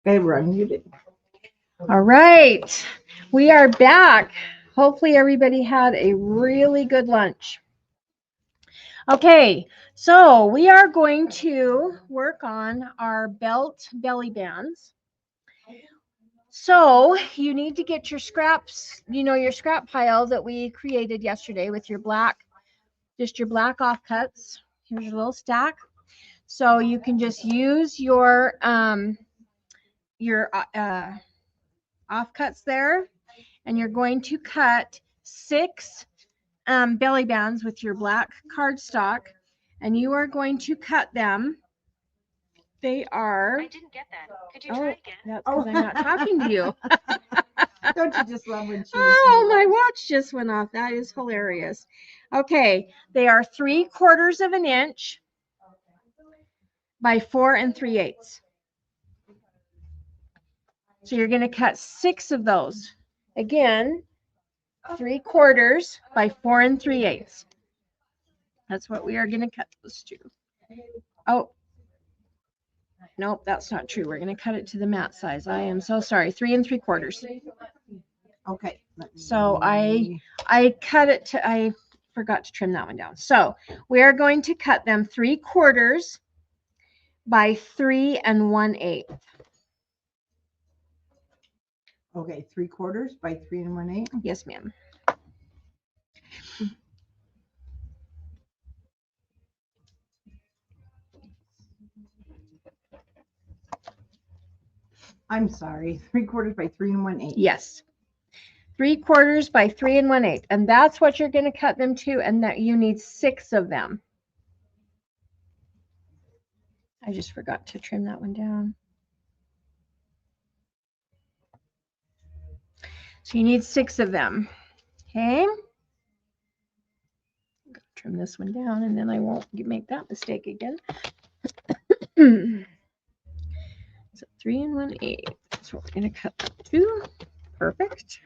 Okay, we're unmuted. All right, we are back. Hopefully everybody had a really good lunch. Okay, so we are going to work on our belt belly bands. So you need to get your scraps, your scrap pile that we created yesterday with your black, just your black offcuts. Here's your little stack. So you can just use your offcuts there, and you're going to cut 6 belly bands with your black cardstock, and you are going to cut them. They are. I didn't get that. Could you try again? That's because I'm not talking to you. Don't you just love when she? Oh, my watch just went off. That is hilarious. Okay, they are 3/4 of an inch by 4 3/8. So you're going to cut 6 of those. Again, 3/4 by 4 3/8. That's what we are going to cut those to. Oh, nope, that's not true. We're going to cut it to the mat size. I am so sorry. 3 3/4. Okay. So I cut it to, I forgot to trim that one down. So we are going to cut them 3/4 by 3 1/8. Okay, 3/4 by 3 1/8. Yes, ma'am. I'm sorry, 3/4 by 3 1/8. Yes. 3/4 by 3 1/8. And that's what you're going to cut them to, and that you need 6 of them. I just forgot to trim that one down. So you need 6 of them. Okay. Trim this one down, and then I won't make that mistake again. So 3 1/8. That's what we're going to cut to. Perfect.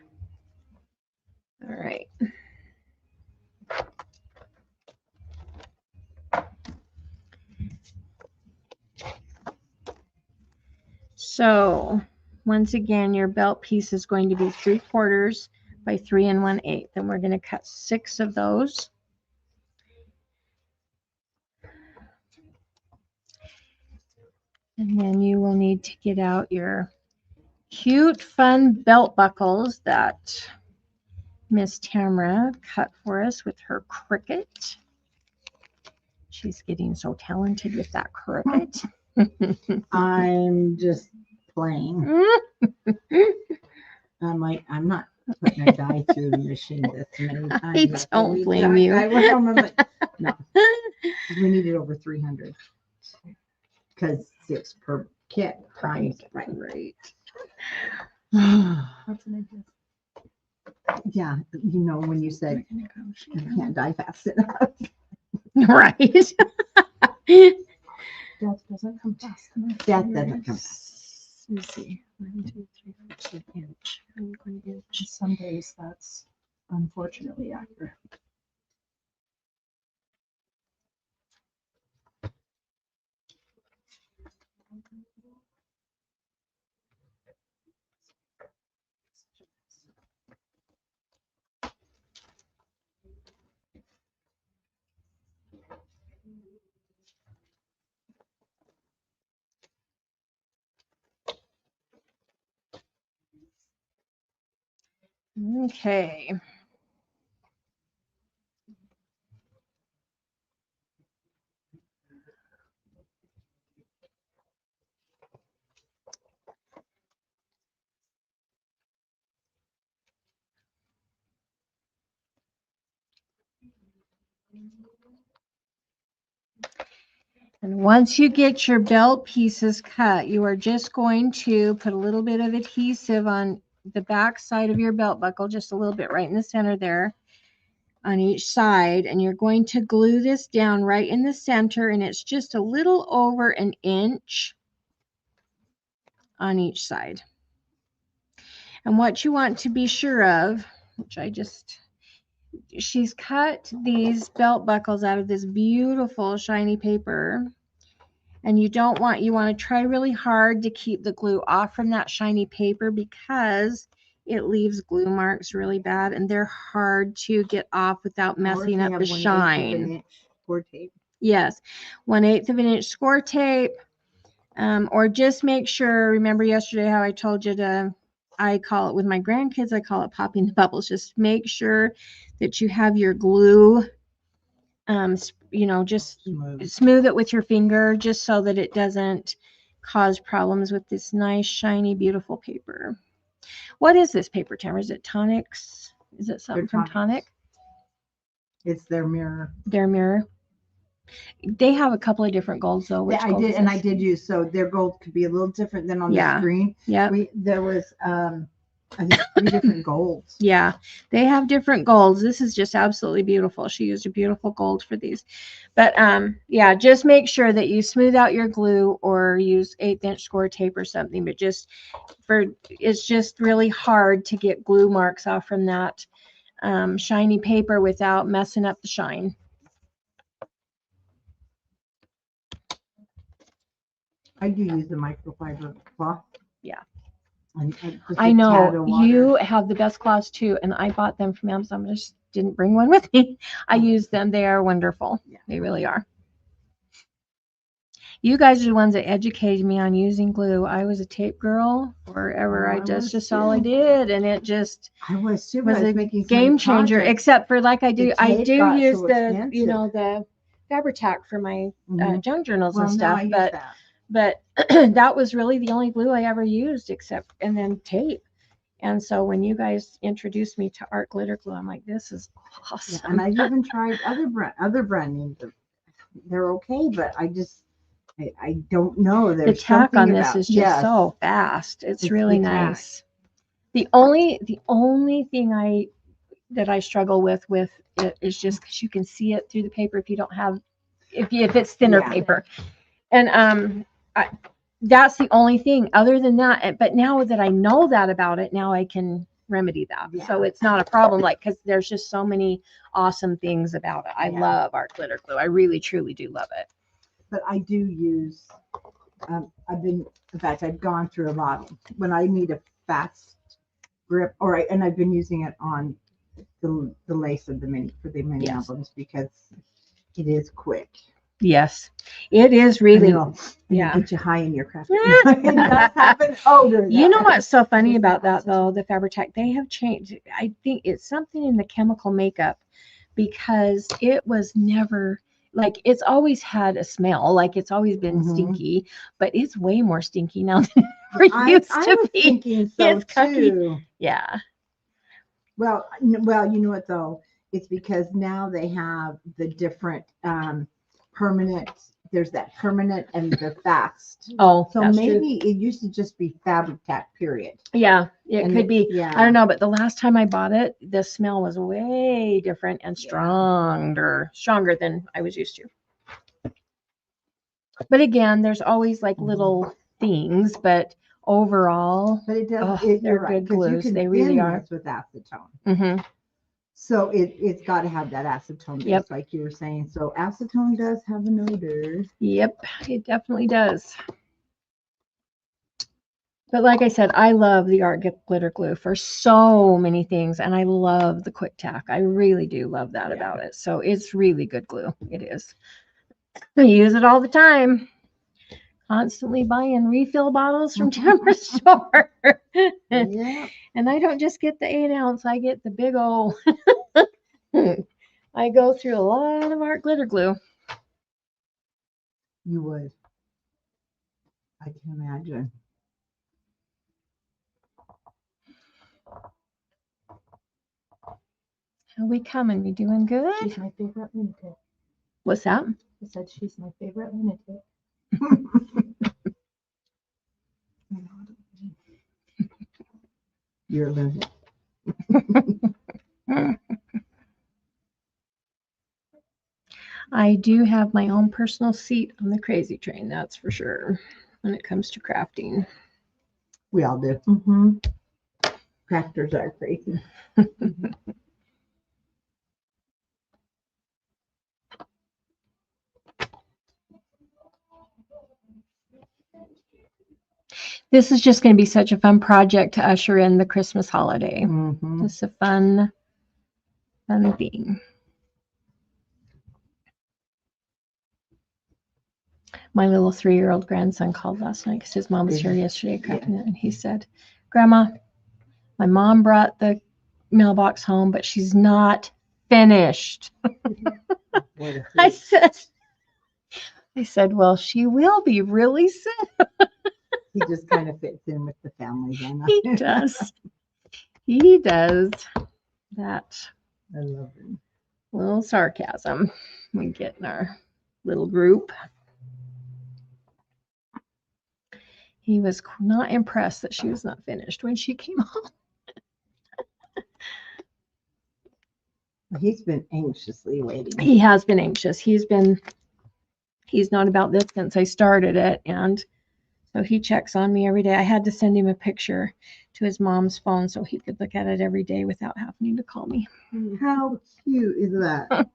All right. So once again, your belt piece is going to be 3/4 by 3 1/8. Then we're going to cut 6 of those. And then you will need to get out your cute, fun belt buckles that Miss Tamara cut for us with her Cricut. She's getting so talented with that Cricut. I'm just playing. I'm like, I'm not putting a die through the machine this many times. I don't blame you. No, we needed over 300 because 6 per kit. Right. What's an idea? Yeah, when you said I can't die fast enough. Right. Death doesn't come fast enough. Death doesn't come fast. Let me see. 1, 2, 3, 4, 5 inch. I'm going inch. Some days that's unfortunately accurate. Okay. And once you get your belt pieces cut, you are just going to put a little bit of adhesive on the back side of your belt buckle, just a little bit right in the center there on each side. And you're going to glue this down right in the center, and it's just a little over an inch on each side. And what you want to be sure of, which she's cut these belt buckles out of this beautiful shiny paper. And you want to try really hard to keep the glue off from that shiny paper because it leaves glue marks really bad and they're hard to get off without messing up the shine. Score tape. Yes, 1/8 of an inch score tape. Or just make sure, remember yesterday how I told you to, I call it with my grandkids, I call it popping the bubbles. Just make sure that you have your glue, just smooth it with your finger just so that it doesn't cause problems with this nice, shiny, beautiful paper. What is this paper, Tamara? Is it Tonics? Is it something from Tonic? It's their mirror. Their mirror. They have a couple of different golds though. Which I did, and I did use, so their gold could be a little different than on the screen. Yeah. There was I think 3 different golds. Yeah, they have different golds. This is just absolutely beautiful. She used a beautiful gold for these. But yeah, just make sure that you smooth out your glue or use 1/8 inch score tape or something. But it's just really hard to get glue marks off from that shiny paper without messing up the shine. I do use the microfiber cloth. Yeah. I know you have the best cloths too, and I bought them from Amazon. I just didn't bring one with me. I use them. They are wonderful. Yeah. They really are. You guys are the ones that educated me on using glue. I was a tape girl forever. That's just all I did, and it just was a game changer. Except for I do use the the Fabri-Tac for my junk journals and stuff, but that was really the only glue I ever used, and then tape. And so when you guys introduced me to art glitter glue, I'm like, this is awesome. Yeah, and I've even tried other brand names. They're okay, but I don't know. The tack on this is just so fast. It's really nice. The only thing that I struggle with it is just because you can see it through the paper if it's thinner paper. And that's the only thing. Other than that, but now that I know that about it, now I can remedy that. Yeah. So it's not a problem, because there's just so many awesome things about it. I love art glitter glue. I really truly do love it. But I do use I've gone through a lot when I need a fast grip, and I've been using it on the lace of the mini albums because it is quick. Yes, it is really. Get you high in your craft. It does have an odor. You know what's so funny about that though? The Fabri-Tac, they have changed. I think it's something in the chemical makeup, because it was never it's always had a smell, it's always been stinky, but it's way more stinky now than it used to be. Thinking so too. Yeah. Well, you know what though? It's because now they have the different permanent. There's that permanent and the fast. Oh, so maybe true. It used to just be Fabri-Tac, period. Yeah, it could be. Yeah. I don't know, but the last time I bought it, the smell was way different and stronger than I was used to. But again, there's always little things, but overall, but it does. They're good glues. They really are. With acetone. Mm-hmm. So it's got to have that acetone base, like you were saying. So acetone does have an odor. Yep, it definitely does. But like I said, I love the art glitter glue for so many things, and I love the quick tack. I really do love that about it. So it's really good glue. It is. I use it all the time. Constantly buying refill bottles from Tamara's store. Yeah. And I don't just get the 8 ounce, I get the big old. I go through a lot of art glitter glue. You would. I can imagine. How we coming? We doing good? She's my favorite lunatic. What's that? I said she's my favorite lunatic. You're a lunatic. I do have my own personal seat on the crazy train, that's for sure, when it comes to crafting. We all do. Crafters are crazy. This is just going to be such a fun project to usher in the Christmas holiday. Mhm. It's a fun thing. My little 3-year-old grandson called last night because his mom was here yesterday cracking it, and he said, "Grandma, my mom brought the mailbox home, but she's not finished." What a I hoot. said, "Well, she will be really soon." He just kind of fits in with the family then. He does. He does. That I love him. little sarcasm we get in our little group. He was not impressed that she was not finished when she came home. He's been anxiously waiting. He has been anxious. He's not about this since I started it, and so he checks on me every day. I had to send him a picture to his mom's phone so he could look at it every day without having to call me. How cute is that?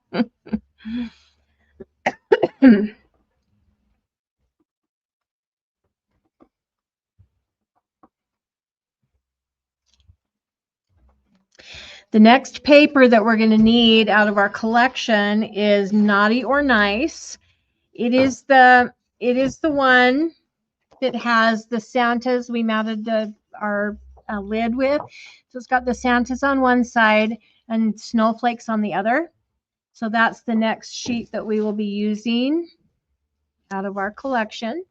The next paper that we're going to need out of our collection is Naughty or Nice. It is the one that has the Santas we mounted our lid with. So it's got the Santas on one side and snowflakes on the other. So that's the next sheet that we will be using out of our collection.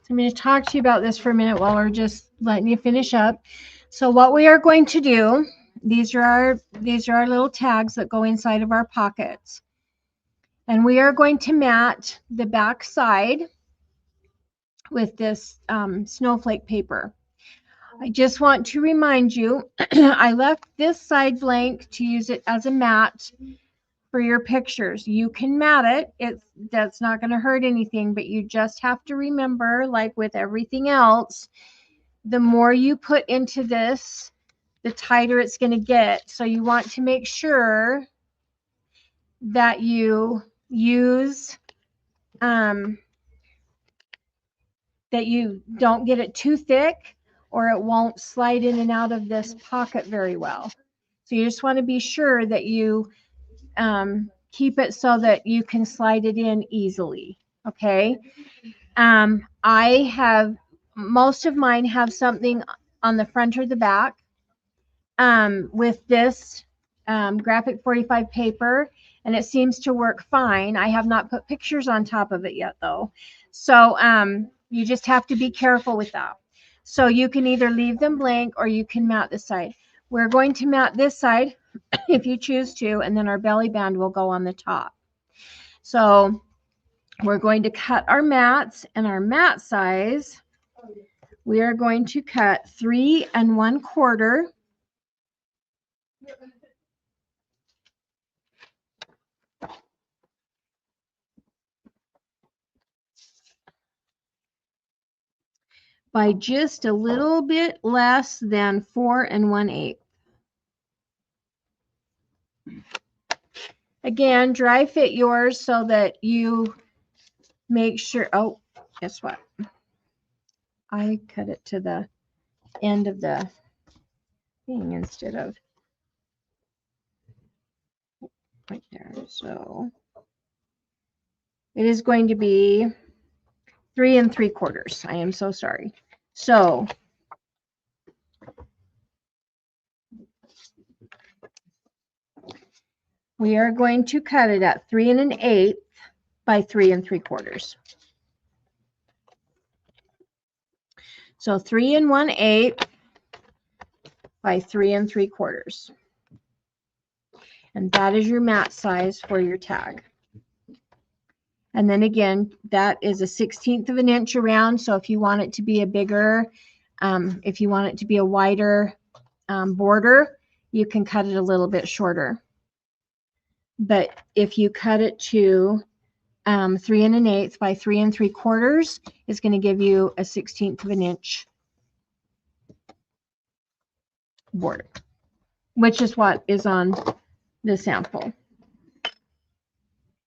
So I'm going to talk to you about this for a minute while we're just letting you finish up. So what we are going to do, these are our little tags that go inside of our pockets. And we are going to mat the back side with this snowflake paper. I just want to remind you, I left this side blank to use it as a mat for your pictures. You can mat it. That's not going to hurt anything, but you just have to remember, like with everything else, the more you put into this, the tighter it's going to get. So you want to make sure that you use that you don't get it too thick, or it won't slide in and out of this pocket very well. So you just want to be sure that you keep it so that you can slide it in easily. Okay. I have, most of mine have something on the front or the back. With this graphic 45 paper, and it seems to work fine. I have not put pictures on top of it yet though. So you just have to be careful with that. So you can either leave them blank or you can mat this side. We're going to mat this side if you choose to, and then our belly band will go on the top. So we're going to cut our mats, and our mat size, we are going to cut 3 1/4 by just a little bit less than 4 1/8. Again, dry fit yours so that you make sure. Oh, guess what? I cut it to the end of the thing instead of right there. So it is going to be 3 3/4. I am so sorry. So we are going to cut it at 3 1/8 by 3 3/4. So 3 1/8 by 3 3/4. And that is your mat size for your tag. And then again, that is a 1/16 of an inch around. So if you want it to be a bigger, if you want it to be a wider border, you can cut it a little bit shorter. But if you cut it to 3 1/8 by 3 3/4, it's going to give you a 1/16 of an inch border, which is what is on the sample.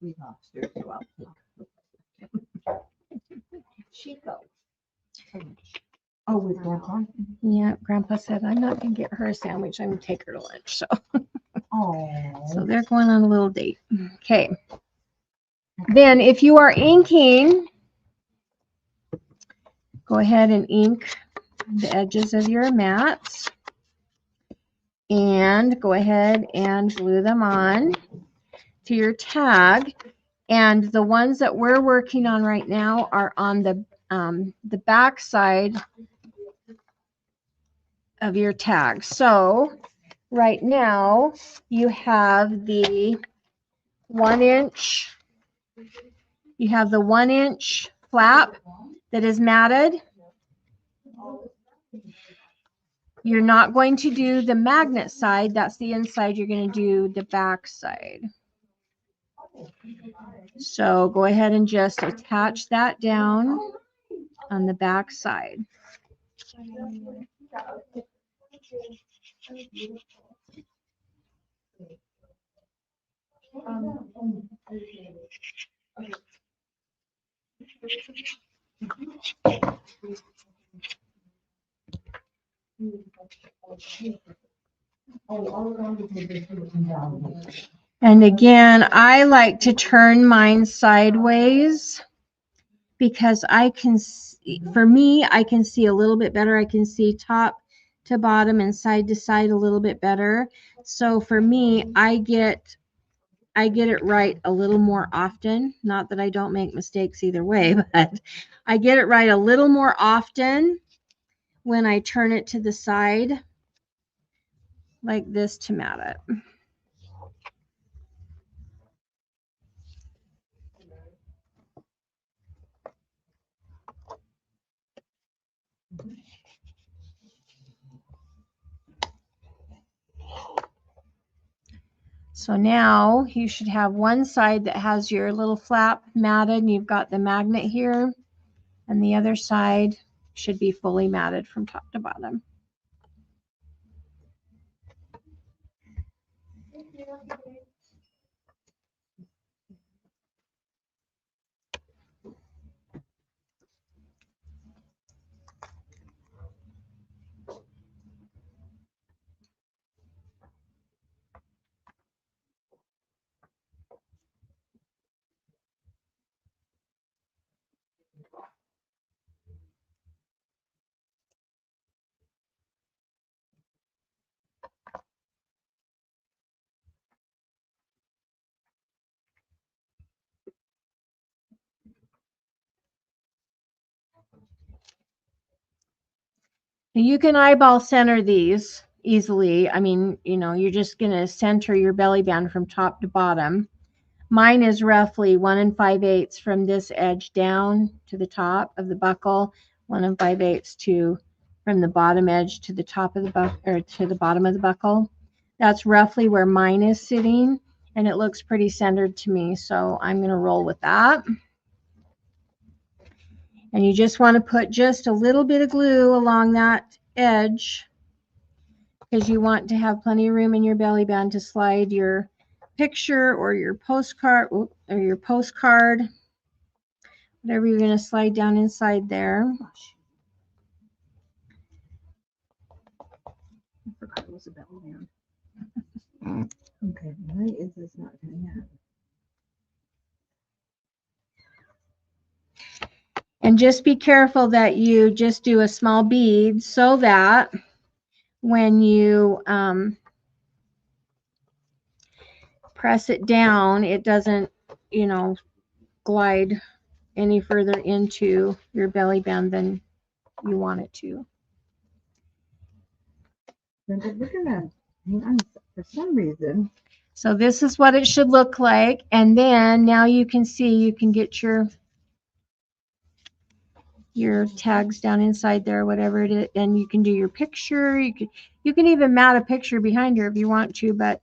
We lost her as well. She goes. Oh, with Grandpa? Yeah, Grandpa said, I'm not going to get her a sandwich. I'm going to take her to lunch. So, Oh. so they're going on a little date. Okay. Then if you are inking, go ahead and ink the edges of your mats. And go ahead and glue them on to your tag. And the ones that we're working on right now are on the back side of your tag. So right now you have the 1 inch, you have the 1 inch flap that is matted. You're not going to do the magnet side. That's the inside. You're going to do the back side. So go ahead and just attach that down on the back side. And again, I like to turn mine sideways because I can see, for me, I can see a little bit better. I can see top to bottom and side to side a little bit better. So for me, I get it right a little more often. Not that I don't make mistakes either way, but I get it right a little more often when I turn it to the side like this to mat it. So now you should have one side that has your little flap matted and you've got the magnet here, and the other side should be fully matted from top to bottom. You can eyeball center these easily. I mean, you know, you're just going to center your belly band from top to bottom. Mine is roughly 1 5/8 from this edge down to the top of the buckle, 1 5/8 to from the bottom edge to the top of the buckle, or to the bottom of the buckle. That's roughly where mine is sitting, and it looks pretty centered to me, so I'm going to roll with that. And you just want to put just a little bit of glue along that edge because you want to have plenty of room in your belly band to slide your picture or your postcard, whatever you're going to slide down inside there. I forgot it was a belly band. Okay, why is this not doing that? And just be careful that you just do a small bead so that when you press it down, it doesn't, you know, glide any further into your belly band than you want it to. Brenda, look at that. Hang on, for some reason. So this is what it should look like. And then now you can see, you can get your tags down inside there, whatever it is, and you can do your picture. You can even mat a picture behind her if you want to, but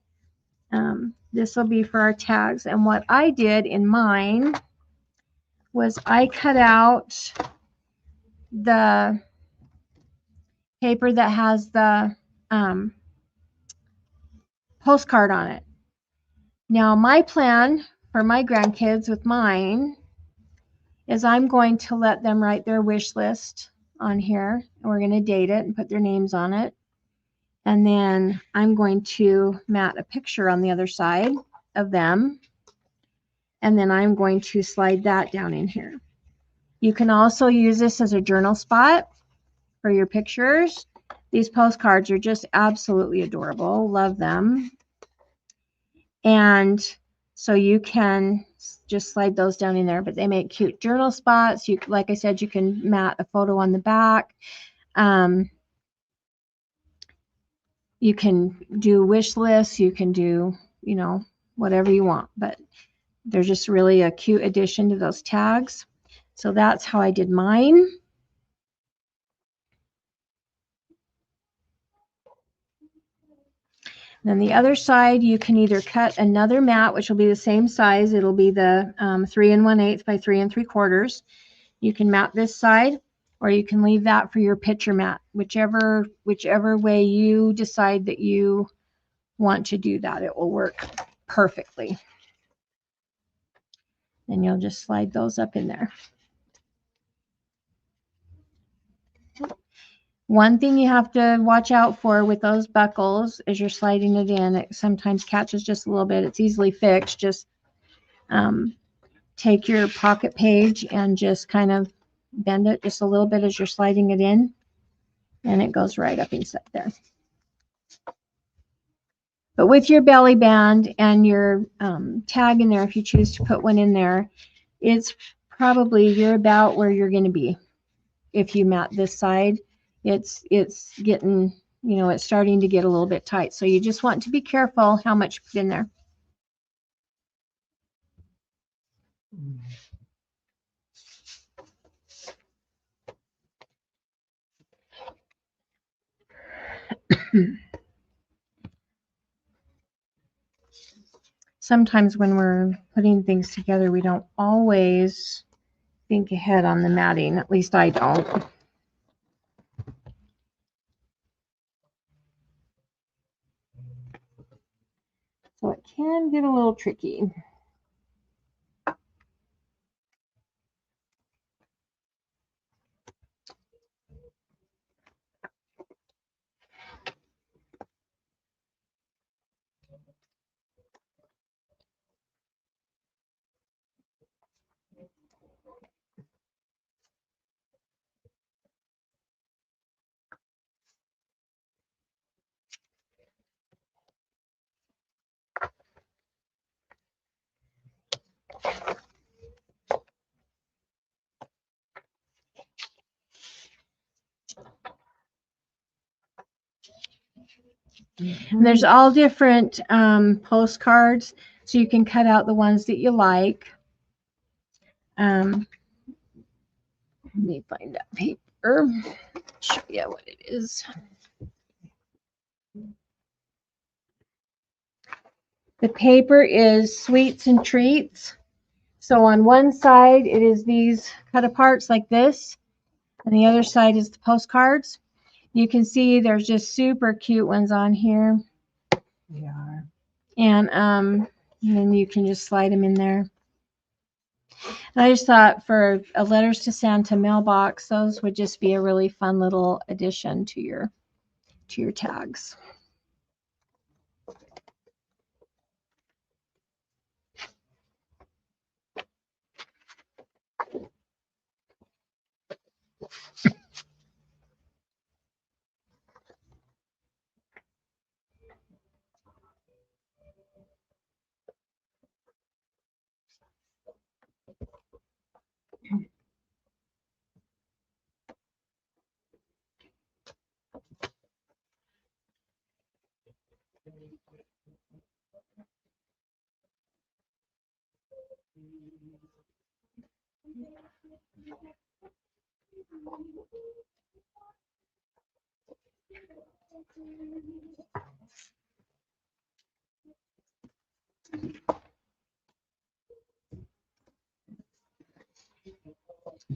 this will be for our tags. And what I did in mine was I cut out the paper that has the postcard on it. Now my plan for my grandkids with mine is I'm going to let them write their wish list on here, and we're going to date it and put their names on it. And then I'm going to mat a picture on the other side of them. And then I'm going to slide that down in here. You can also use this as a journal spot for your pictures. These postcards are just absolutely adorable. Love them. And so you can just slide those down in there, but they make cute journal spots. You, like I said, you can mat a photo on the back. You can do wish lists. You can do, you know, whatever you want, but they're just really a cute addition to those tags. So that's how I did mine. Then the other side, you can either cut another mat, which will be the same size. It'll be the 3 1/8 by 3 3/4. You can mat this side, or you can leave that for your picture mat, whichever way you decide that you want to do that. It will work perfectly. And you'll just slide those up in there. One thing you have to watch out for with those buckles as you're sliding it in, it sometimes catches just a little bit. It's easily fixed. Just take your pocket page and just kind of bend it just a little bit as you're sliding it in, and it goes right up inside there. But with your belly band and your tag in there, if you choose to put one in there, it's probably, you're about where you're going to be. If you mat this side, it's getting, you know, it's starting to get a little bit tight. So you just want to be careful how much you put in there. Sometimes when we're putting things together, we don't always think ahead on the matting. At least I don't. So it can get a little tricky. And there's all different postcards, so you can cut out the ones that you like. Let me find that paper. Show you what it is. The paper is Sweets and Treats. So on one side, it is these cut aparts like this, and the other side is the postcards. You can see there's just super cute ones on here. They are. And then you can just slide them in there. And I just thought for a letters to Santa mailbox, those would just be a really fun little addition to your tags.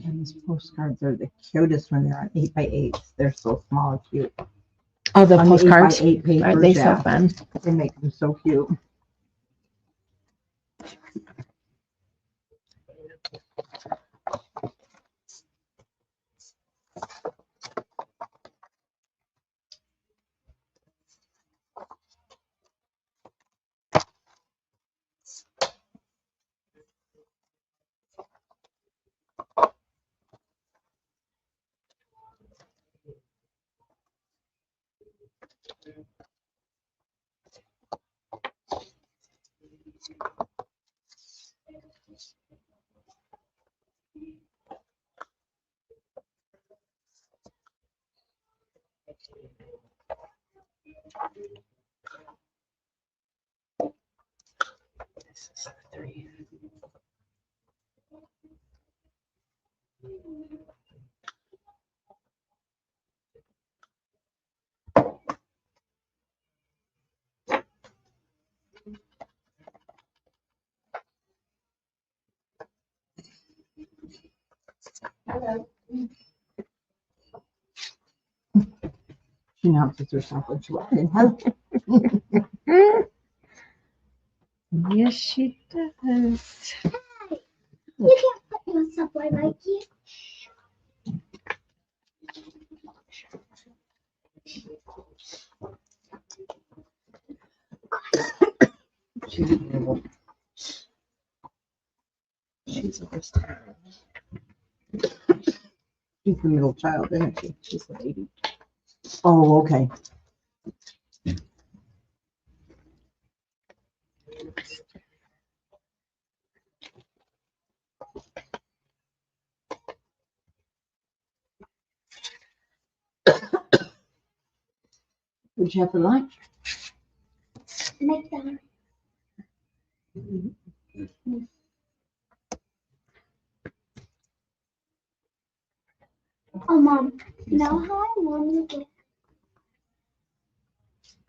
And these postcards are the cutest when they're on 8x8s. They're so small and cute. Oh, the On postcards. 8x8 papers, Are they so yeah. fun? They make them so cute. This is the 3. She announces herself when she walks in. Yes, she does. You can't put yourself where like you. She's adorable. She's a best. She's the middle child, isn't she? She's the baby. Oh, okay. What'd you have for lunch? McDonald's. Oh, Mom, you know how I wanted to get?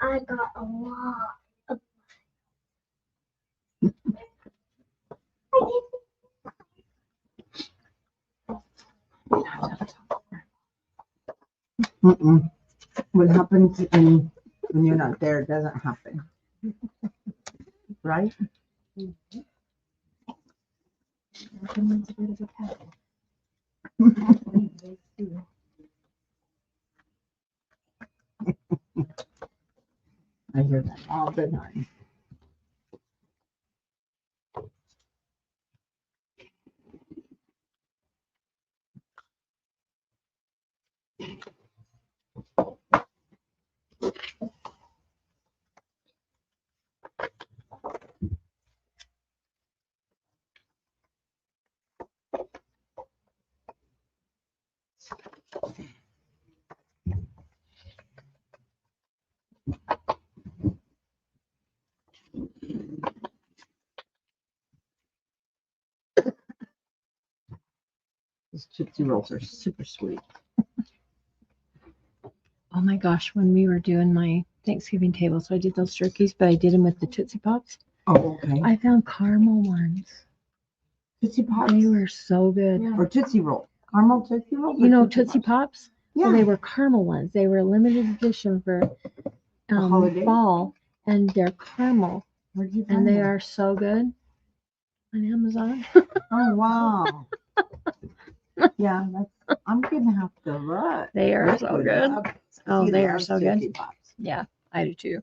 I got a lot of. I Mm-mm. What happens when you're not there doesn't happen. Right? Everyone's a bit of a cat. I hear that all the time. These Tootsie Rolls are super sweet. Oh my gosh, when we were doing my Thanksgiving table, so I did those turkeys, but I did them with the Tootsie Pops. Oh, okay. I found caramel ones. Tootsie Pops They were so good. or Tootsie Roll. Caramel Tootsie Rolls? You or know Tootsie Pops? Yeah. Well, they were caramel ones. They were a limited edition for holiday? fall, and they're caramel, Where'd you and find they them? are so good on Amazon. Oh, wow. Yeah, I'm gonna have to look. They are so Look it good. up. Oh, He they are loves so good. Tootsie Pops. Yeah, I do too.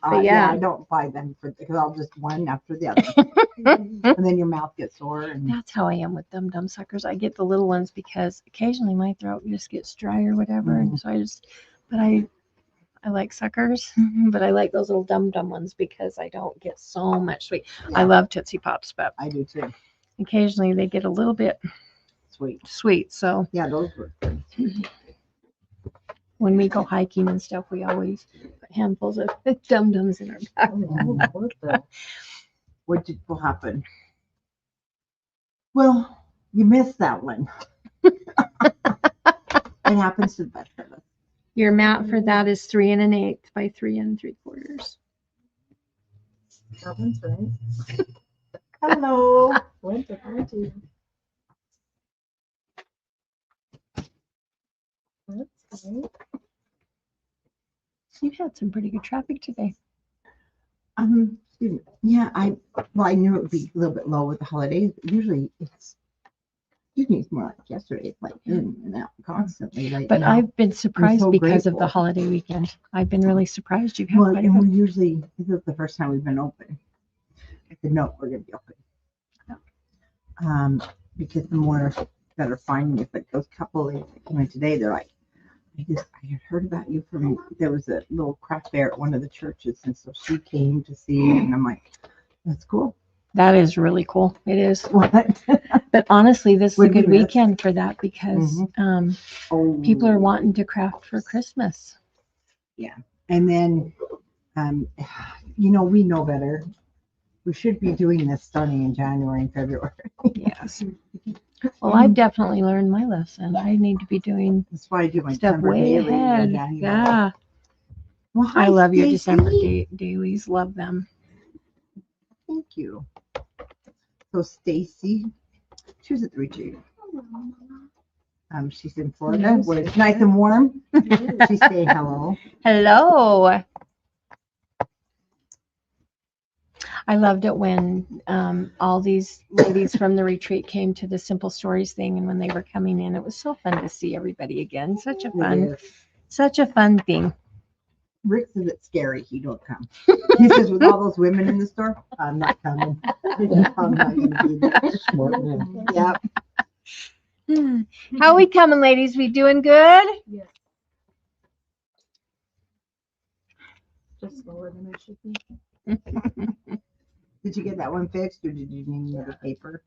Yeah, yeah. I don't buy them because I'll just one after the other, and then your mouth gets sore. And That's how I am with them dumb suckers. I get the little ones because occasionally my throat just gets dry or whatever, and so but I like suckers, but I like those little dumb ones because I don't get so much sweet. I love Tootsie Pops, but I do too. occasionally they get a little bit Sweet. sweet. So Yeah, those were good. when we go hiking and stuff, we always put handfuls of dum-dums in our backpack. What will happen? Well, you missed that one. It happens to the best of us. Your mat for that is 3 1/8 by 3 3/4. That one's right. Hello. What did I do? That's right. You've had some pretty good traffic today. Excuse me. Yeah, I knew it would be a little bit low with the holidays. Usually it's more like yesterday. It's like in and out constantly. Like But now. I've been surprised so because of the grateful. holiday weekend. I've been really surprised you've had Well, quite a and bit. we usually, this is the first time we've been open. I said, no, we're going to be open. Because the more that are finding it, like those couple that came in today, they're like, I had heard about you from, there was a little craft fair at one of the churches. And so she came to see, and I'm like, that's cool. That is really cool. It is. What? But honestly, this is a Would we good miss? weekend for that because Oh. people are wanting to craft for Christmas. And then, we know better. We should be doing this starting in January and February. Yes. Well, I've definitely learned my lesson. I need to be doing That's why I do my stuff December way daily in ahead. January. Yeah. Well, I hi, love your Stacy. December dailies. Love them. Thank you. So Stacy, she was at the retreat. She's in Florida where it's nice and warm. She's saying hello. Hello. I loved it when all these ladies from the retreat came to the Simple Stories thing, and when they were coming in, it was so fun to see everybody again. Such a fun thing. Rick says it's scary. You don't come. He says with all those women in the store, I'm not coming. I'm not going to be there. Smart man. Yeah. How we coming, ladies? We doing good? Yes. Just slower than I should be. Did you get that one fixed, or did you need another paper?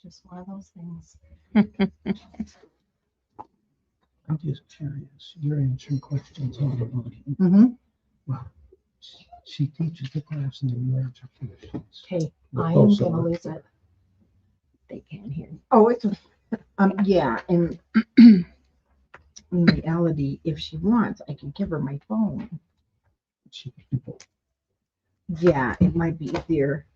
Just one of those things. I'm just curious. You're answering questions on the body. Mm-hmm. Well, she teaches the class and then you answer questions. Okay, With I am both of gonna us. lose it. They can't hear. Oh, it's yeah, and in reality, if she wants, I can give her my phone. She can do both. Yeah, it might be easier.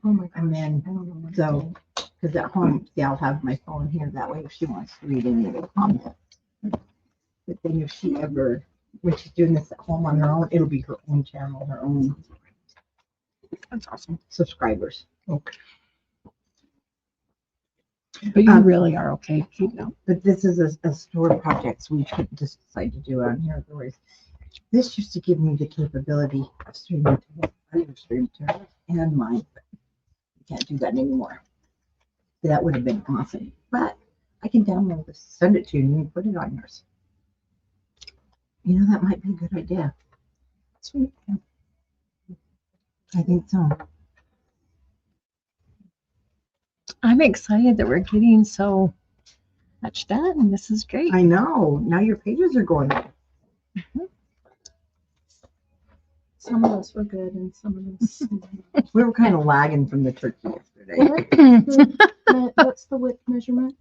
Oh my gosh. And then, I don't know what so- to do. Because at home, see, I'll have my phone here. That way, if she wants to read any of the comments. But then if she ever, when she's doing this at home on her own, it'll be her own channel, her own. That's awesome. Subscribers. Okay. But you really are okay. Keep them. But this is a store project, so we couldn't just decide to do it on here. Otherwise, this used to give me the capability of streaming to other stream to hers and mine. But I can't do that anymore. That would have been awesome. But I can download this, send it to you, and you can put it on yours. You know, that might be a good idea. Sweet. I think so. I'm excited that we're getting so much done. This is great. I know. Now your pages are going up. Some of us were good and some of us. We were kind of lagging from the turkey yesterday. What's the width measurement?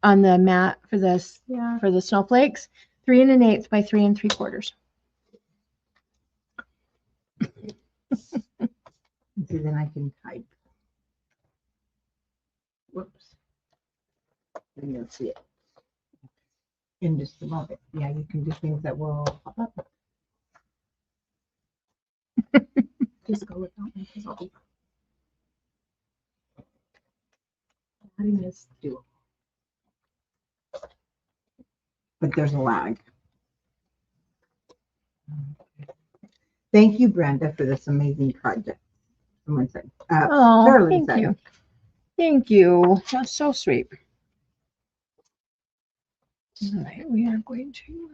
On the mat for this Yeah. for the snowflakes, 3 1/8 by 3 3/4. See, then I can type. Whoops. And you'll see it in just a moment. Yeah, you can do things that will pop up. Just go without me because I'll be. Adding this. Do it. But there's a lag. Thank you, Brenda, for this amazing project. Someone said. Oh, Carolyn thank said. you. Thank you. That's so sweet. All right, we are going to.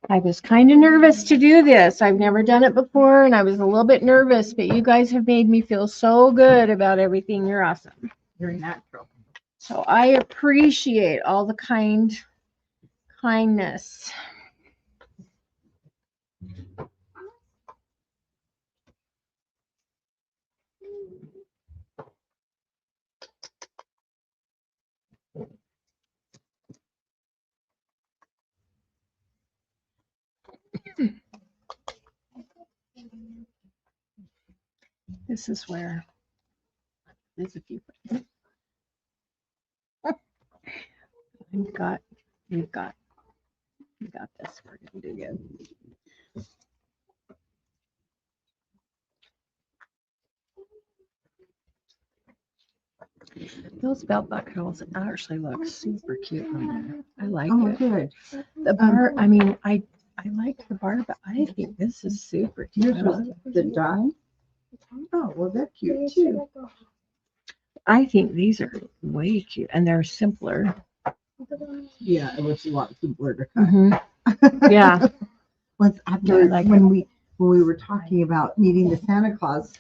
I was kind of nervous to do this. I've never done it before, and I was a little bit nervous, but you guys have made me feel so good about everything. You're awesome. You're natural. So I appreciate all the kindness. This is where there's a few. We've got this. We're gonna do good. Those belt buckles actually look super cute on there. I like Oh, it. good. The bar, I mean, I like the bar, but I think this is super cute. Yours I was love it. the dye. Oh, well, that's cute too. I think these are way cute, and they're simpler. Yeah, it was a lot simpler to cut. Mhm. Yeah. Once after Yeah, I like when we were talking about meeting the Santa Claus,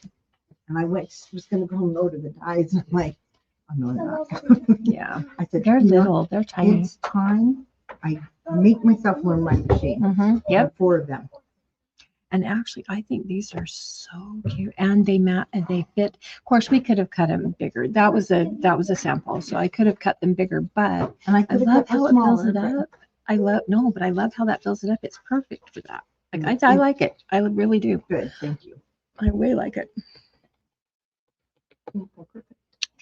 and I was going to go low to the dyes, and I'm like, oh no, they're not. Yeah. I said, They're "You know, little. They're tiny. it's time I make myself learn my machine." Mm-hmm. Yep. 4 of them. And actually, I think these are so cute, and they fit. Of course, we could have cut them bigger. That was a sample, so I could have cut them bigger. But And I I could have love cut how the it fills smaller. it but- up. But I love how that fills it up. It's perfect for that. Like I like it. I really do. Good, thank you. I really like it.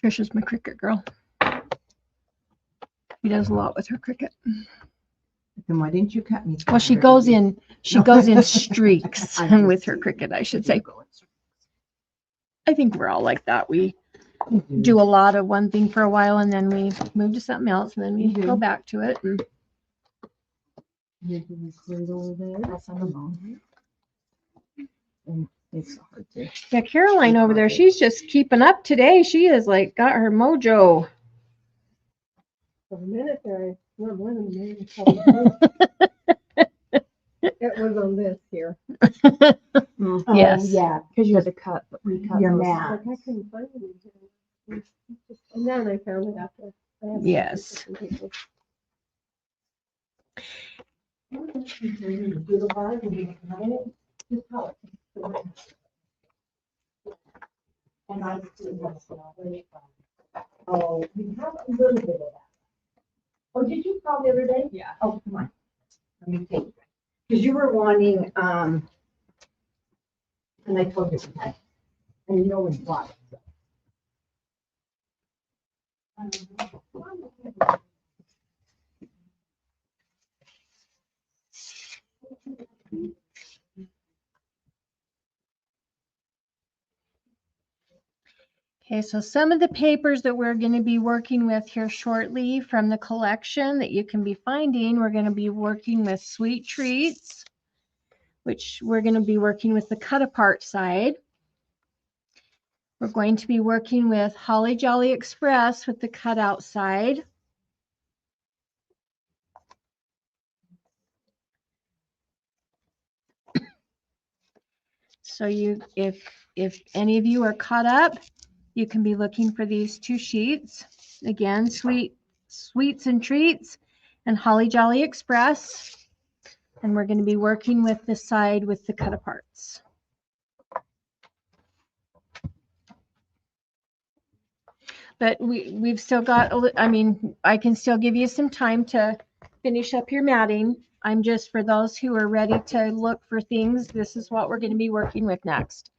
Trisha's my cricket girl. She does a lot with her cricket. Then why didn't you cut me? Well, she smaller? goes in streaks I'm with just her teasing. cricket, I should do say. go in circles. I think we're all like that. We You do a lot of one thing for a while, and then we move to something else, and then we You do. go back to it. And You can put it over there. That's on the bone. And it's hard to. yeah, Caroline over there, she's just keeping up today. She has like got her mojo. For a minute there, not more than a minute. Probably. It was on this here. Yes. Yeah, Because you had to cut, recut. Your those. mat. Like, I couldn't find it. And then I found it after. I had Yes. some pictures. Oh, we have a little bit of that. Oh, did you call the other day? Yeah. Oh, come on. Let me take it. Because you were wanting, and I told you, that, and you know when you bought it. so. Okay, so some of the papers that we're going to be working with here shortly from the collection that you can be finding, we're going to be working with Sweet Treats, which we're going to be working with the cut apart side. We're going to be working with Holly Jolly Express with the cutout side. So if any of you are caught up, you can be looking for these 2 sheets. Again, Sweet Sweets and Treats and Holly Jolly Express. And we're going to be working with the side with the cut aparts. But we've still got, I mean, I can still give you some time to finish up your matting. I'm just, for those who are ready to look for things, this is what we're going to be working with next.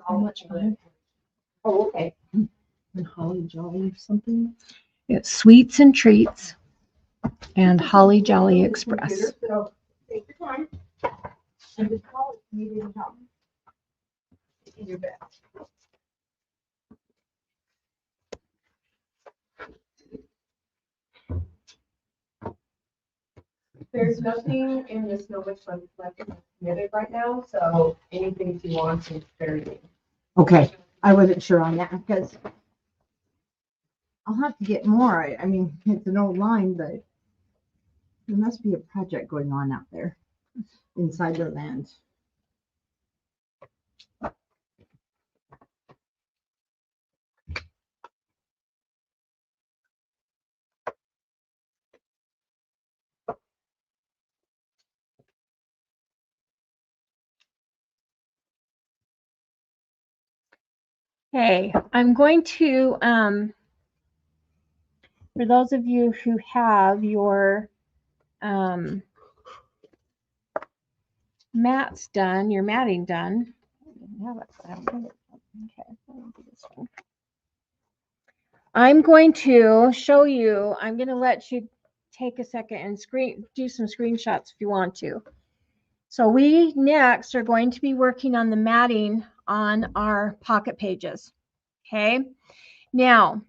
How much fun? Oh, okay. And Holly Jolly something? It's Sweets and Treats and Holly Jolly Express. So take your time. And just call it medium top. In your bed. There's nothing in this Mailbox one left committed right now, so anything you want is very good. Okay, I wasn't sure on that because I'll have to get more. I mean, it's an old line, but there must be a project going on out there inside their land. Okay, I'm going to, for those of you who have your mats done, your matting done. Okay, let me do this one. I'm going to show you, I'm going to let you take a second and do some screenshots if you want to. So we next are going to be working on the matting on our pocket pages. Okay. Now,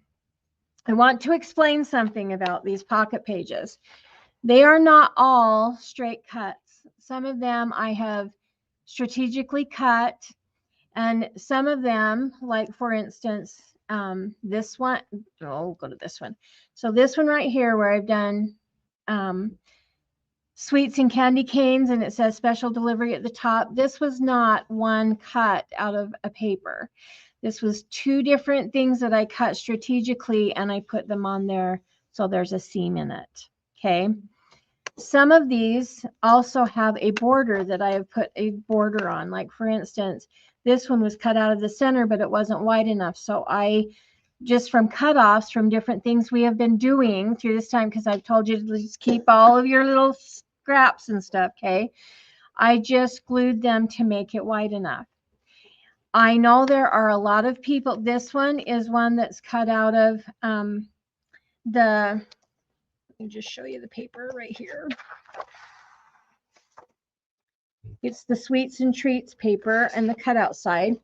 I want to explain something about these pocket pages. They are not all straight cuts. Some of them I have strategically cut, and some of them, like for instance, this one, go to this one. So this one right here where I've done sweets and candy canes and it says special delivery at the top. This was not one cut out of a paper. This was two different things that I cut strategically and I put them on there so there's a seam in it. Okay. Some of these also have a border that I have put a border on. Like for instance, this one was cut out of the center, but it wasn't wide enough. So I just from cutoffs from different things we have been doing through this time, because I've told you to just keep all of your little scraps and stuff. Okay. I just glued them to make it wide enough. I know there are a lot of people. This one is one that's cut out of let me just show you the paper right here. It's the Sweets and Treats paper and the cutout side.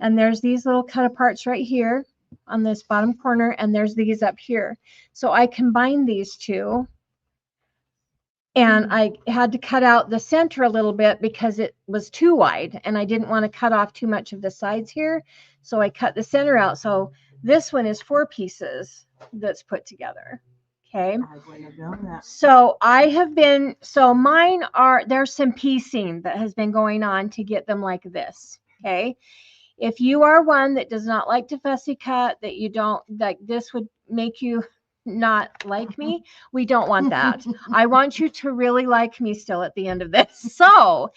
And there's these little cut aparts right here on this bottom corner, and there's these up here. So I combined these two. And I had to cut out the center a little bit because it was too wide and I didn't want to cut off too much of the sides here. So I cut the center out. So this one is 4 pieces that's put together. Okay. I wouldn't have known that. So mine are, there's some piecing that has been going on to get them like this. Okay. If you are one that does not like to fussy cut, that you don't like, this would make you not like me. We don't want that. I want you to really like me still at the end of this. So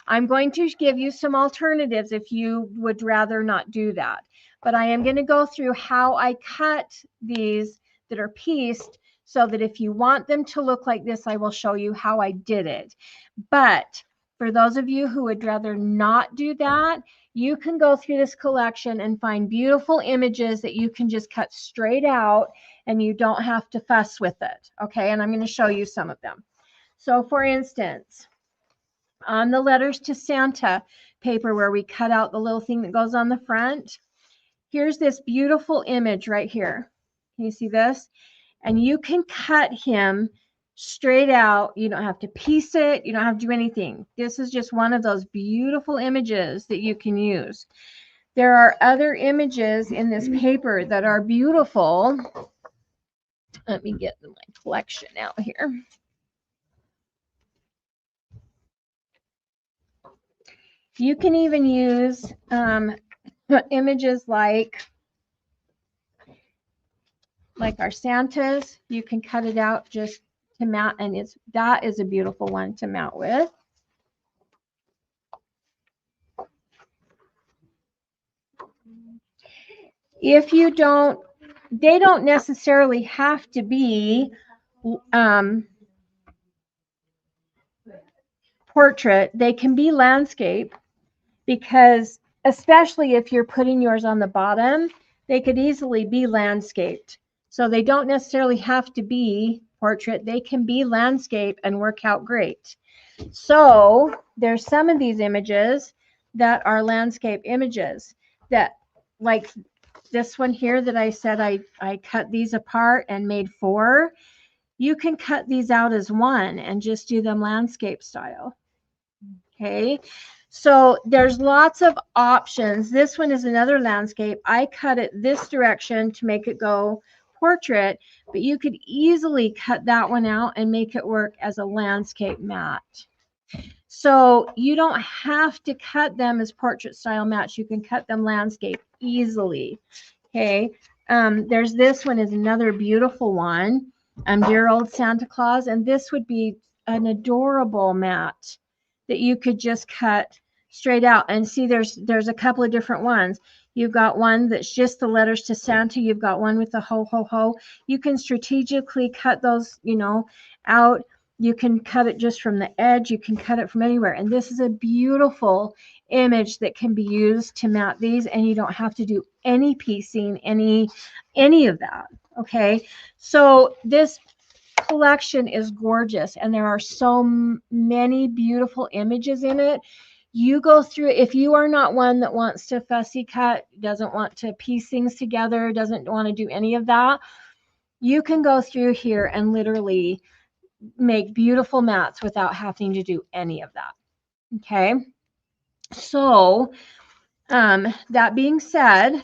I'm going to give you some alternatives if you would rather not do that. But I am going to go through how I cut these that are pieced so that if you want them to look like this, I will show you how I did it. But for those of you who would rather not do that, you can go through this collection and find beautiful images that you can just cut straight out and you don't have to fuss with it. Okay, and I'm going to show you some of them. So for instance, on the Letters to Santa paper where we cut out the little thing that goes on the front, here's this beautiful image right here. Can you see this? And you can cut him straight out. You don't have to piece it. You don't have to do anything. This is just one of those beautiful images that you can use. There are other images in this paper that are beautiful. Let me get my collection out here. You can even use images like our Santas. You can cut it out just to mount, and that is a beautiful one to mount with. If you don't, they don't necessarily have to be portrait. They can be landscape, because especially if you're putting yours on the bottom, they could easily be landscaped. So they don't necessarily have to be portrait. They can be landscape and work out great. So there's some of these images that are landscape images that, like this one here that I said I cut these apart and made 4. You can cut these out as one and just do them landscape style. Okay, so there's lots of options. This one is another landscape. I cut it this direction to make it go portrait, but you could easily cut that one out and make it work as a landscape mat. So you don't have to cut them as portrait style mats. You can cut them landscape easily. Okay, there's this one is another beautiful one. Dear Old Santa Claus, and this would be an adorable mat that you could just cut straight out. And see, there's a couple of different ones. You've got one that's just the letters to Santa. You've got one with the ho, ho, ho. You can strategically cut those, out. You can cut it just from the edge. You can cut it from anywhere. And this is a beautiful image that can be used to mat these, and you don't have to do any piecing, any of that. Okay, so this collection is gorgeous, and there are so many beautiful images in it. You go through, if you are not one that wants to fussy cut, doesn't want to piece things together, doesn't want to do any of that, you can go through here and literally make beautiful mats without having to do any of that. Okay, so that being said,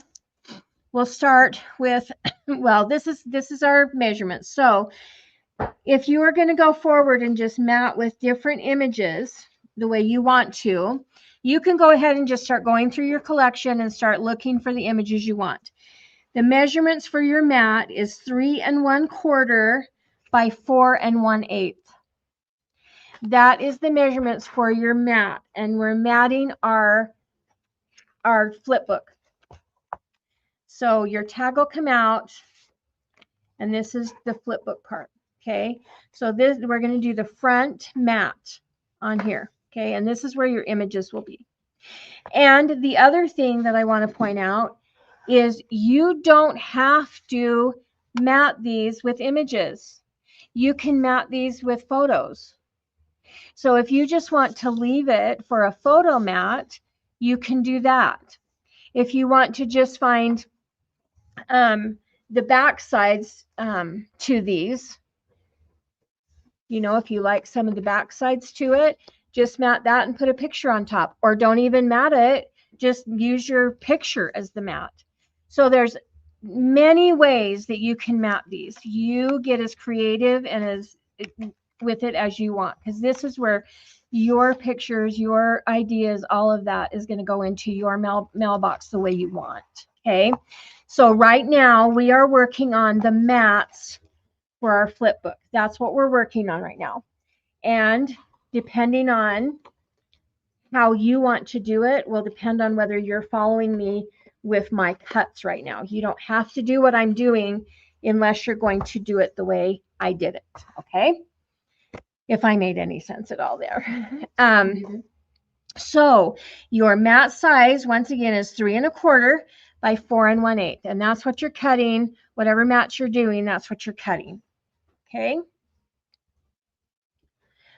we'll start with, well, this is our measurement. So if you are going to go forward and just mat with different images the way you want to, you can go ahead and just start going through your collection and start looking for the images you want. The measurements for your mat is 3 1/4 by 4 1/8. That is the measurements for your mat, and we're matting our flip book. So your tag will come out, and this is the flip book part. Okay, so this, we're going to do the front mat on here. Okay, and this is where your images will be. And the other thing that I want to point out is you don't have to mat these with images. You can mat these with photos. So if you just want to leave it for a photo mat, you can do that. If you want to just find the back sides to these, if you like some of the back sides to it, just mat that and put a picture on top, or don't even mat it, just use your picture as the mat. So there's many ways that you can mat these. You get as creative and as with it as you want, because this is where your pictures, your ideas, all of that is going to go into your mailbox the way you want. Okay, so right now we are working on the mats for our flip book. That's what we're working on right now. And depending on how you want to do it will depend on whether you're following me with my cuts right now. You don't have to do what I'm doing unless you're going to do it the way I did it. Okay, if I made any sense at all there. So your mat size, once again, is 3 1/4 by 4 1/8, and that's what you're cutting. Whatever mats you're doing, that's what you're cutting. Okay,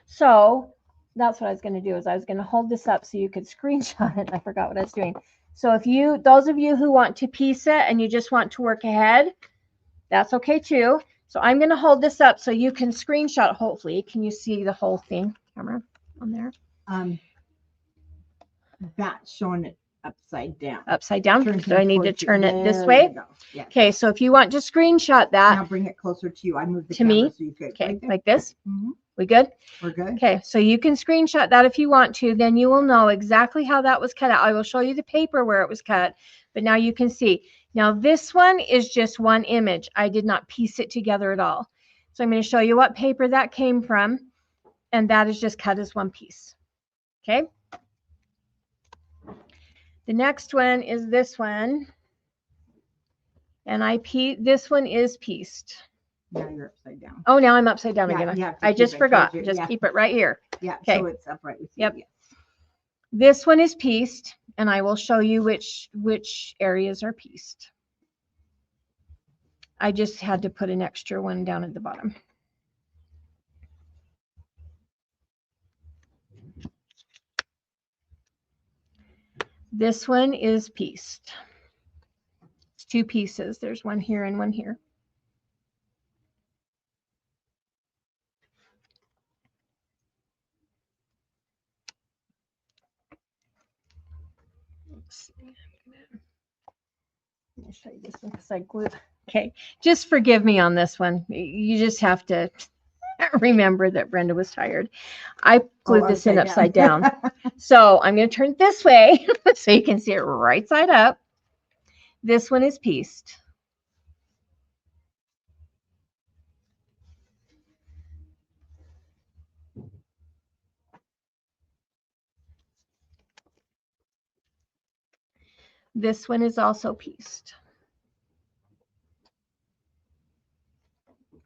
so that's what I was going to do, is I was going to hold this up so you could screenshot it. I forgot what I was doing. So if you, those of you who want to piece it and you just want to work ahead, that's okay too. So I'm going to hold this up so you can screenshot. Hopefully, can you see the whole thing, camera on there? That's showing it upside down. Upside down. Turn So I him need to towards you. turn it this There way. you go. Yeah. Okay, so if you want to screenshot that Now bring it closer to you. I moved the to me. camera so you could. Okay, Right there. like this. Mhm. We good? We're good. Okay, so you can screenshot that if you want to. Then you will know exactly how that was cut out. I will show you the paper where it was cut, but now you can see. Now this one is just one image. I did not piece it together at all. So I'm going to show you what paper that came from, and that is just cut as one piece. Okay. The next one is this one, and this one is pieced. Now you're upside down. Oh, now I'm upside down Yeah, again. you have to I keep just it forgot. towards you. Just Yeah. keep it right here. Yeah. Okay. So it's upright with you. Yep. Yes. This one is pieced, and I will show you which areas are pieced. I just had to put an extra one down at the bottom. This one is pieced. It's two pieces. There's one here and one here. Let's see. Let me show you this one because I glued. Okay, just forgive me on this one. You just have to remember that Brenda was tired. I glued this in upside down. So I'm going to turn it this way so you can see it right side up. This one is pieced. This one is also pieced.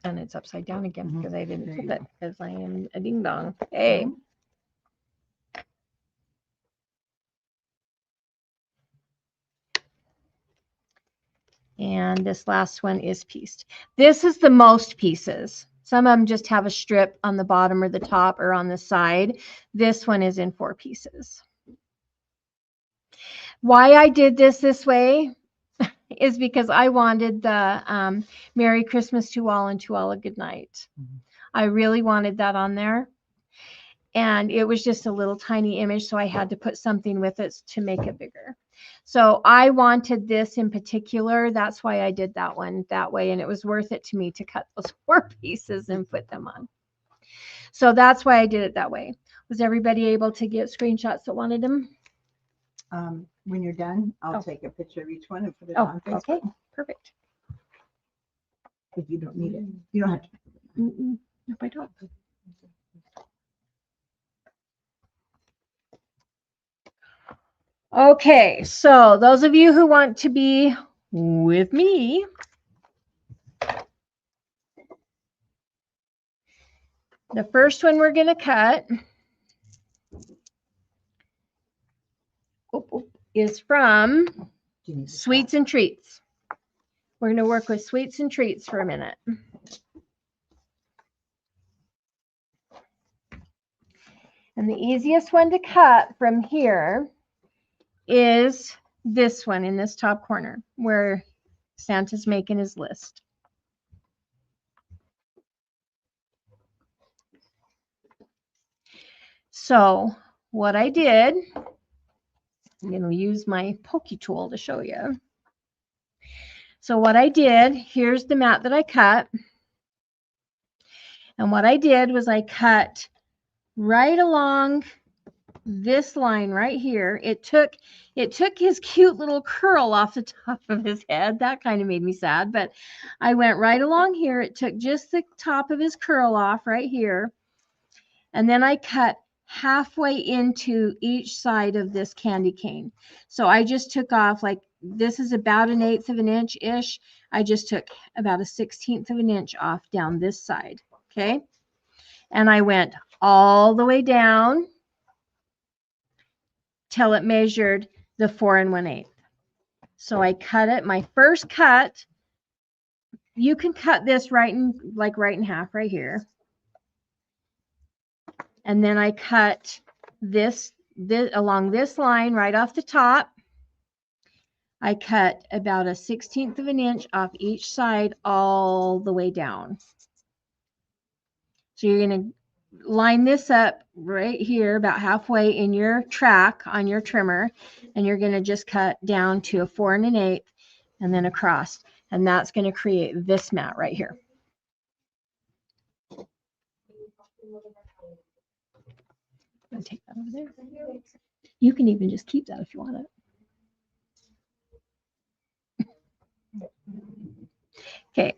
And it's upside down again because I didn't flip it because I am a ding dong. Hey. And this last one is pieced. This is the most pieces. Some of them just have a strip on the bottom or the top or on the side. This one is in 4 pieces. Why I did this way is because I wanted the Merry Christmas to all and to all a good night. I really wanted that on there. And it was just a little tiny image, so I had to put something with it to make it bigger. So I wanted this in particular. That's why I did that one that way. And it was worth it to me to cut those 4 pieces and put them on. So that's why I did it that way. Was everybody able to get screenshots that wanted them? When you're done, I'll take a picture of each one and put it on Facebook. Okay, perfect. If you don't need it, you don't have to. Nope, I don't. Okay, so those of you who want to be with me, the first one we're going to cut is from Sweets and Treats. We're going to work with Sweets and Treats for a minute. And the easiest one to cut from here is this one in this top corner where Santa's making his list. So what I did, I'm going to use my pokey tool to show you. So what I did, here's the mat that I cut. And what I did was I cut right along this line right here. It took his cute little curl off the top of his head. That kind of made me sad, but I went right along here. It took just the top of his curl off right here. And then I cut halfway into each side of this candy cane. So I just took off, like, this is about 1/8 of an inch-ish. I just took about 1/16 of an inch off down this side, okay? And I went all the way down till it measured the 4 1/8. So I cut it. My first cut, you can cut this right in half right here. And then I cut this along this line right off the top. I cut about 1/16 of an inch off each side all the way down. So you're going to line this up right here about halfway in your track on your trimmer, and you're going to just cut down to a 4 1/8 and then across, and that's going to create this mat right here. I'm gonna take that over there. You can even just keep that if you want it. Okay,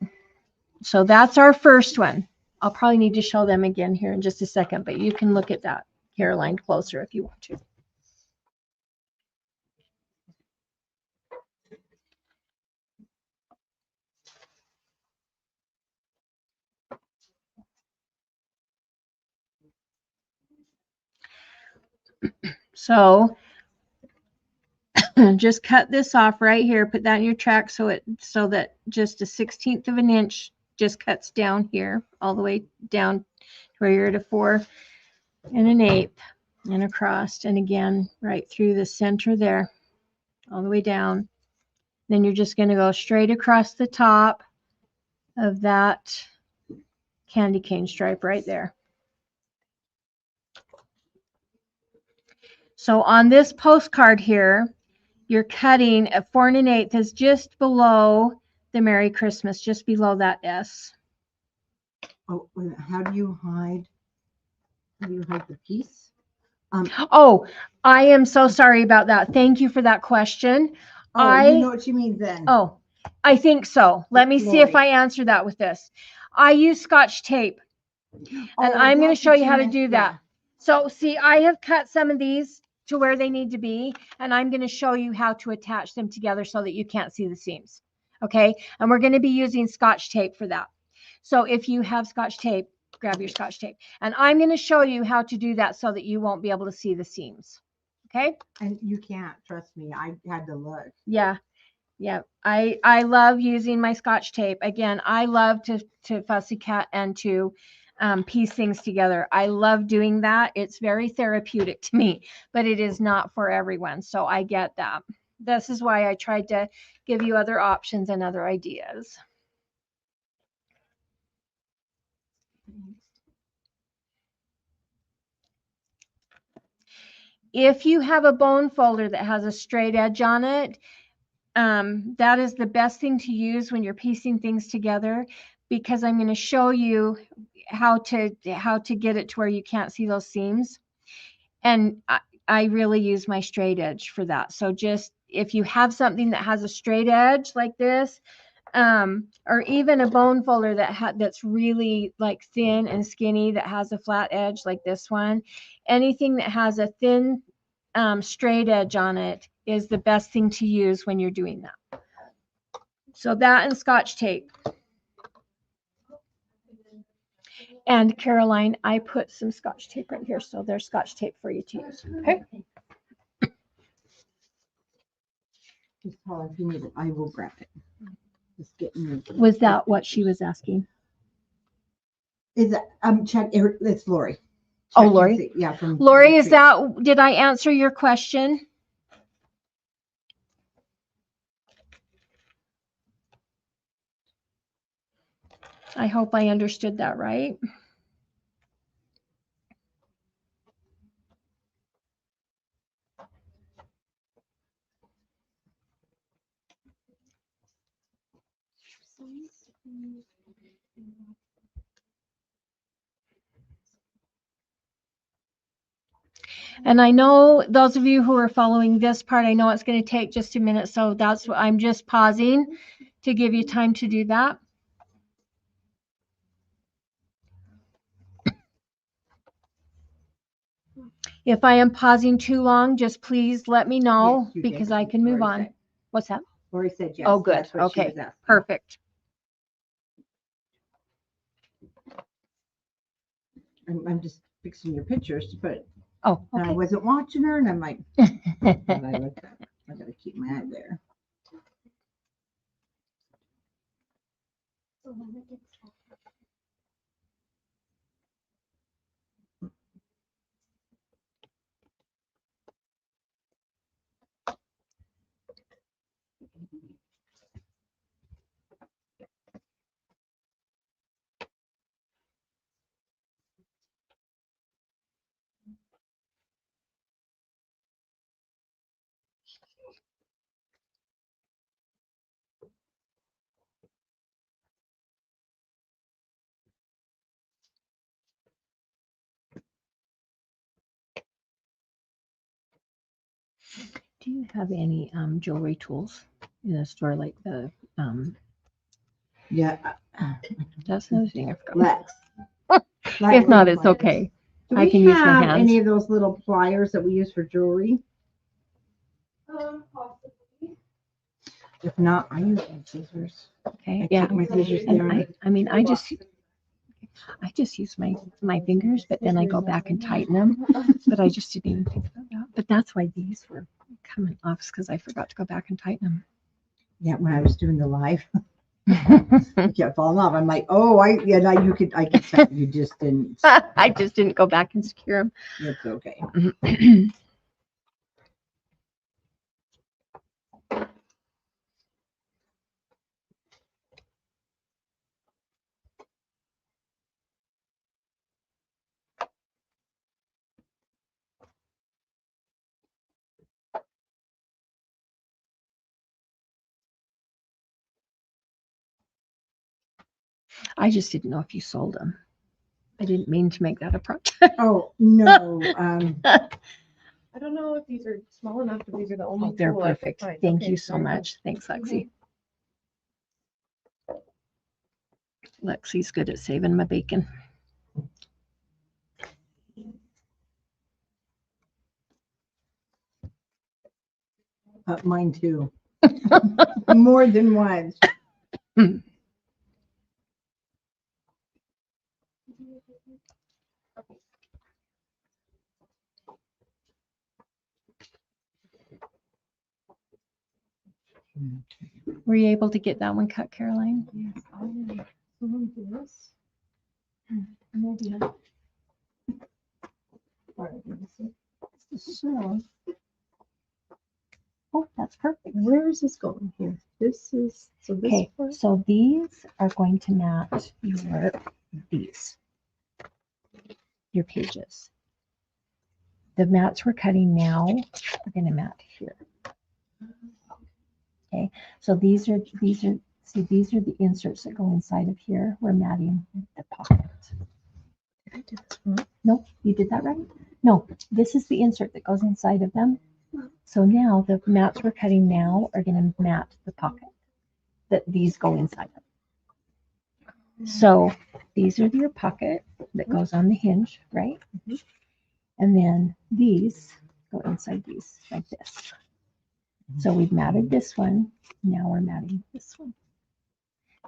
so that's our first one. I'll probably need to show them again here in just a second, but you can look at that, Caroline, closer if you want to. So just cut this off right here, put that in your track so that just a 1/16 of an inch just cuts down here all the way down to where you're at a 4 1/8 and across, and again right through the center there all the way down. Then you're just going to go straight across the top of that candy cane stripe right there. So on this postcard here, you're cutting a 4 1/8 is just below the Merry Christmas, just below that S. Oh, wait a minute. How do you hide the piece? Oh, I am so sorry about that. Thank you for that question. Oh, you know what you mean then. Oh, I think so. Let me see if I answer that with this. I use Scotch tape, and I'm going to that's show what you how to meant, do that. So see, I have cut some of these to where they need to be, and I'm going to show you how to attach them together so that you can't see the seams. Okay, and we're going to be using Scotch tape for that. So if you have Scotch tape, grab your Scotch tape, and I'm going to show you how to do that so that you won't be able to see the seams. Okay. And you can't, trust me, I had to look. Yeah. Yeah. I love using my Scotch tape. Again, I love to fussy cut and to piece things together. I love doing that. It's very therapeutic to me, but it is not for everyone. So I get that. This is why I tried to give you other options and other ideas. If you have a bone folder that has a straight edge on it, that is the best thing to use when you're piecing things together, because I'm going to show you how to get it to where you can't see those seams. And I really use my straight edge for that. So just if you have something that has a straight edge like this, or even a bone folder that's really like thin and skinny that has a flat edge like this one, anything that has a thin straight edge on it is the best thing to use when you're doing that. So that and Scotch tape. And Caroline, I put some Scotch tape right here, so there's Scotch tape for you to use. Okay. Just call if you need it. I will grab it. Just get me. Was that what she was asking? Is that check? It's Lori. Oh, Check Lori. and see. Yeah, from Lori, is that, did I answer your question? I hope I understood that right. And I know those of you who are following this part, I know it's going to take just a minute, so that's what I'm just pausing to give you time to do that. If I am pausing too long, just please let me know. Yes, you because did. I can move Lori on. said. What's that? Lori said yes. Oh, good. That's what she Okay. was asking. Perfect. I'm just fixing your pictures to put. Oh, And I okay. wasn't watching her, and I'm like, but I looked up. I gotta keep my eye there. Do you have any jewelry tools in a store like the Yeah. that's another thing I forgot. Lex. If not, it's okay. Do I we can use my have hands. any of those little pliers that we use for jewelry? Possibly. If not, I use my scissors. Okay, I yeah. keep my scissors And there. I mean, I just use my fingers, but then I go back and tighten them. But I just didn't even think about that. But that's why these were coming off, because I forgot to go back and tighten Yeah, when I was doing the live, them. I kept falling off. I'm like, oh, I could tell you just didn't. I just didn't go back and secure It's okay. them. I just didn't know if you sold them. I didn't mean to make that a project. Oh no. I don't know if these are small enough, but these are the only Oh, they're tool I could perfect. find. Thank Okay, you so very good. much. Thanks, Lexi. Lexi's good at saving my bacon. Mine too. More than once. Were you able to get that one cut, Caroline? Yes, I will. Someone do this. Maybe I. All right, let me see. So, oh, that's perfect. Where is this going here? This is, so this Okay, part, so these are going to match your pages. The mats we're cutting now are going to mat here. Okay, so these are the inserts that go inside of here. We're matting the pocket. did I do this wrong? No, you did that right? No, this is the insert that goes inside of them. So now the mats we're cutting now are going to mat the pocket that these go inside of. So these are your pocket that goes on the hinge, right? And then these go inside these like this. So we've matted this one. Now we're matting this one.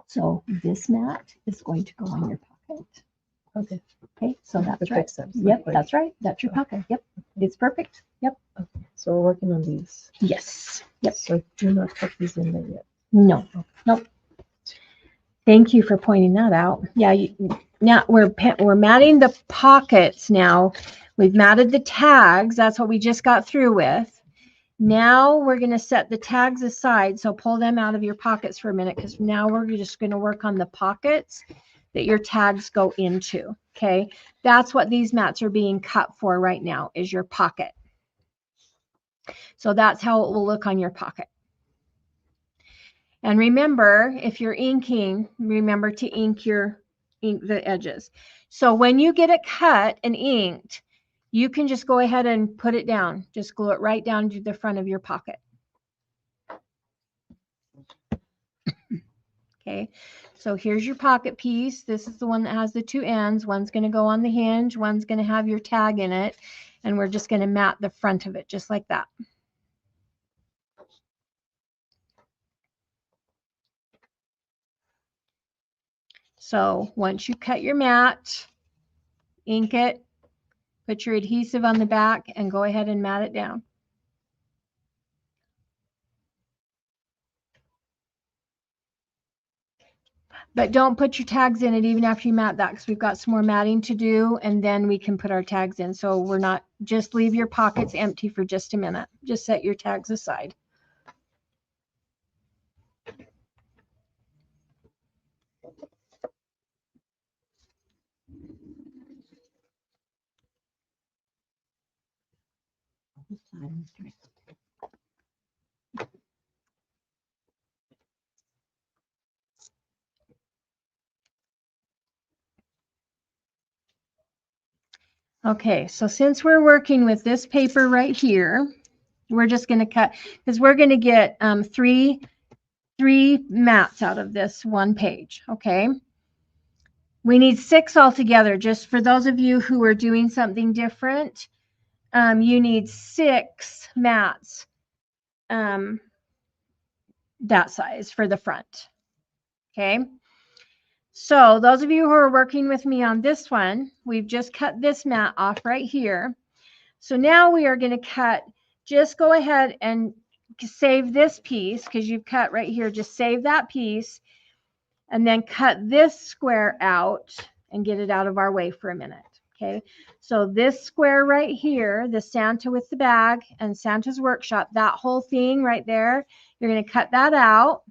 So this mat is going to go on your pocket. Okay. Okay, so that's The right. fix them. Yep, that's right. That's your pocket. Yep, it's perfect. Yep. Okay, so we're working on these. Yes. Yep. So do not tuck these in there yet. No. Nope. Thank you for pointing that out. Yeah. Now we're matting the pockets. Now we've matted the tags. That's what we just got through with. Now we're going to set the tags aside. So pull them out of your pockets for a minute, because now we're just going to work on the pockets that your tags go into. Okay. That's what these mats are being cut for right now, is your pocket. So that's how it will look on your pocket. And remember, if you're inking, remember to ink the edges. So when you get it cut and inked, you can just go ahead and put it down. Just glue it right down to the front of your pocket. Okay, so here's your pocket piece. This is the one that has the two ends. One's going to go on the hinge. One's going to have your tag in it. And we're just going to mat the front of it just like that. So once you cut your mat, ink it, put your adhesive on the back, and go ahead and mat it down. But don't put your tags in it even after you mat that, because we've got some more matting to do, and then we can put our tags in. So we're not, just leave your pockets empty for just a minute. Just set your tags aside. Okay, so since we're working with this paper right here, we're just going to cut, because we're going to get three mats out of this one page, okay? We need 6 altogether. Just for those of you who are doing something different, you need 6 mats that size for the front, okay? So those of you who are working with me on this one, we've just cut this mat off right here. So now we are going to cut, just go ahead and save this piece because you've cut right here. Just save that piece and then cut this square out and get it out of our way for a minute. Okay. So this square right here, the Santa with the bag and Santa's workshop, that whole thing right there, you're going to cut that out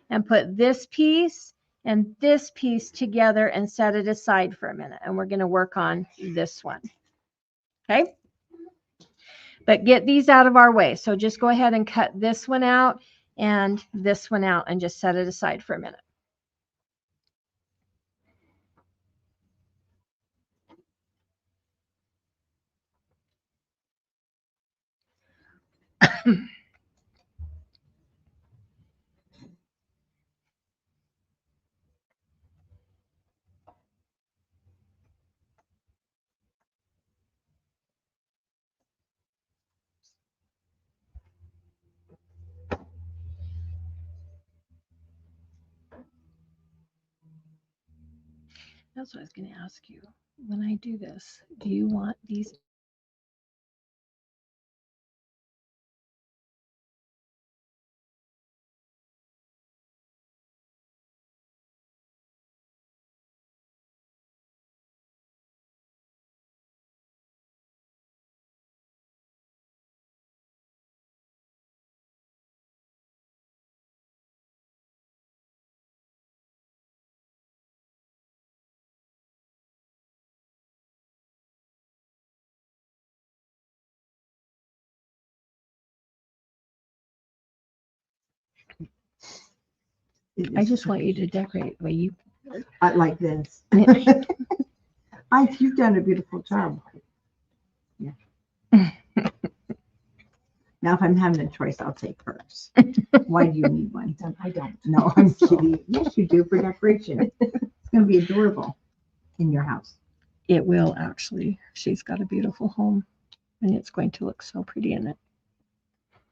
and put this piece and this piece together and set it aside for a minute. And we're going to work on this one. Okay. But get these out of our way. So just go ahead and cut this one out and this one out and just set it aside for a minute. That's what I was going to ask you. When I do this, do you want these? I just want you to decorate the way you. I like this. You've done a beautiful job. Yeah. Now, if I'm having a choice, I'll take hers. Why do you need one? I don't. No, I'm kidding. Yes, you do for decoration. It's going to be adorable in your house. It will actually. She's got a beautiful home and it's going to look so pretty in it.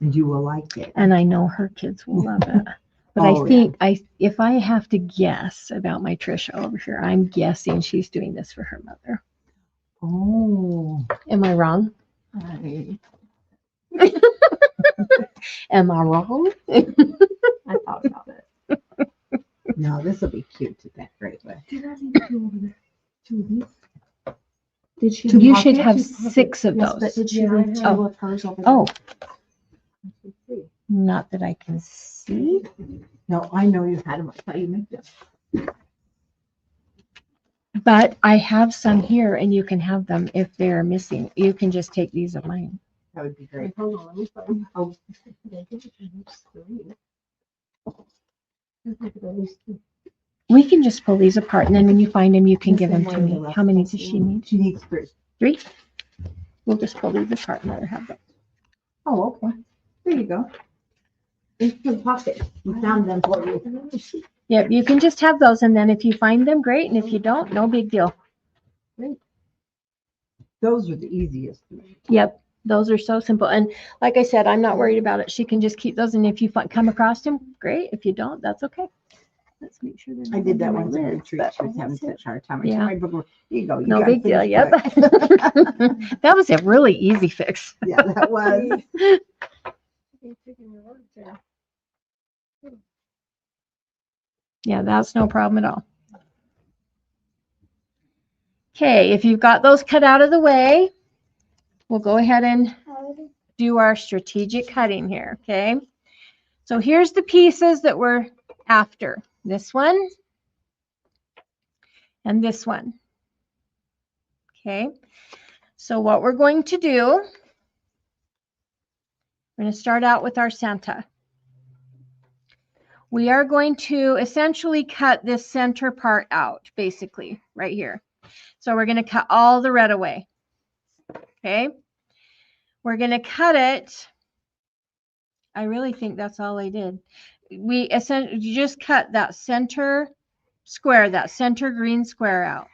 And you will like it. And I know her kids will love it. But Oh, I think if I have to guess about my Trisha over here, I'm guessing she's doing this for her mother. Oh. Am I wrong? Am I wrong? I thought about it. No, this will be cute to decorate with. Did I need 2 over there? 2 of these? Did she? You should have 6 of Yes, but those. did she Yeah, I leave 2 have- of hers over there? Oh, Let's see. not that I can see. No, I know you had them. I thought you made them. But I have some here and you can have them if they're missing. You can just take these of mine. That would be great. Wait, hold on, let me find. Oh, I think it's 3. I think it's at least 3. We can just pull these apart and then when you find them, you can Yes, give them and to one of the me. rest How many of does us she need? She needs 3. 3? We'll just pull these apart and let her have them. Oh, okay. There you go. It's the pocket. We found them for you. Yep, you can just have those and then if you find them, great. And if you don't, no big deal. Those are the easiest. Yep, those are so simple. And like I said, I'm not worried about it. She can just keep those. And if you come across them, great. If you don't, that's okay. Let's make sure they're I not did that under my once at lids, retreat. but She was having that's it. such a hard time. I Yeah. said, right before, here you go. You No gotta big deal. finish Yep. quick. That was a really easy fix. Yeah, that was. You're taking your words there. Yeah, that's no problem at all. Okay, if you've got those cut out of the way, we'll go ahead and do our strategic cutting here, okay? So here's the pieces that we're after. This one and this one. Okay, so what we're going to do, we're going to start out with our Santa. We are going to essentially cut this center part out, basically, right here. So we're going to cut all the red away. Okay. We're going to cut it. I really think that's all I did. We essentially you just cut that center square, that center green square out.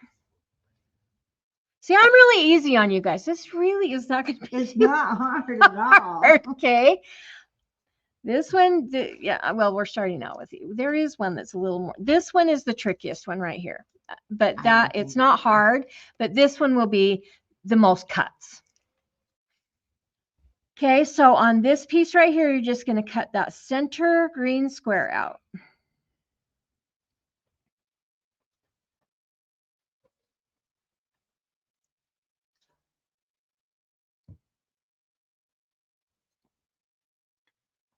See, I'm really easy on you guys. This really is not going to be It's not hard at all. hard, okay. This one, yeah, well, we're starting out with you. There is one that's a little more. This one is the trickiest one right here. But that it's not hard, but this one will be the most cuts. Okay, so on this piece right here, you're just going to cut that center green square out.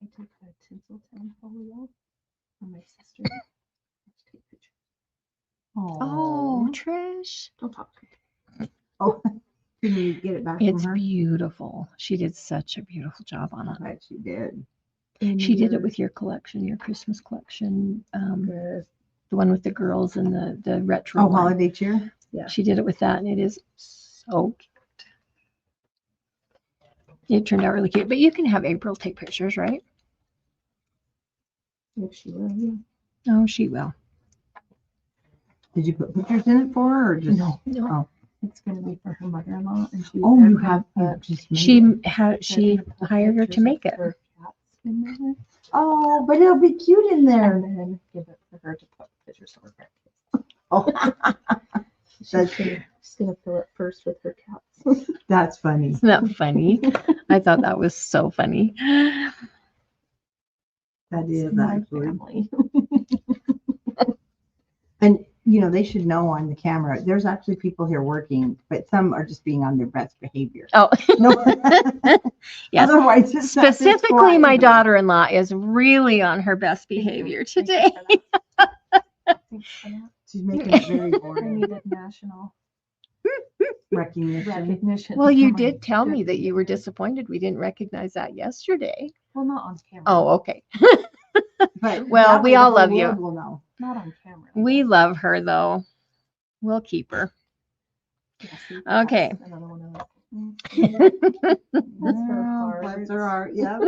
I took a Tinseltown photo for my sister. Let's take a picture. Oh, Trish. Don't talk to me. Oh, can you get it back It's from her? beautiful. She did such a beautiful job on I it. bet she did. She did it with your collection, your Christmas collection, the the one with the girls and the retro Oh, one. holiday cheer? yeah. She did it with that, and it is so cute. It turned out really cute. But you can have April take pictures, right? If she will, yeah. Oh, she will. Did you put pictures in it for her or just? No. Oh, It's gonna be for her mother-in-law, and she. oh, they're you gonna have, you put- just made She it. had they're she gonna put hired her to pictures make of it. her cats in there, Oh, but it'll be cute in there. and then give it for her to put pictures of her grandkids. Oh, That's- She's gonna fill it first with her cats. that's funny. Isn't that funny? I thought that was so funny. That is My actually. family. And, you know, they should know on the camera, there's actually people here working, but some are just being on their best behavior. Oh, No. yes. Otherwise, it's not this Specifically, my quiet. daughter-in-law is really on her best Thank you. behavior Thank you today. for that. Thanks for that. She's making it very I boring. needed national Recognition. recognition. Well, you for my did tell me good that you were behavior. disappointed we didn't recognize that yesterday. Well, not on camera. Oh, okay. But Well, that we way the all whole love you. world will know. Not on camera. We love her, though. We'll keep her. Yeah, see, Okay. that's another one of those. That's her Well, heart. bless her heart, yeah.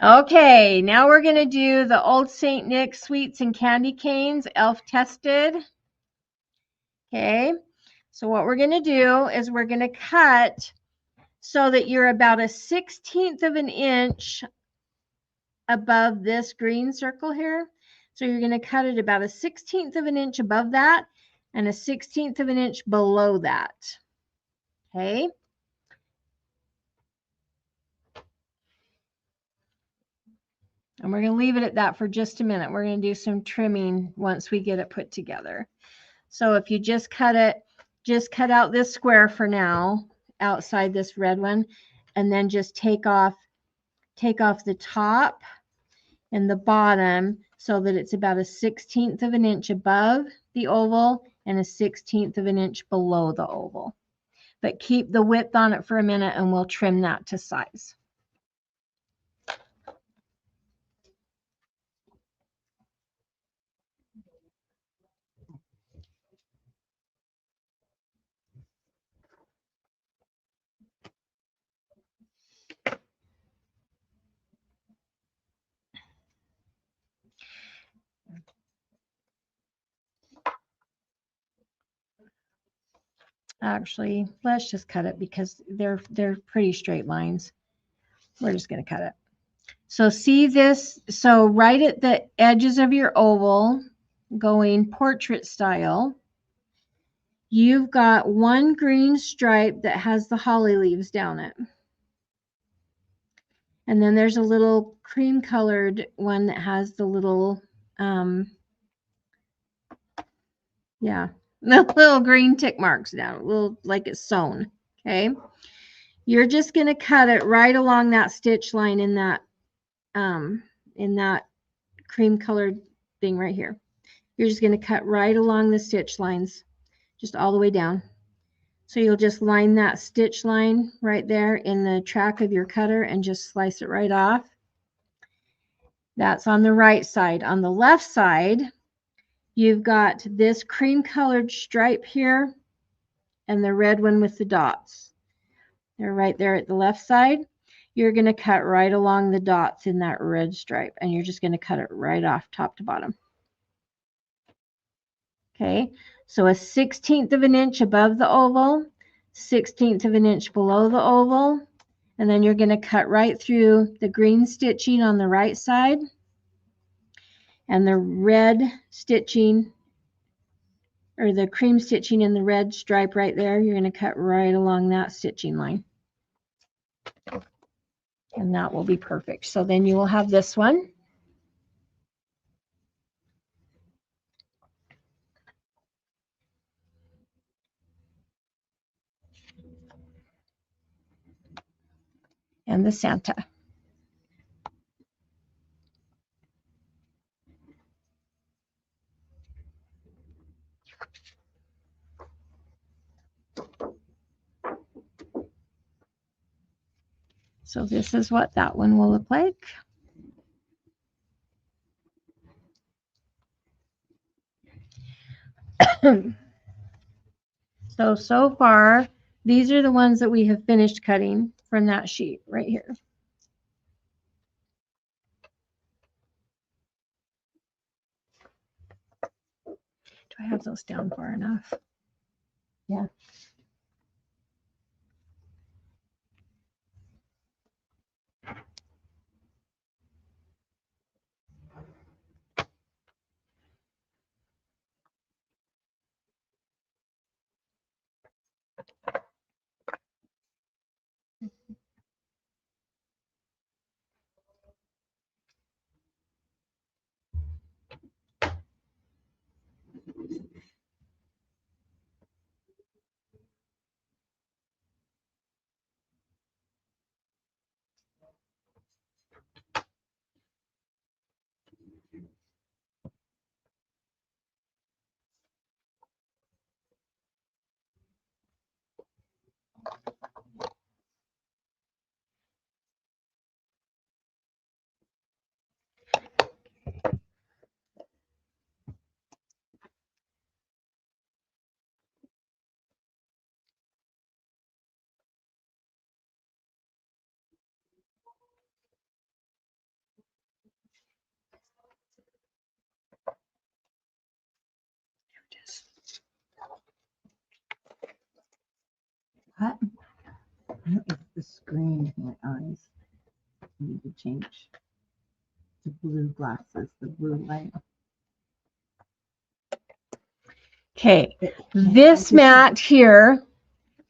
Okay, now we're going to do the Old St. Nick sweets and candy canes, elf tested. Okay, so what we're going to do is we're going to cut so that you're about a 1/16 of an inch above this green circle here. So you're going to cut it about a 1/16 of an inch above that and a 1/16 of an inch below that. Okay. And we're going to leave it at that for just a minute. We're going to do some trimming once we get it put together. So if you just cut out this square for now, outside this red one, and then just take off the top and the bottom so that it's about a 1/16 of an inch above the oval and a 1/16 of an inch below the oval. But keep the width on it for a minute and we'll trim that to size. Actually, let's just cut it because they're pretty straight lines. We're just going to cut it. So see this? So right at the edges of your oval, going portrait style, you've got one green stripe that has the holly leaves down it. And then there's a little cream colored one that has the little, yeah, the little green tick marks down, a little like it's sewn. Okay. You're just going to cut it right along that stitch line in that cream colored thing right here. You're just going to cut right along the stitch lines, just all the way down. So you'll just line that stitch line right there in the track of your cutter and just slice it right off. That's on the right side. On the left side, you've got this cream colored stripe here and the red one with the dots. They're right there at the left side. You're going to cut right along the dots in that red stripe, and you're just going to cut it right off top to bottom. Okay, so a 1/16 of an inch above the oval, 1/16 of an inch below the oval, and then you're going to cut right through the green stitching on the right side and the red stitching, or the cream stitching in the red stripe right there. You're going to cut right along that stitching line. And that will be perfect. So then you will have this one. And the Santa. So this is what that one will look like. So far, these are the ones that we have finished cutting from that sheet right here. Do I have those down far enough? Yeah. What? It's the screen in my eyes. I need to change the blue glasses, the blue light. Okay, this mat here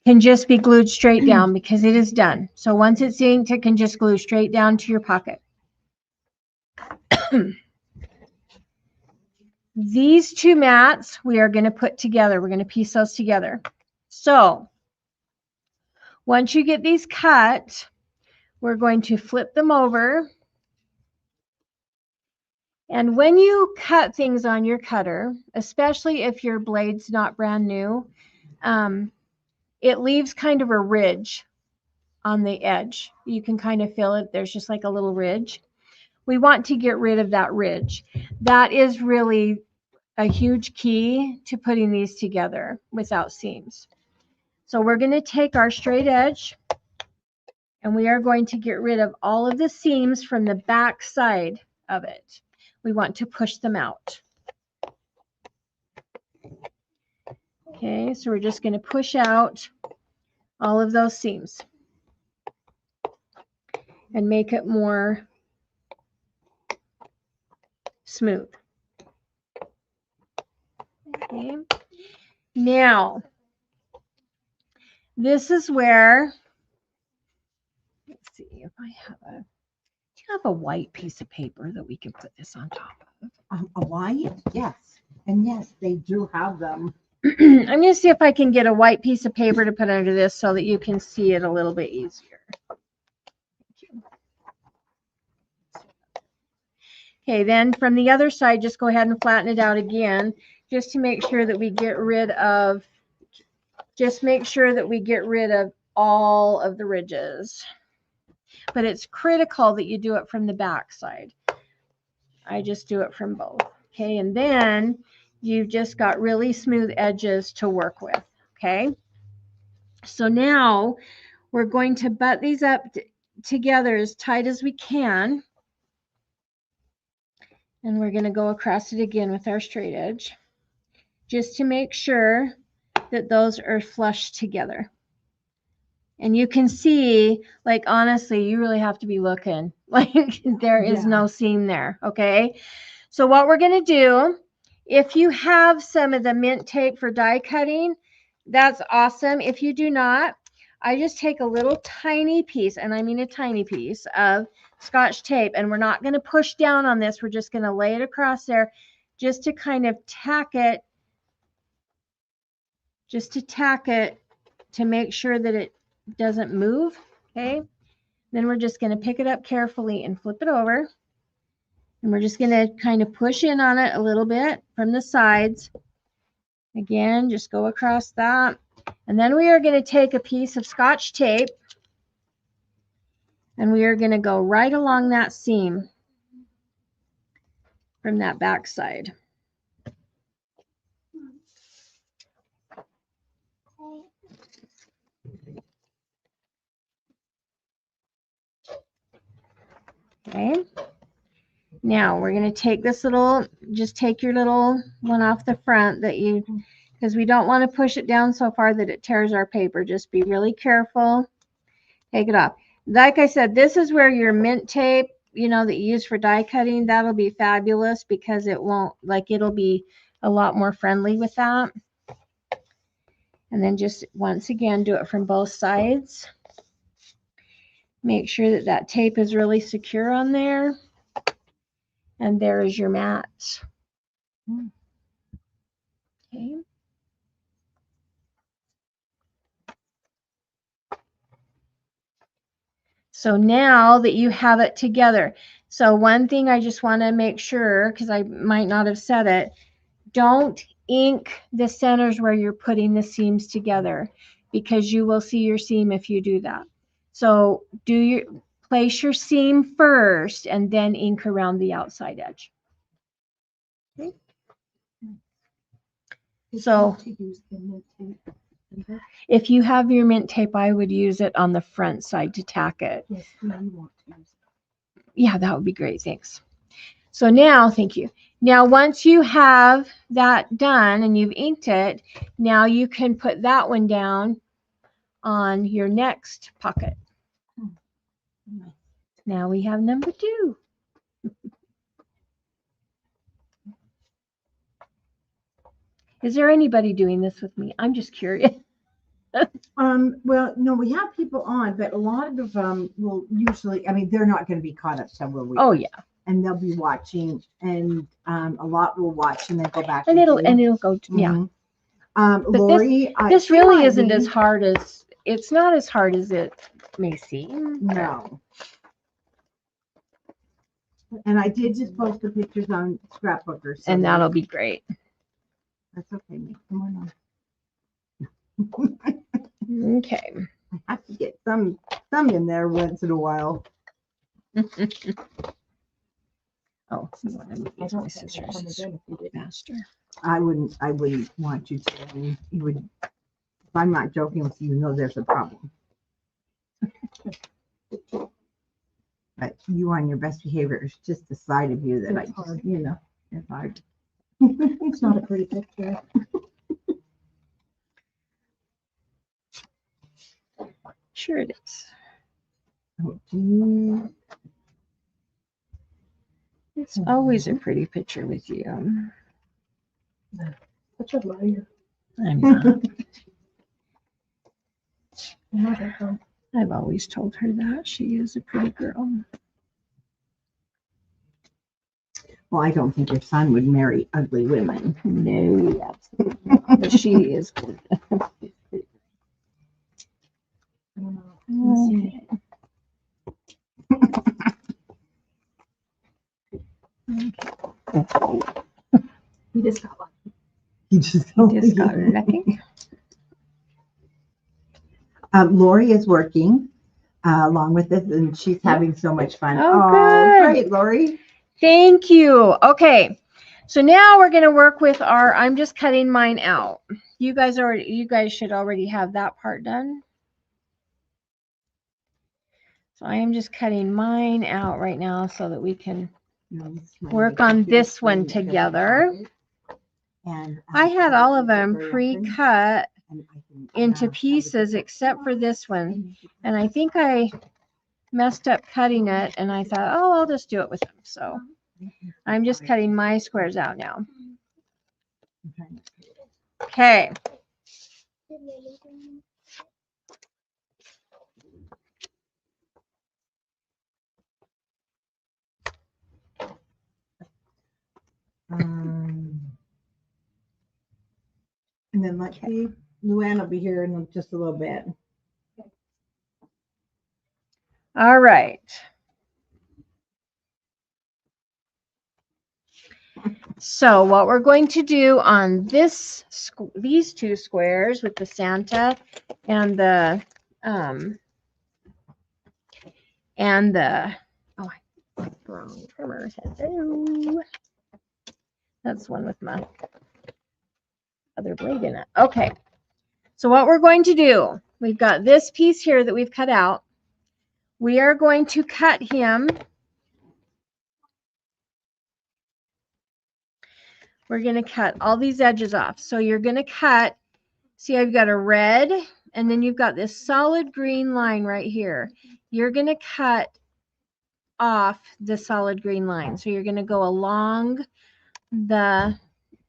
can just be glued straight down because it is done. So once it's inked, it can just glue straight down to your pocket. These two mats we are going to put together. We're going to piece those together. So once you get these cut, we're going to flip them over. And when you cut things on your cutter, especially if your blade's not brand new, it leaves kind of a ridge on the edge. You can kind of feel it. There's just like a little ridge. We want to get rid of that ridge. That is really a huge key to putting these together without seams. So we're going to take our straight edge and we are going to get rid of all of the seams from the back side of it. We want to push them out. Okay, so we're just going to push out all of those seams and make it more smooth. Okay. Now, this is where, let's see if I have do you have a white piece of paper that we can put this on top of? A white? Yes. And yes, they do have them. I'm going to see if I can get a white piece of paper to put under this so that you can see it a little bit easier. Okay, then from the other side, just go ahead and flatten it out again, just to make sure that we get rid of, all of the ridges. But it's critical that you do it from the back side. I just do it from both. Okay, and then you've just got really smooth edges to work with, okay? So now we're going to butt these up together as tight as we can. And we're going to go across it again with our straight edge, just to make sure that those are flush together. And you can see, like, honestly, you really have to be looking. Like, there is no seam there, okay? So what we're going to do, if you have some of the mint tape for die cutting, that's awesome. If you do not, I just take a little tiny piece, and I mean a tiny piece of Scotch tape, and we're not going to push down on this. We're just going to lay it across there just to kind of tack it, to make sure that it doesn't move, okay? Then we're just going to pick it up carefully and flip it over. And we're just going to kind of push in on it a little bit from the sides. Again, just go across that. And then we are going to take a piece of Scotch tape and we are going to go right along that seam from that back side. Okay. Now we're going to take this little, just take your little one off the front that you, because we don't want to push it down so far that it tears our paper. Just be really careful. Take it off. Like I said, this is where your mint tape, you know, that you use for die cutting, that'll be fabulous because it won't, like, it'll be a lot more friendly with that. And then just once again, do it from both sides. Make sure that that tape is really secure on there. And there is your mat. Okay. So now that you have it together, so one thing I just want to make sure, because I might not have said it, don't ink the centers where you're putting the seams together, because you will see your seam if you do that. So place your seam first and then ink around the outside edge. Okay. So if you have your mint tape, I would use it on the front side to tack it. Yes, no, you want to use it. Yeah, that would be great. Thanks. So now, thank you. Now, once you have that done and you've inked it, now you can put that one down on your next pocket. Now we have number 2. Is there anybody doing this with me? I'm just curious. Well, no, we have people on, but a lot of them will usually, I mean, they're not going to be caught up several weeks. Oh yeah. And they'll be watching, and a lot will watch and then go back. And it'll go to, yeah. But Lori, this really isn't as hard as, it's not as hard as it may seem. No. And I did just post the pictures on Scrapbooker. So And that'll be great. That's okay. Come on. Okay. I have to get some in there once in a while. Oh, you want to use my scissors faster. I wouldn't want you to. I mean, you would. If I'm not joking with you, you know there's a problem. But you on your best behavior is just the side of you that It's hard. you know, it's hard. It's not a pretty picture. Sure it is. Oh, gee. It's always a pretty picture with you. Such a liar. I'm not. Yeah, I've always told her that. She is a pretty girl. Well, I don't think your son would marry ugly women. No, absolutely not. But she is good. I don't know. Okay. He just got lucky. He just Got lucky. Lori is working along with this, and she's having so much fun. Oh, good. Great, Lori. Thank you. Okay. So now we're going to work with our, I'm just cutting mine out. You guys should already have that part done. So I am just cutting mine out right now so that we can work on this one together. And I had all of them pre-cut and I can, into pieces except for this one. And I think I messed up cutting it and I thought, oh, I'll just do it with them. So I'm just cutting my squares out now. Okay. And then let's see, Luann will be here in just a little bit. All right. So what we're going to do on these two squares with the Santa and the oh, wrong trimmer. Hello. That's one with my other blade in it. Okay. So what we're going to do, we've got this piece here that we've cut out. We are going to cut him. We're going to cut all these edges off. So you're going to cut, see, I've got a red, and then you've got this solid green line right here. You're going to cut off the solid green line. So you're going to go along the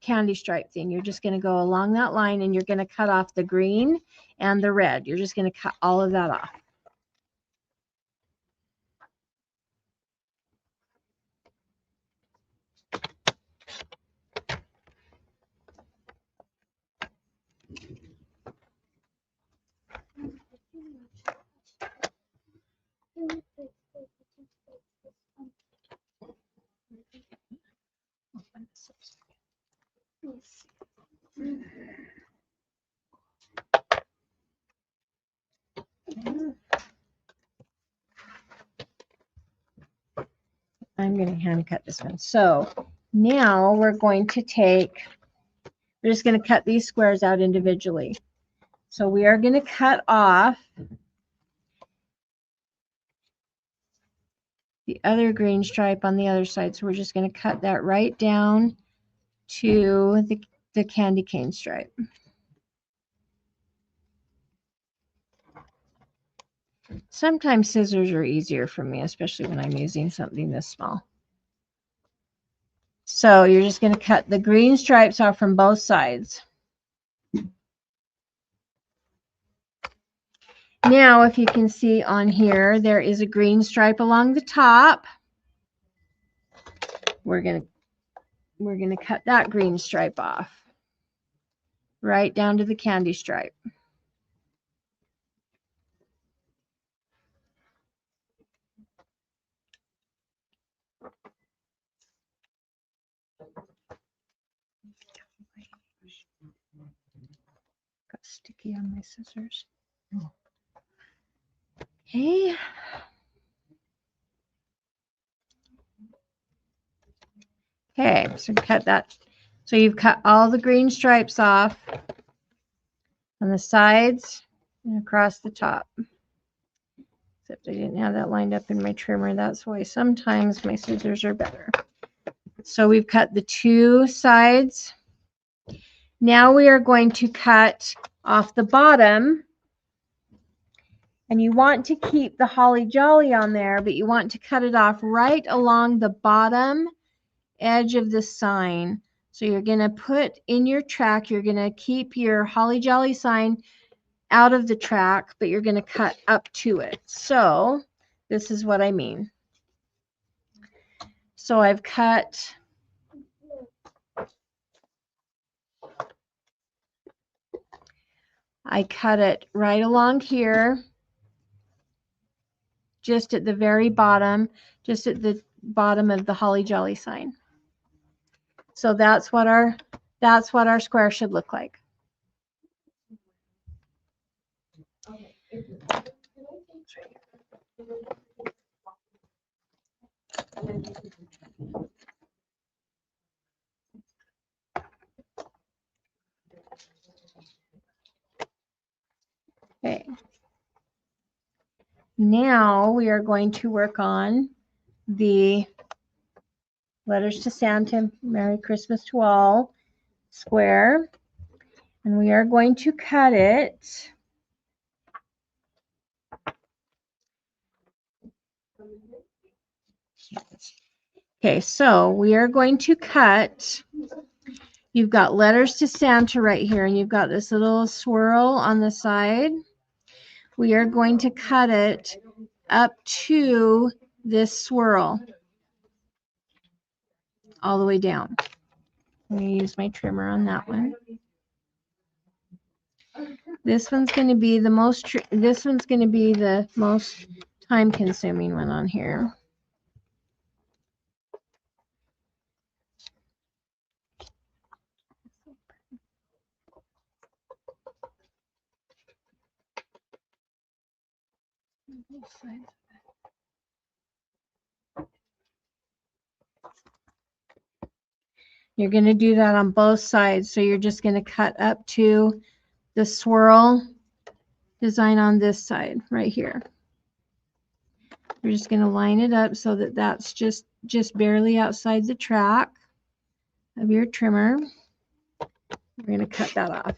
candy stripe thing. You're just going to go along that line and you're going to cut off the green and the red. You're just going to cut all of that off. I'm going to hand cut this one. So now we're going to we're just going to cut these squares out individually. So we are going to cut off the other green stripe on the other side. So we're just going to cut that right down to the candy cane stripe. Sometimes scissors are easier for me, especially when I'm using something this small. So you're just going to cut the green stripes off from both sides. Now, if you can see on here, there is a green stripe along the top. We're going to cut that green stripe off right down to the candy stripe. Got sticky on my scissors. Okay. Okay, so cut that. So you've cut all the green stripes off on the sides and across the top. Except I didn't have that lined up in my trimmer. That's why sometimes my scissors are better. So we've cut the two sides. Now we are going to cut off the bottom. And you want to keep the holly jolly on there, but you want to cut it off right along the bottom edge of the sign. So you're going to put in your track, you're going to keep your holly jolly sign out of the track, but you're going to cut up to it. So this is what I mean. So I've cut it right along here, just at the very bottom, just at the bottom of the holly jolly sign. So that's what our square should look like. Now we are going to work on the letters to Santa, Merry Christmas to all square. And we are going to cut it. Okay, so we are going to cut. You've got letters to Santa right here, and you've got this little swirl on the side. We are going to cut it up to this swirl all the way down. I'm going to use my trimmer on that one. This one's going to be the most time consuming one on here. You're going to do that on both sides. So you're just going to cut up to the swirl design on this side right here. We're just going to line it up so that that's just barely outside the track of your trimmer. We're going to cut that off.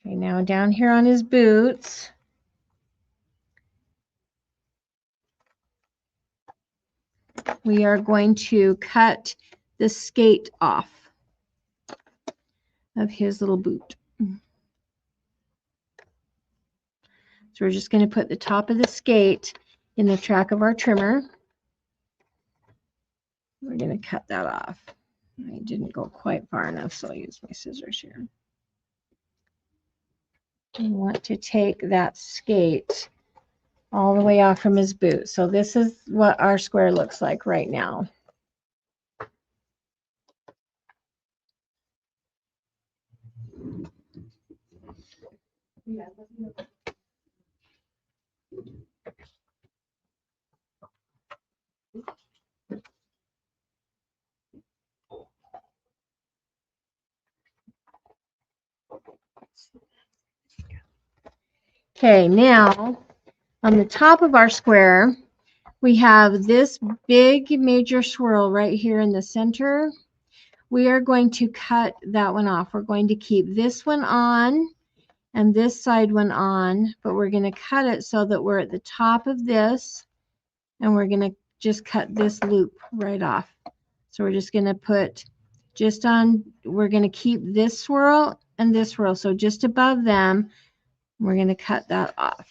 Okay, now down here on his boots, we are going to cut the skate off of his little boot. So we're just going to put the top of the skate in the track of our trimmer. We're going to cut that off. I didn't go quite far enough, so I'll use my scissors here. I want to take that skate all the way off from his boot. So this is what our square looks like right now. Okay, now on the top of our square, we have this big major swirl right here in the center. We are going to cut that one off. We're going to keep this one on and this side one on, but we're going to cut it so that we're at the top of this, and we're going to just cut this loop right off. So we're just going to put just on, we're going to keep this swirl and this swirl. So just above them, we're going to cut that off.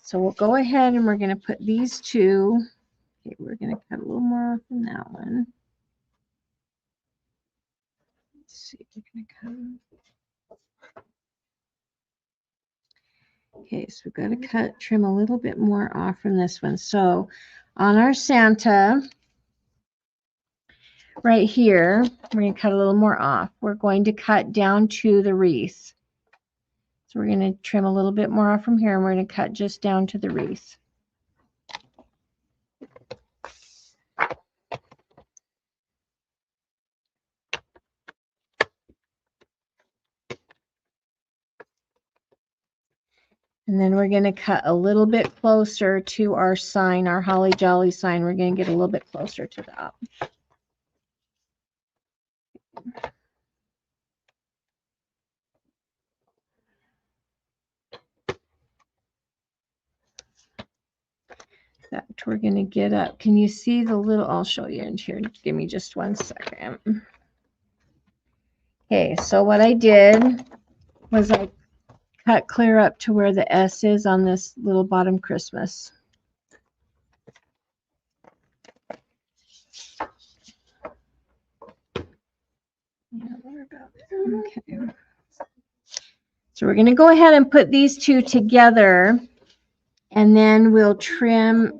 So we'll go ahead and we're going to put these two. Okay, we're going to cut a little more off than that one. Let's see if we're going to cut. Okay, so we've got to trim a little bit more off from this one. So on our Santa, right here, we're going to cut a little more off. We're going to cut down to the wreath. So we're going to trim a little bit more off from here, and we're going to cut just down to the wreath. And then we're going to cut a little bit closer to our sign, our Holly Jolly sign. We're going to get a little bit closer to that. That we're going to get up. Can you see the little, I'll show you in here. Give me just 1 second. Okay, so what I did was I cut clear up to where the S is on this little bottom Christmas. Okay. So we're going to go ahead and put these two together, and then we'll trim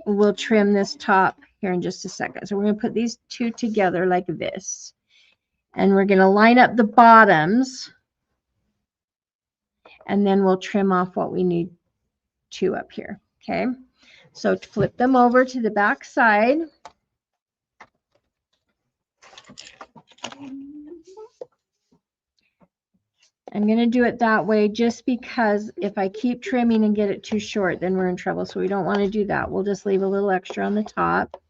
this top here in just a second. So we're going to put these two together like this, and we're going to line up the bottoms, and then we'll trim off what we need to up here. Okay, so flip them over to the back side. I'm going to do it that way just because if I keep trimming and get it too short, then we're in trouble. So we don't want to do that. We'll just leave a little extra on the top.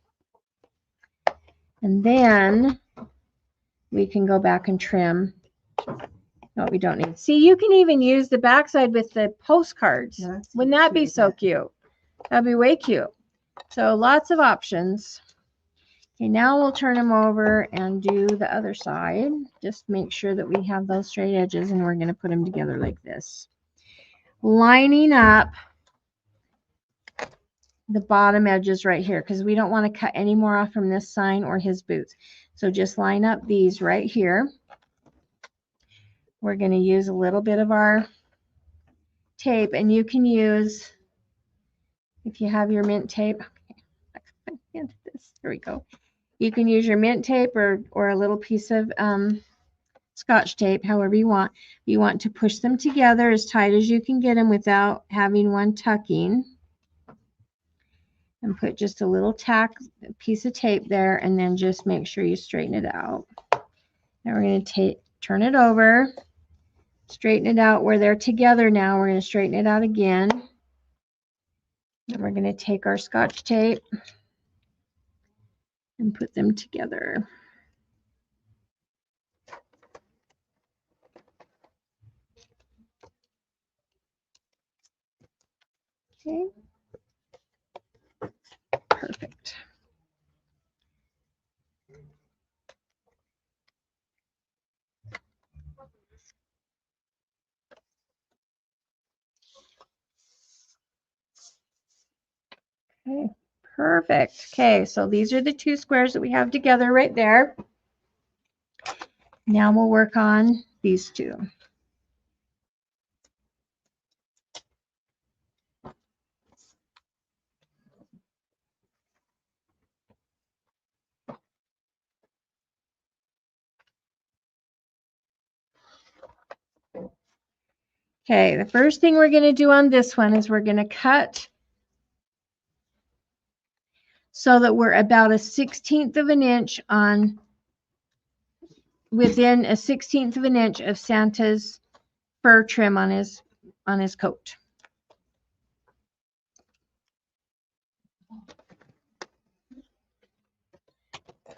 And then we can go back and trim what we don't need. See, you can even use the backside with the postcards. Yeah, Wouldn't that be so cute? That'd be way cute. So lots of options. Okay, now we'll turn them over and do the other side. Just make sure that we have those straight edges, and we're going to put them together like this. Lining up the bottom edges right here because we don't want to cut any more off from this sign or his boots. So just line up these right here. We're going to use a little bit of our tape, and you can use, if you have your mint tape, okay, there we go. You can use your mint tape or a little piece of Scotch tape, however you want. You want to push them together as tight as you can get them without having one tucking. And put just a little piece of tape there, and then just make sure you straighten it out. Now we're going to turn it over, straighten it out where they're together now. We're going to straighten it out again. And we're going to take our Scotch tape and put them together. Okay. Perfect. Okay, perfect. Okay, so these are the two squares that we have together right there. Now we'll work on these two. Okay, the first thing we're going to do on this one is we're going to cut so that we're about 1/16 of an inch within 1/16 of an inch of Santa's fur trim on his coat.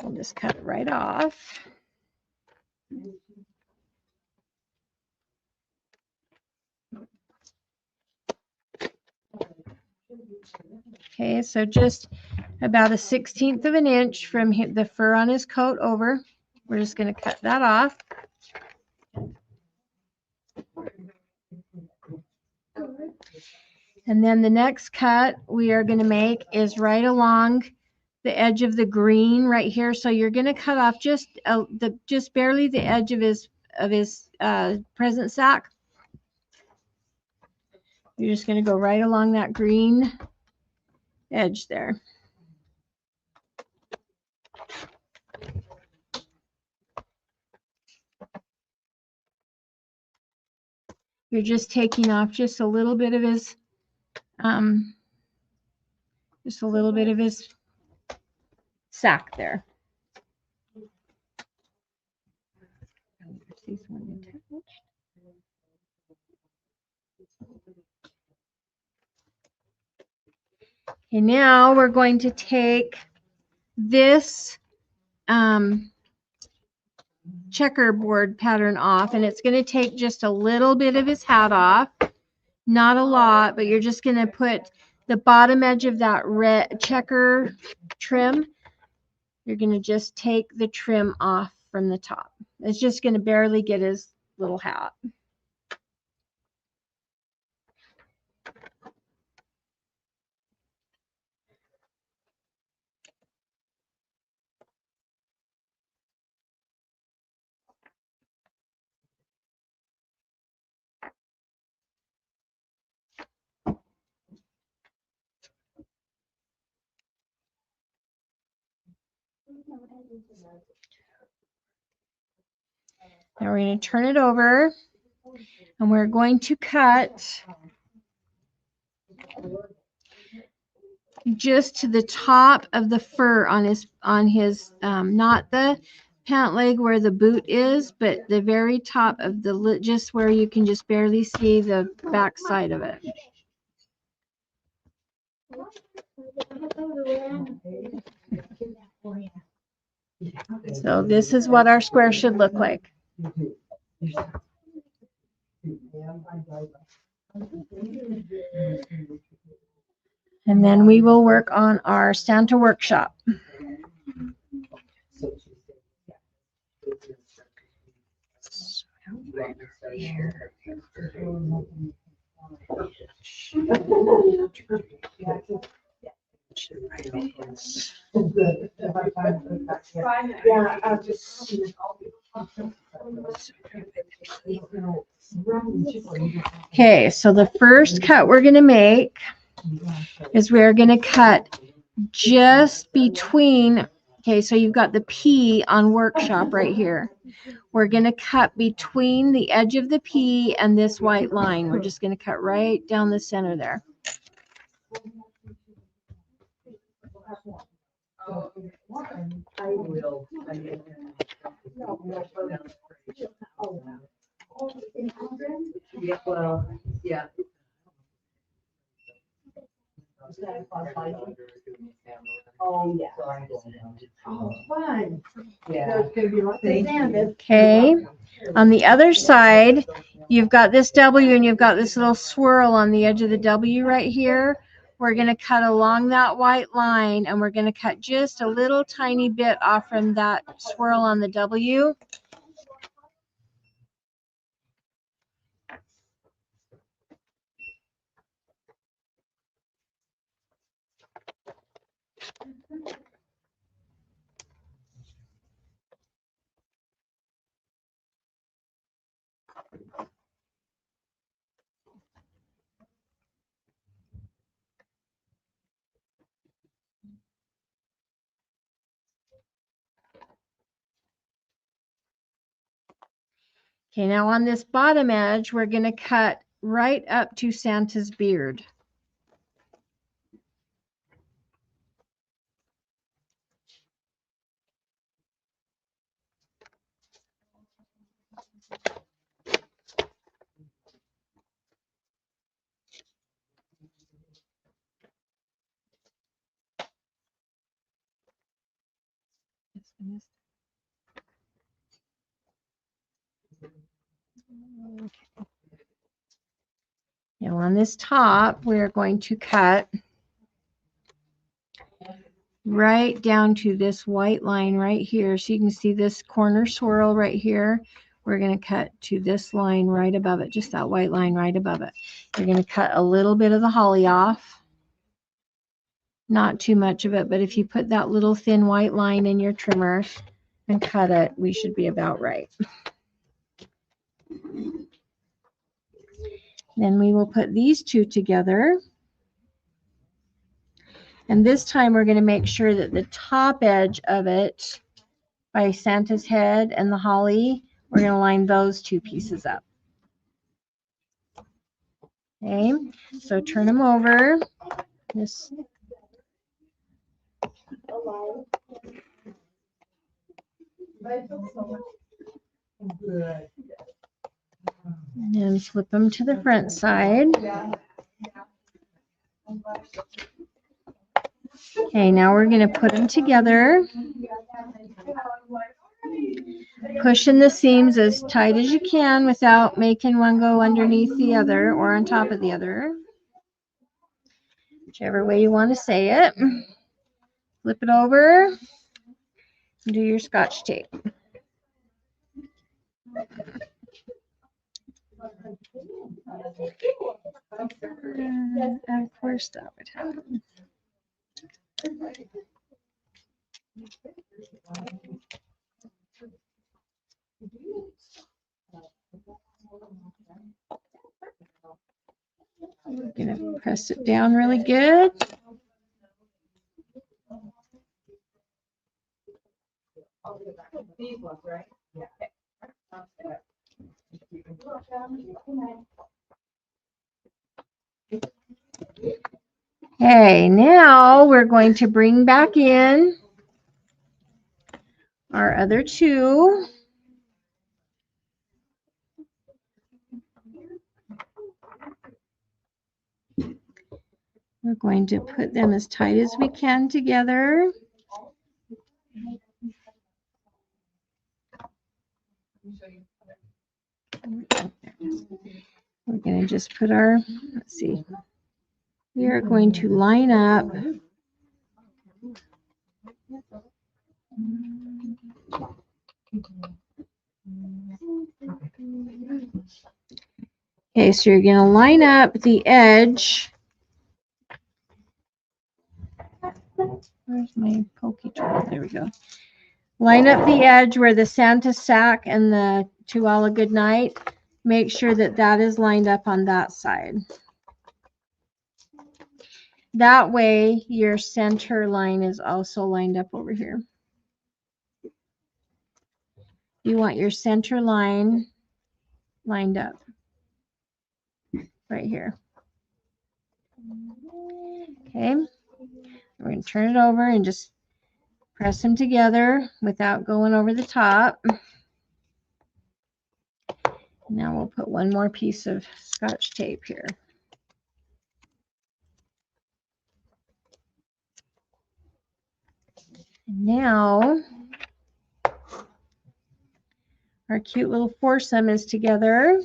We'll just cut it right off. Okay, so just about 1/16 of an inch from the fur on his coat over. We're just going to cut that off. And then the next cut we are going to make is right along the edge of the green right here. So you're going to cut off just barely the edge of his present sack. You're just going to go right along that green edge there. You're just taking off just a little bit of his sack there. Okay, now we're going to take this checkerboard pattern off, and it's going to take just a little bit of his hat off, not a lot, but you're just going to put the bottom edge of that red checker trim. You're going to just take the trim off from the top. It's just going to barely get his little hat. Now we're going to turn it over and we're going to cut just to the top of the fur on his not the pant leg where the boot is, but the very top of the just where you can just barely see the back side of it. So this is what our square should look like. And then we will work on our Santa workshop. Okay, so the first cut we're going to make is we're going to cut just between, okay, so you've got the P on workshop right here. We're going to cut between the edge of the P and this white line. We're just going to cut right down the center there. Yeah. Oh, yeah. Oh, fun. Yeah. Okay, on the other side, you've got this W and you've got this little swirl on the edge of the W right here. We're going to cut along that white line and we're going to cut just a little tiny bit off from that swirl on the W. Okay, now on this bottom edge, we're going to cut right up to Santa's beard. Now on this top, we're going to cut right down to this white line right here. So you can see this corner swirl right here. We're going to cut to this line right above it, just that white line right above it. We're going to cut a little bit of the holly off. Not too much of it, but if you put that little thin white line in your trimmer and cut it, we should be about right. Then we will put these two together. And this time we're going to make sure that the top edge of it by Santa's head and the holly, we're going to line those two pieces up. Okay, so turn them over. This. And then flip them to the front side. Okay, now we're going to put them together. Pushing the seams as tight as you can without making one go underneath the other or on top of the other. Whichever way you want to say it. Flip it over and do your Scotch tape. Of course that would happen. We're going to press it down really good. These ones, right? Yeah. Sounds good. Okay, now we're going to bring back in our other two. We're going to put them as tight as we can together. We're going to just put our, let's see, we are going to line up okay, so you're going to line up the edge. Where's my pokey tool? There we go. Line up the edge where the Santa sack and the To All a Good Night. Make sure that that is lined up on that side. That way your center line is also lined up over here. You want your center line lined up right here. Okay, we're going to turn it over and just press them together without going over the top. Now we'll put one more piece of Scotch tape here. And now our cute little foursome is together.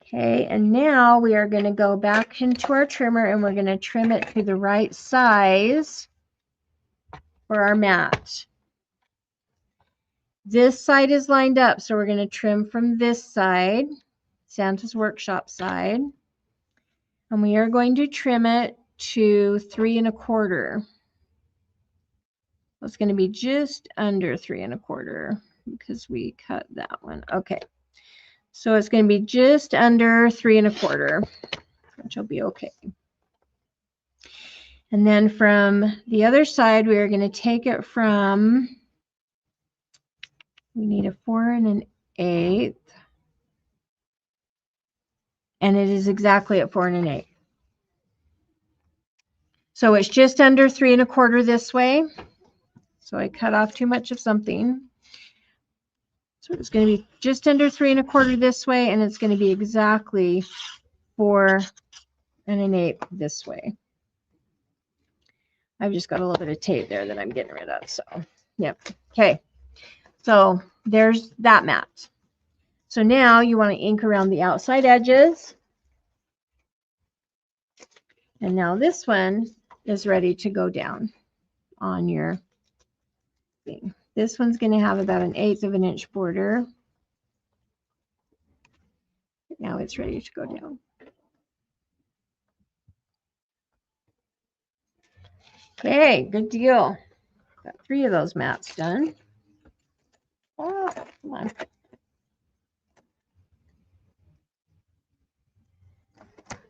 Okay, and now we are going to go back into our trimmer and we're going to trim it to the right size for our mat. This side is lined up, so we're going to trim from this side, Santa's Workshop side. And we are going to trim it to 3 1/4. It's going to be just under 3 1/4 because we cut that one. Okay. So it's going to be just under 3 1/4, which will be okay. And then from the other side, we are going to take it from, we need a 4 1/8. And it is exactly at 4 1/8. So it's just under 3 1/4 this way. So I cut off too much of something. So it's going to be just under 3 1/4 this way, and it's going to be exactly 4 1/8 this way. I've just got a little bit of tape there that I'm getting rid of. So, yep. Okay. So there's that mat. So now you want to ink around the outside edges. And now this one is ready to go down on your thing. This one's going to have about 1/8 of an inch border. Now it's ready to go down. Okay, good deal. Got 3 of those mats done. Oh, come on.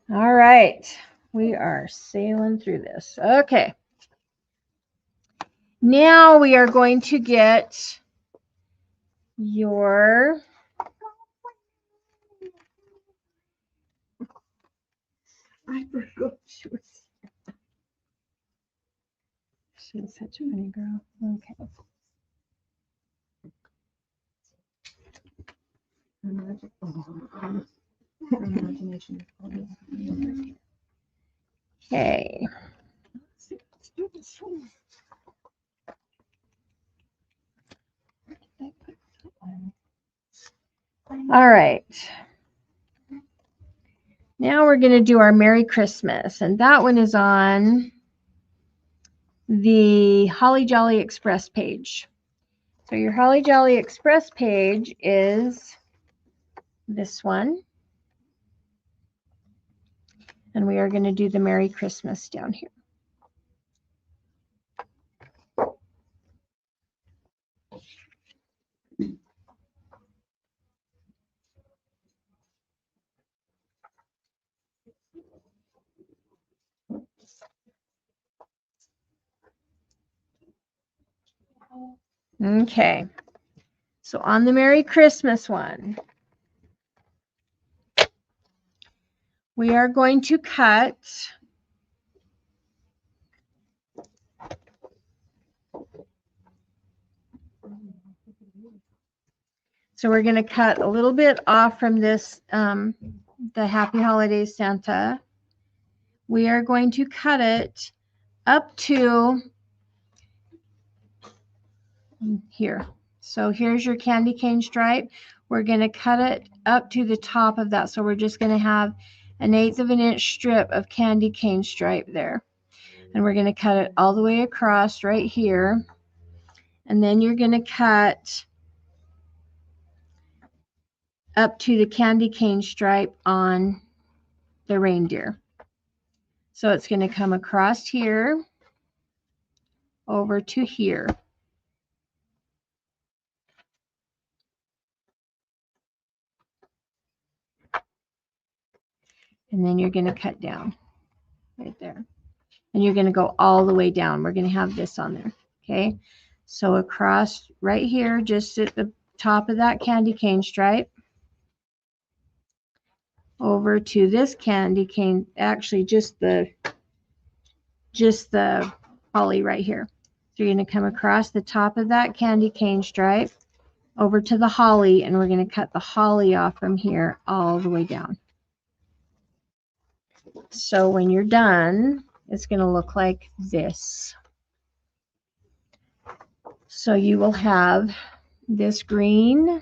All right, we are sailing through this. Okay. Now we are going to get your I forgot she was. she's such a funny girl. Okay. Imagination. Okay. Let's do this one. All right. Now we're going to do our Merry Christmas, and that one is on the Holly Jolly Express page. So your Holly Jolly Express page is this one. And we are going to do the Merry Christmas down here. Okay. So on the Merry Christmas one, we are going to cut so we're going to cut a little bit off from this, the Happy Holidays Santa. We are going to cut it up to here. So here's your candy cane stripe. We're going to cut it up to the top of that. So we're just going to have 1/8 of an inch strip of candy cane stripe there. And we're going to cut it all the way across right here. And then you're going to cut up to the candy cane stripe on the reindeer. So it's going to come across here over to here. And then you're going to cut down right there. And you're going to go all the way down. We're going to have this on there. Okay. So across right here, just at the top of that candy cane stripe, over to this candy cane, actually just the holly right here. So you're going to come across the top of that candy cane stripe over to the holly, and we're going to cut the holly off from here all the way down. So when you're done, it's going to look like this. So you will have this green,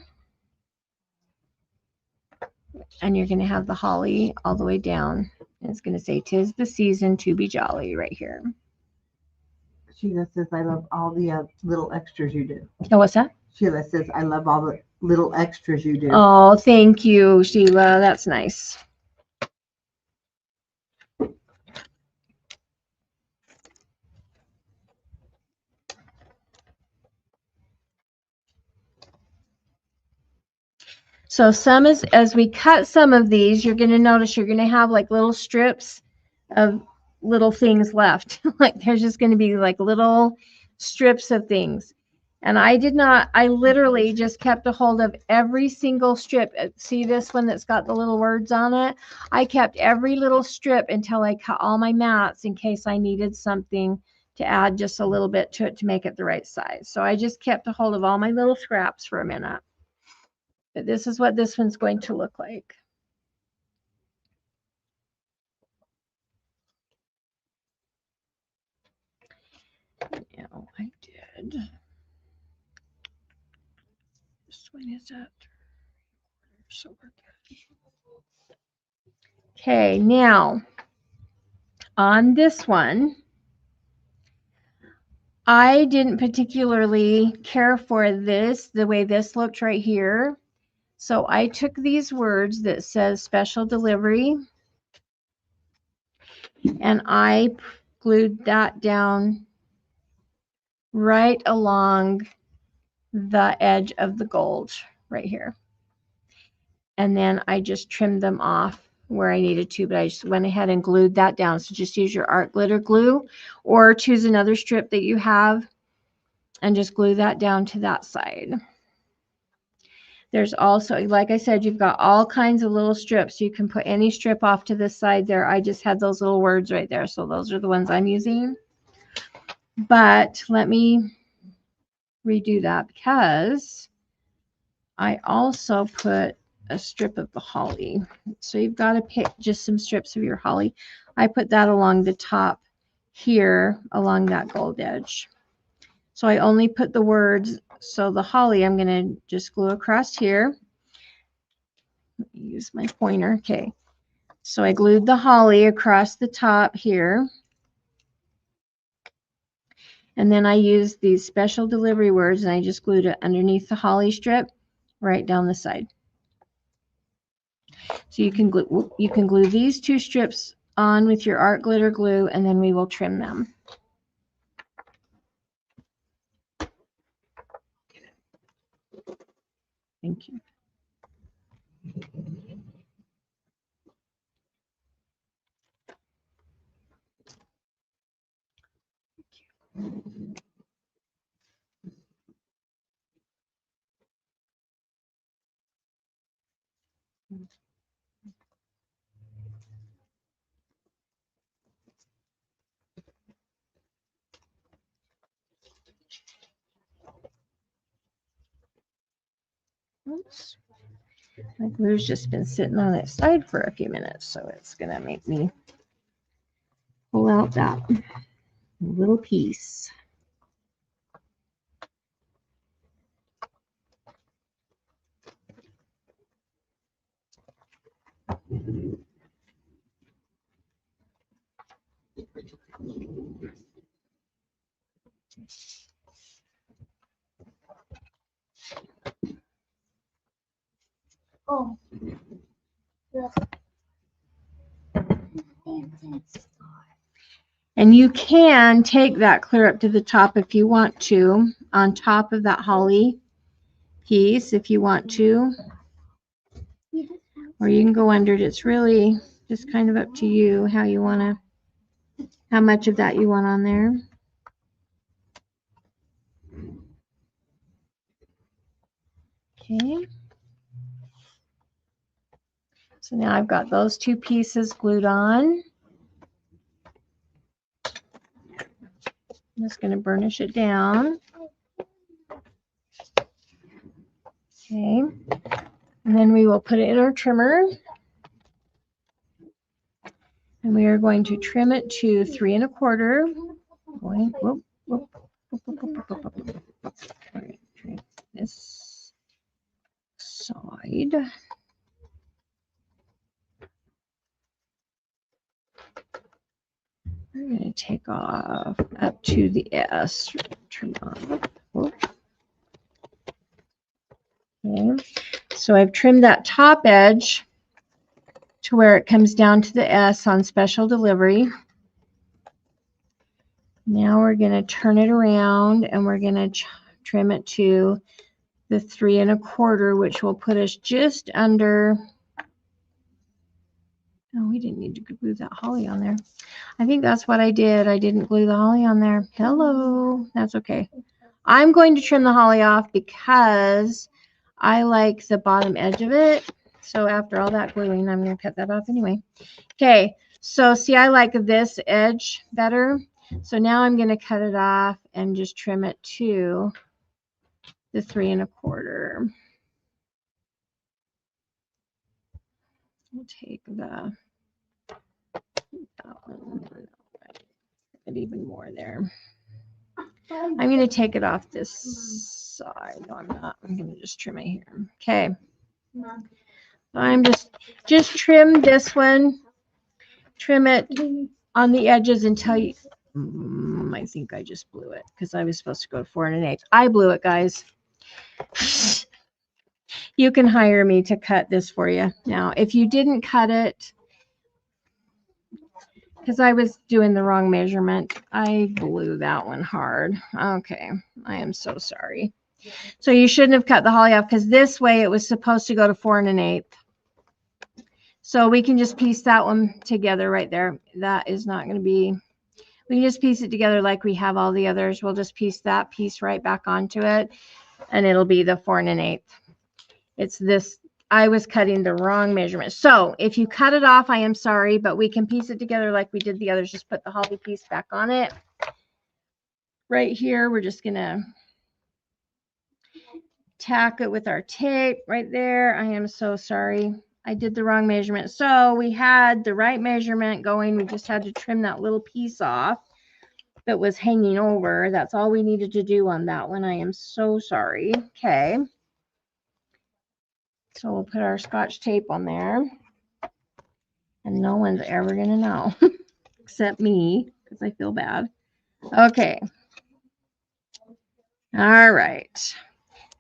and you're going to have the holly all the way down. And it's going to say, "'Tis the season to be jolly," right here. Sheila says, I love all the little extras you do. Oh, what's that? Sheila says, I love all the little extras you do. Oh, thank you, Sheila. That's nice. So some is, as we cut some of these, you're going to notice you're going to have like little strips of little things left. Like there's just going to be like little strips of things. And I literally just kept a hold of every single strip. See this one that's got the little words on it? I kept every little strip until I cut all my mats in case I needed something to add just a little bit to it to make it the right size. So I just kept a hold of all my little scraps for a minute. But this is what this one's going to look like. Now I did. This one is at. So we're good. Okay, now on this one, I didn't particularly care for this, the way this looked right here. So I took these words that says special delivery and I glued that down right along the edge of the gold right here. And then I just trimmed them off where I needed to, but I just went ahead and glued that down. So just use your art glitter glue or choose another strip that you have and just glue that down to that side. There's also, like I said, you've got all kinds of little strips. You can put any strip off to this side there. I just had those little words right there. So those are the ones I'm using. But let me redo that because I also put a strip of the holly. So you've got to pick just some strips of your holly. I put that along the top here along that gold edge. So I only put the words. So the holly, I'm going to just glue across here. Use my pointer. Okay. So I glued the holly across the top here. And then I used these special delivery words and I just glued it underneath the holly strip right down the side. So you can glue these two strips on with your art glitter glue and then we will trim them. Thank you. Oops. My glue's just been sitting on its side for a few minutes, so it's gonna make me pull out that little piece. Oh. And you can take that clear up to the top if you want to, on top of that holly piece if you want to, or you can go under it. It's really just kind of up to you how you want to, how much of that you want on there. Okay. So now I've got those two pieces glued on. I'm just going to burnish it down. Okay. And then we will put it in our trimmer. And we are going to trim it to 3 1/4. Going, whoop, whoop, whoop, whoop, whoop, whoop, whoop, whoop. All right, trim this side. We're going to take off up to the S. Trim off. Whoop. Okay. So I've trimmed that top edge to where it comes down to the S on special delivery. Now we're going to turn it around and we're going to trim it to the 3 1/4, which will put us just under. Oh, we didn't need to glue that holly on there. I think that's what I did. I didn't glue the holly on there. Hello. That's okay. I'm going to trim the holly off because I like the bottom edge of it. So after all that gluing, I'm going to cut that off anyway. Okay. So see, I like this edge better. So now I'm going to cut it off and just trim it to the 3 1/4. We'll take that one, and even more there. I'm going to take it off this side. No, I'm not. I'm going to just trim it here. Okay. I'm just trim this one. Trim it on the edges until you. I think I just blew it because I was supposed to go to 4 1/8. I blew it, guys. You can hire me to cut this for you. Now, if you didn't cut it, because I was doing the wrong measurement, I blew that one hard. Okay, I am so sorry. So you shouldn't have cut the holly off because this way it was supposed to go to 4 1/8. So we can just piece that one together right there. That is not going to be, we can just piece it together like we have all the others. We'll just piece that piece right back onto it and it'll be the 4 1/8. It's this, I was cutting the wrong measurement. So if you cut it off, I am sorry, but we can piece it together like we did the others. Just put the holly piece back on it. Right here, we're just going to tack it with our tape right there. I am so sorry. I did the wrong measurement. So we had the right measurement going. We just had to trim that little piece off that was hanging over. That's all we needed to do on that one. I am so sorry. Okay. So we'll put our Scotch tape on there. And no one's ever going to know except me because I feel bad. Okay. All right.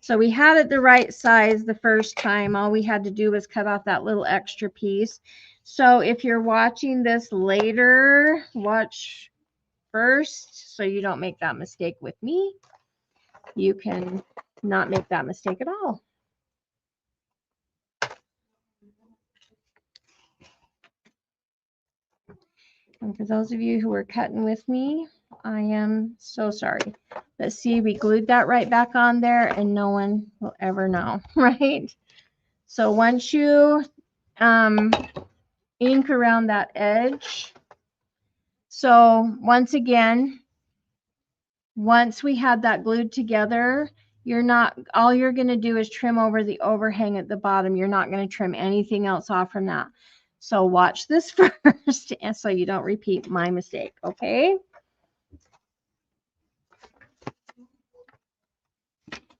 So we had it the right size the first time. All we had to do was cut off that little extra piece. So if you're watching this later, watch first so you don't make that mistake with me. You can not make that mistake at all. And for those of you who were cutting with me, I am so sorry. But see, we glued that right back on there and no one will ever know, right? So once you ink around that edge. So once again, once we had that glued together, all you're going to do is trim over the overhang at the bottom. You're not going to trim anything else off from that. So watch this first, and so you don't repeat my mistake, okay?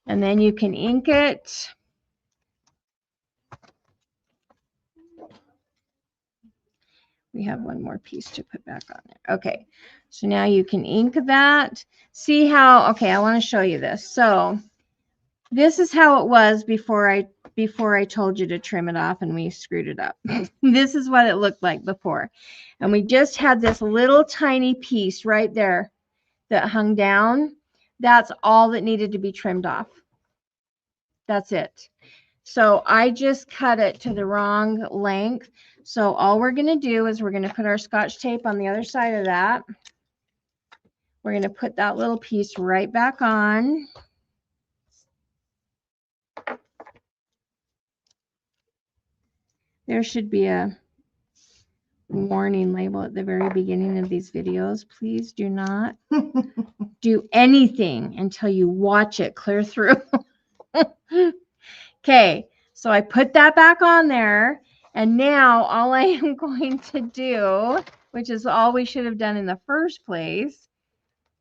And then you can ink it. We have one more piece to put back on there. Okay, so now you can ink that. See how, okay, I want to show you this. So this is how it was before I told you to trim it off and we screwed it up. This is what it looked like before. And we just had this little tiny piece right there that hung down. That's all that needed to be trimmed off. That's it. So I just cut it to the wrong length. So all we're going to do is we're going to put our Scotch tape on the other side of that. We're going to put that little piece right back on. There should be a warning label at the very beginning of these videos. Please do not do anything until you watch it clear through. Okay, so I put that back on there, and now all I am going to do, which is all we should have done in the first place,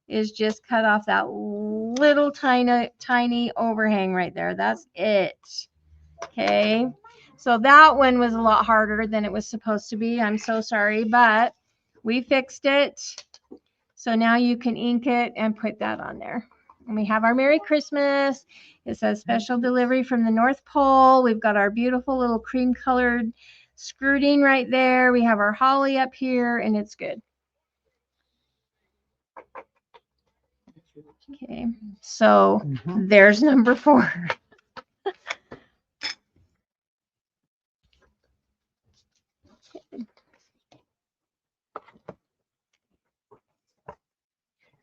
is just cut off that little tiny overhang right there. That's it. Okay, so that one was a lot harder than it was supposed to be. I'm so sorry, but we fixed it. So now you can ink it and put that on there. And we have our Merry Christmas. It says special delivery from the North Pole. We've got our beautiful little cream colored skirting right there. We have our holly up here, and it's good. Okay, so there's number 4.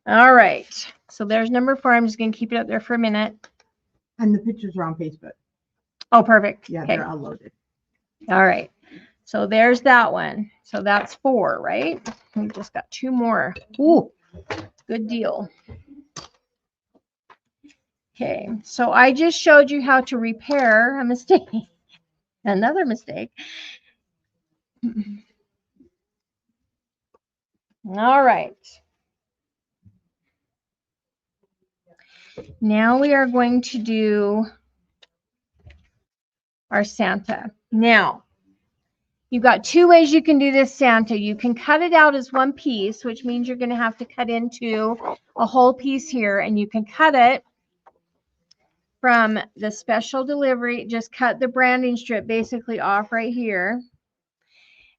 All right, so there's number 4. I'm just going to keep it up there for a minute. And the pictures are on Facebook. Oh, perfect. Yeah, Okay. they're all loaded. All right. So there's that one. So that's 4, right? We've just got 2 more. Ooh, good deal. Okay. So I just showed you how to repair a mistake. Another mistake. All right. Now we are going to do our Santa. Now, you've got 2 ways you can do this Santa. You can cut it out as one piece, which means you're going to have to cut into a whole piece here, and you can cut it from the special delivery. Just cut the branding strip basically off right here,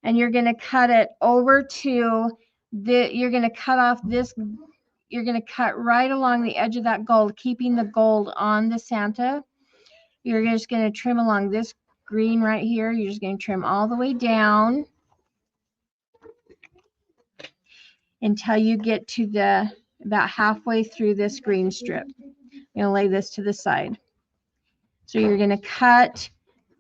and you're going to cut it over to you're going to cut off this. You're going to cut right along the edge of that gold, keeping the gold on the Santa. You're just going to trim along this green right here. You're just going to trim all the way down until you get to about halfway through this green strip. You're going to lay this to the side. So you're going to cut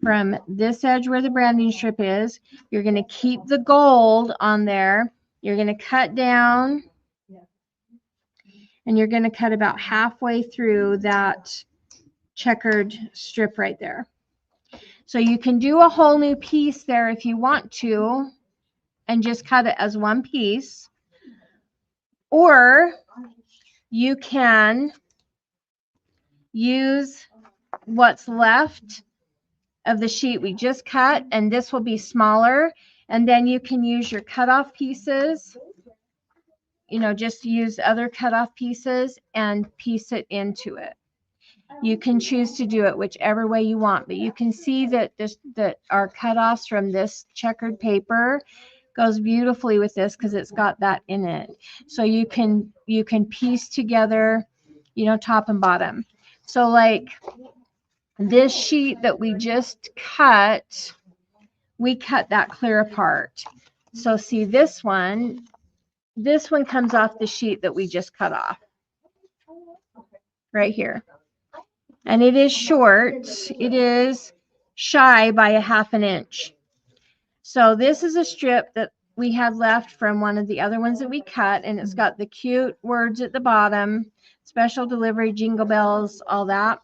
from this edge where the branding strip is. You're going to keep the gold on there. You're going to cut down, and you're going to cut about halfway through that checkered strip right there. So you can do a whole new piece there if you want to, and just cut it as one piece. Or you can use what's left of the sheet we just cut, and this will be smaller, and then you can use your cutoff pieces, just use other cutoff pieces and piece it into it. You can choose to do it whichever way you want, but you can see that our cutoffs from this checkered paper goes beautifully with this because it's got that in it. So you can piece together, top and bottom. So like this sheet that we just cut, we cut that clear apart. So see this one comes off the sheet that we just cut off right here. And it is short. It is shy by a 1/2 inch. So this is a strip that we had left from one of the other ones that we cut, and it's got the cute words at the bottom, special delivery, jingle bells, all that.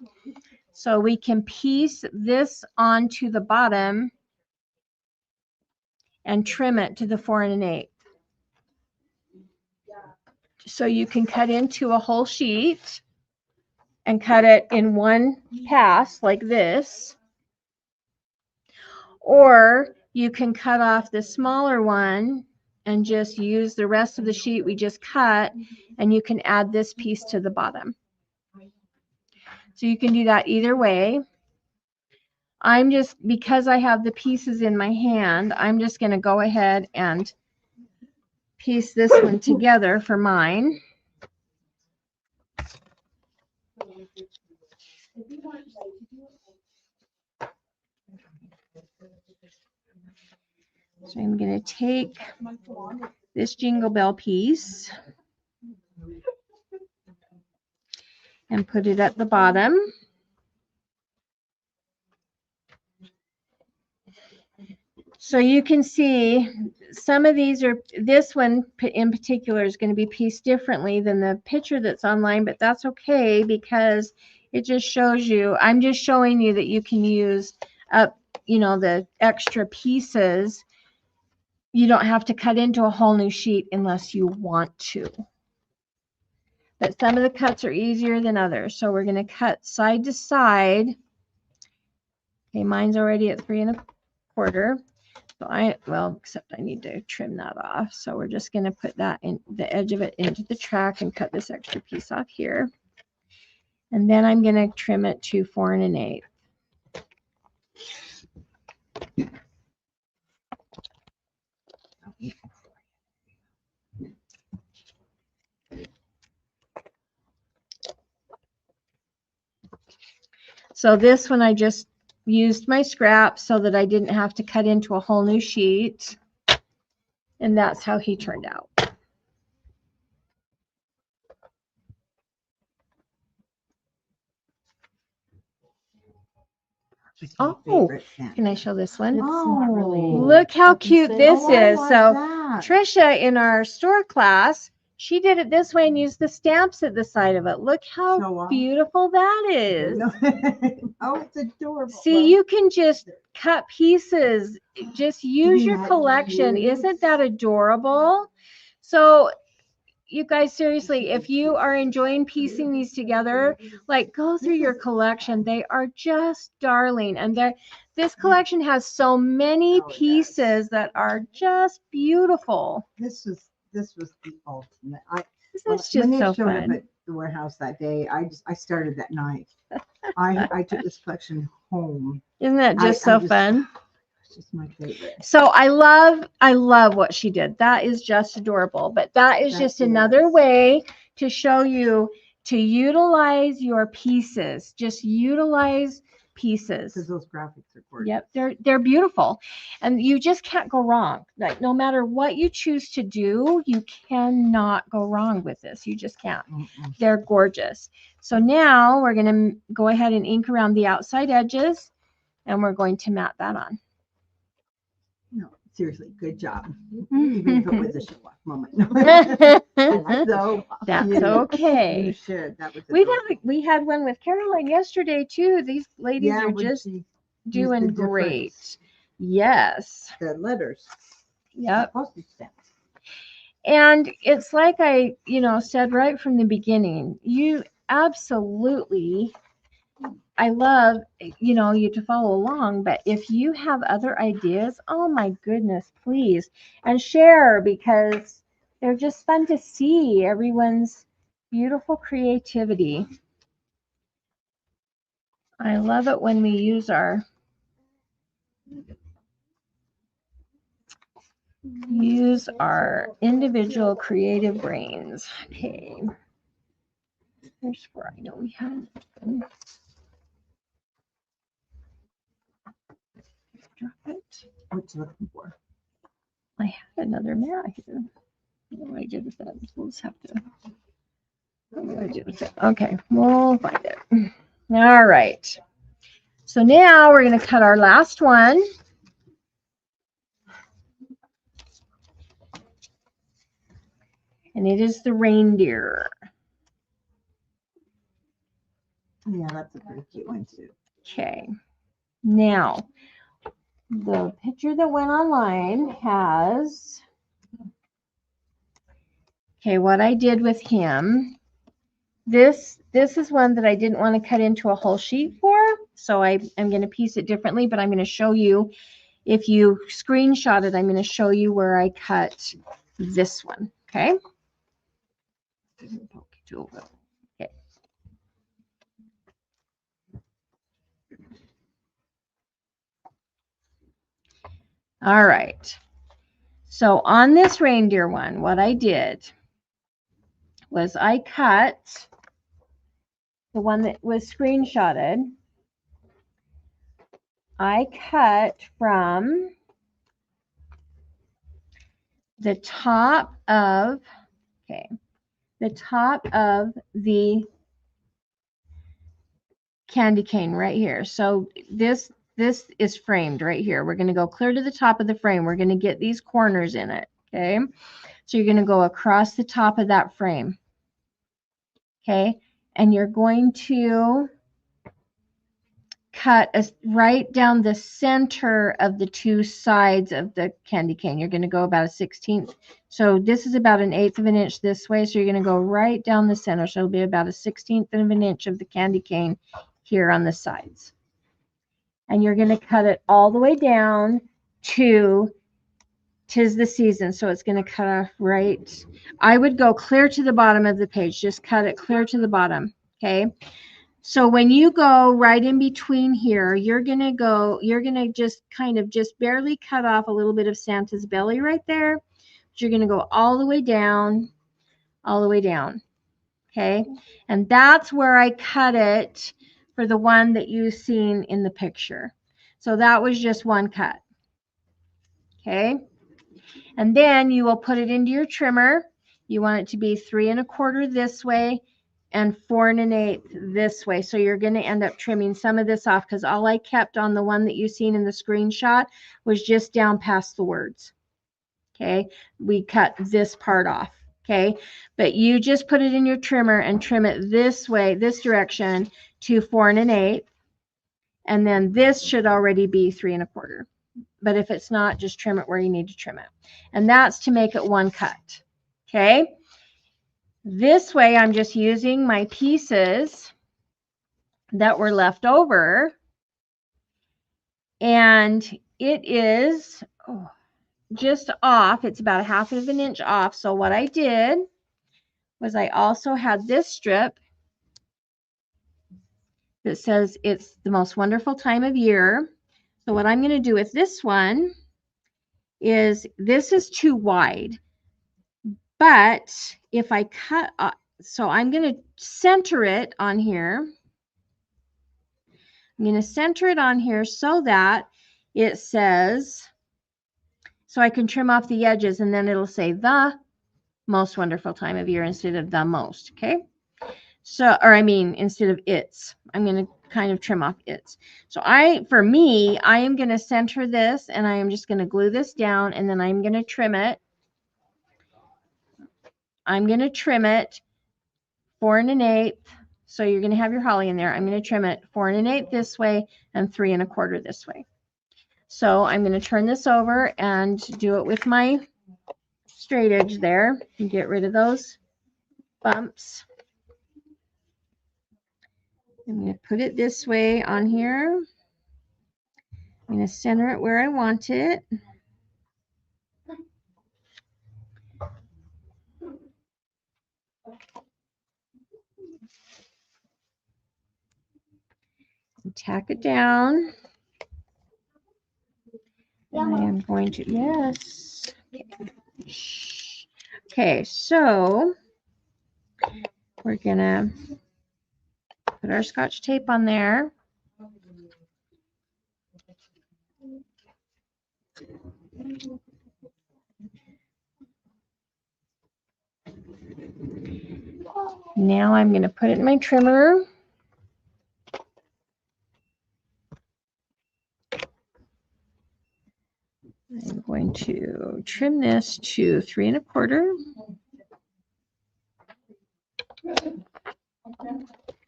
So we can piece this onto the bottom and trim it to the 4 1/8. So you can cut into a whole sheet and cut it in one pass like this. Or you can cut off the smaller one and just use the rest of the sheet we just cut, and you can add this piece to the bottom. So you can do that either way. I'm just, because I have the pieces in my hand, I'm just going to go ahead and piece this one together for mine. So I'm going to take this jingle bell piece and put it at the bottom. So you can see some of these are, this one in particular is going to be pieced differently than the picture that's online, but that's okay because it just shows you, I'm just showing you that you can use up, you know, the extra pieces. You don't have to cut into a whole new sheet unless you want to. But some of the cuts are easier than others. So we're going to cut side to side. Okay, mine's already at 3 1/4. So well, except I need to trim that off. So we're just going to put that in the edge of it into the track and cut this extra piece off here. And then I'm going to trim it to 4 1/8. So this one I just used my scrap so that I didn't have to cut into a whole new sheet. And that's how he turned out. Oh, can I show this one? Look how cute this is. So Trisha in our store class, she did it this way and used the stamps at the side of it. Look how beautiful that is. Oh, it's adorable. See, you can just cut pieces. Just use your collection. Isn't that adorable? So you guys, seriously, if you are enjoying piecing these together, like go through your collection. They are just darling. And this collection has so many pieces that are just beautiful. This was the ultimate. This is When just they so showed up fun. at the warehouse that day, I started that night. I took this collection home. Isn't that just so fun? It's just my favorite. So I love what she did. That is just adorable. But that is just another way to show you to utilize your pieces. Just utilize pieces. Because those graphics are gorgeous. Yep, they're beautiful. And you just can't go wrong. Like no matter what you choose to do, you cannot go wrong with this. You just can't. They're gorgeous. So now we're going to go ahead and ink around the outside edges, and we're going to mat that on. No, seriously, good job. Even if it was a show-off moment. So That's okay. You should. That was We had one with Caroline yesterday too. These ladies are just doing great. Yes. The letters. Yep. Postage stamps. And it's like I, said right from the beginning, you absolutely, I love, you to follow along, but if you have other ideas, oh my goodness, please, and share because they're just fun to see everyone's beautiful creativity. I love it when we use our individual creative brains. Okay. Here's where I know we have drop it. What you looking for? I had another mat here. What do I do with that? We'll just have to. What do I do with it? Okay, we'll find it. All right. So now we're going to cut our last one. and it is the reindeer. Yeah, that's a pretty cute one too. Okay. Now, the picture that went online has, okay, what I did with him. This is one that I didn't want to cut into a whole sheet for, so I'm going to piece it differently, but I'm going to show you, if you screenshot it, I'm going to show you where I cut this one, okay? Okay. All right. So on this reindeer one, what I did was I cut the one that was screenshotted. I cut from the top of, okay, the top of the candy cane right here. So this is framed right here. We're going to go clear to the top of the frame. We're going to get these corners in it, okay? So you're going to go across the top of that frame, okay? And you're going to cut right down the center of the two sides of the candy cane. You're going to go about a 1/16. So this is about 1/8 of an inch this way. So you're going to go right down the center. So it'll be about a 1/16 of an inch of the candy cane here on the sides. And you're going to cut it all the way down to 'tis the season. So it's going to cut off right. I would go clear to the bottom of the page. Just cut it clear to the bottom. Okay. So when you go right in between here, you're going to just kind of just barely cut off a little bit of Santa's belly right there. But you're going to go all the way down, all the way down. Okay. And that's where I cut it for the one that you've seen in the picture. So that was just one cut. Okay. And then you will put it into your trimmer. You want it to be 3 1/4 this way and 4 1/8 this way. So you're going to end up trimming some of this off, because all I kept on the one that you've seen in the screenshot was just down past the words. Okay. We cut this part off. Okay. But you just put it in your trimmer and trim it this way, this direction, to 4 1/8. And then this should already be 3 1/4. But if it's not, just trim it where you need to trim it. And that's to make it one cut. Okay. This way, I'm just using my pieces that were left over. And it is just off. It's about 1/2 of an inch off. So what I did was I also had this strip that says it's the most wonderful time of year. So what I'm going to do with this one is, this is too wide. But if I cut, so I'm going to center it on here. I'm going to center it on here so that it says, so I can trim off the edges, and then it'll say the most wonderful time of year instead of the most. Okay. So, or I mean, instead of its, I'm going to kind of trim off its. So for me, I am going to center this, and I am just going to glue this down, and then I'm going to trim it. I'm going to trim it 4 1/8. So you're going to have your holly in there. I'm going to trim it 4 1/8 this way and 3 1/4 this way. So I'm going to turn this over and do it with my straight edge there and get rid of those bumps. I'm going to put it this way on here. I'm going to center it where I want it. And tack it down. And I am going to, yes. Okay, so we're going to put our Scotch tape on there. Now I'm going to put it in my trimmer. I'm going to trim this to 3 1/4.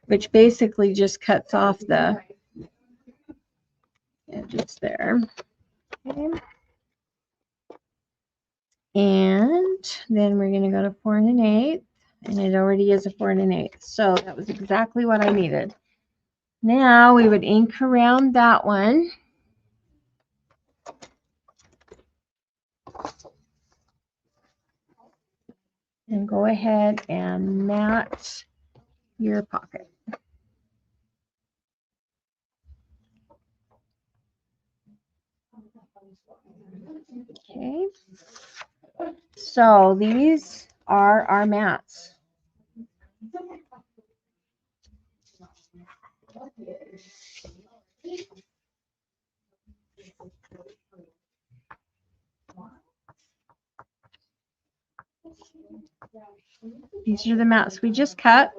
which basically just cuts off the edges there. Okay. And then we're going to go to 4 1/8, and it already is a 4 1/8. So that was exactly what I needed. Now we would ink around that one. And go ahead and mat your pocket. Okay. So these are our mats. These are the mats we just cut.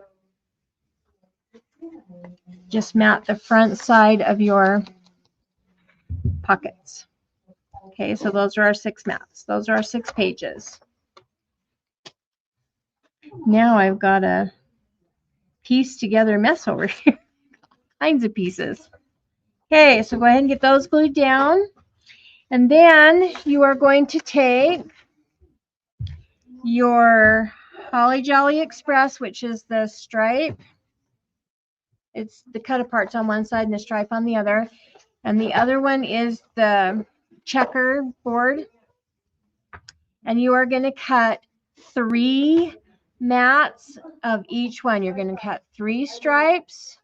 Just mat the front side of your pockets. Okay, so those are our 6 mats. Those are our 6 pages. Now I've got a piece together mess over here. Kinds of pieces. Okay, so go ahead and get those glued down. And then you are going to take your Holly Jolly Express, which is the stripe. It's the cut aparts on one side and the stripe on the other. And the other one is the checker board. And you are going to cut 3 mats of each one. You're going to cut 3 stripes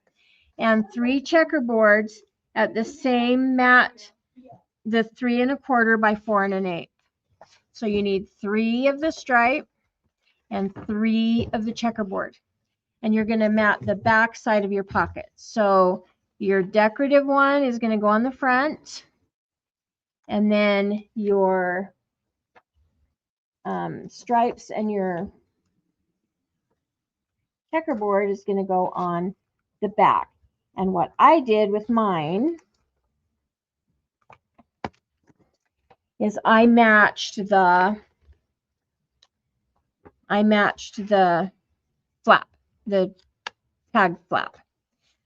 and 3 checkerboards at the same mat, the 3 1/4 by 4 1/8. So you need 3 of the stripe and 3 of the checkerboard. And you're going to mat the back side of your pocket. So your decorative one is going to go on the front, and then your stripes and your checkerboard is going to go on the back. And what I did with mine is I matched the flap, the tag flap.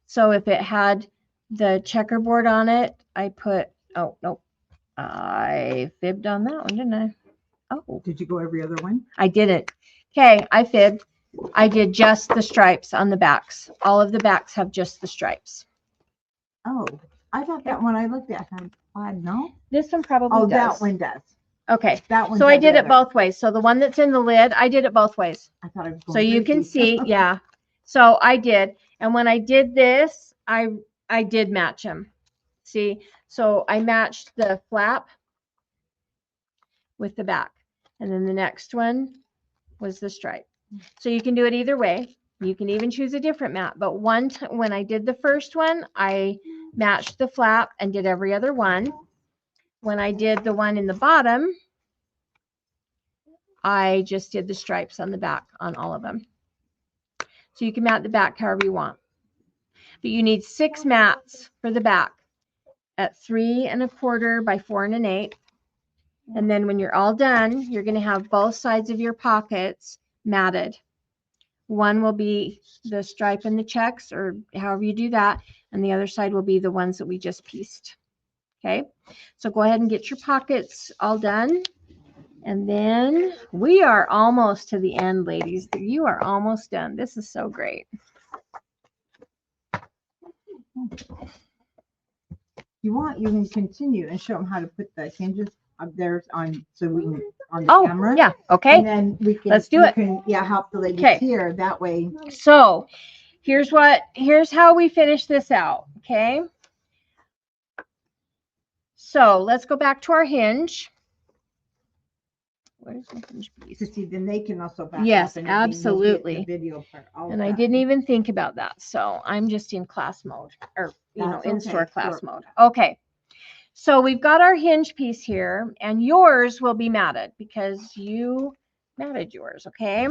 So if it had the checkerboard on it, I put, oh, nope, I fibbed on that one, didn't I? Oh, Did you go every other one? I didn't. Okay, I fibbed. I did just the stripes on the backs. All of the backs have just the stripes. Oh, I thought that one I looked at had plaid, no? This one probably Oh, does. that one does. Okay, That one. so I did it both ways. So the one that's in the lid, I did it both ways. I thought I was going So you can crazy. see, yeah. So I did. And when I did this, I did match them. See, so I matched the flap with the back. And then the next one was the stripe. So you can do it either way. You can even choose a different mat. But when I did the first one, I matched the flap and did every other one. When I did the one in the bottom, I just did the stripes on the back on all of them. So you can mat the back however you want. But you need 6 mats for the back at 3 1/4 by 4 1/8. And then when you're all done, you're going to have both sides of your pockets matted. One will be the stripe and the checks, or however you do that. And the other side will be the ones that we just pieced. Okay. So go ahead and get your pockets all done. And then we are almost to the end, ladies. You are almost done. This is so great. You want, you can continue and show them how to put the hinges up there on, so we can, on the Oh, camera. yeah. Okay. And then we can. Let's do you it. Can, yeah, help the ladies Okay. here. That way. So here's how we finish this out. Okay. So let's go back to our hinge. Where's the hinge piece? To see, then they can also back Yes, up and everything. They'll get absolutely. the video part, all And of I that. didn't even think about that. So I'm just in class mode, or, That's in-store okay. class Sure. mode. Okay. So we've got our hinge piece here, and yours will be matted because you matted yours. Okay.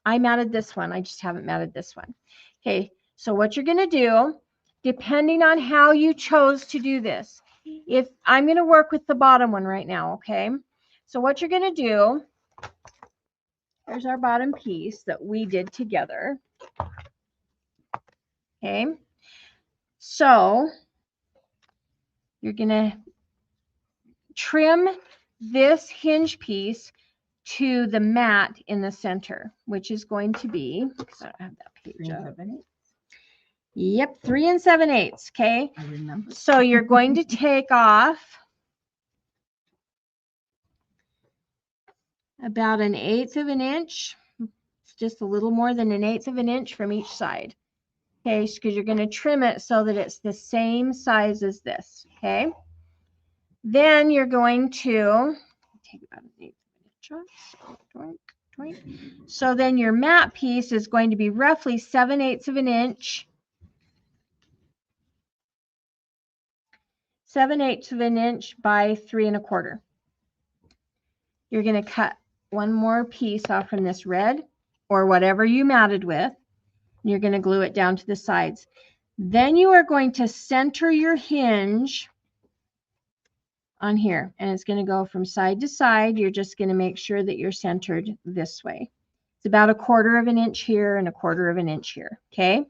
I matted this one. I just haven't matted this one. Okay. So what you're going to do, depending on how you chose to do this, if I'm going to work with the bottom one right now. Okay. So what you're going to do There's our bottom piece that we did together. Okay. So you're going to trim this hinge piece to the mat in the center, which is going to be, I don't have that page up. Yep, 3 7/8. Okay. I remember. So you're going to take off about 1/8 of an inch. It's just a little more than 1/8 of an inch from each side. Okay, because you're going to trim it so that it's the same size as this. Okay. Then you're going to take about 1/8 of an inch off. So then your mat piece is going to be roughly 7/8 of an inch. 7/8 of an inch by 3 1/4. You're going to cut one more piece off from this red or whatever you matted with. And you're going to glue it down to the sides. Then you are going to center your hinge on here, and it's going to go from side to side. You're just going to make sure that you're centered this way. It's about 1/4 of an inch here and 1/4 of an inch here. Okay.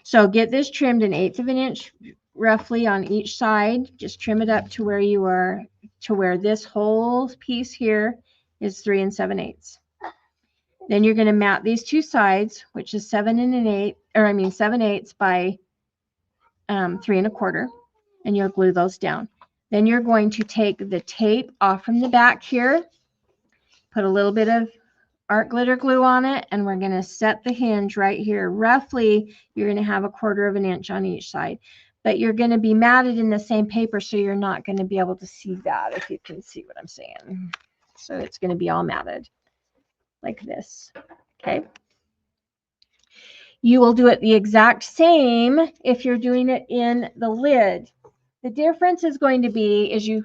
So get this trimmed 1/8 of an inch roughly on each side. Just trim it up to where you are, to where this whole piece here is 3 7/8. Then you're going to mat these two sides, which is 7/8 by 3 1/4, and you'll glue those down. Then you're going to take the tape off from the back here, put a little bit of art glitter glue on it, and we're going to set the hinge right here. Roughly, you're going to have 1/4 of an inch on each side, but you're going to be matted in the same paper, so you're not going to be able to see that, if you can see what I'm saying. So it's going to be all matted like this. Okay. You will do it the exact same if you're doing it in the lid. The difference is going to be is you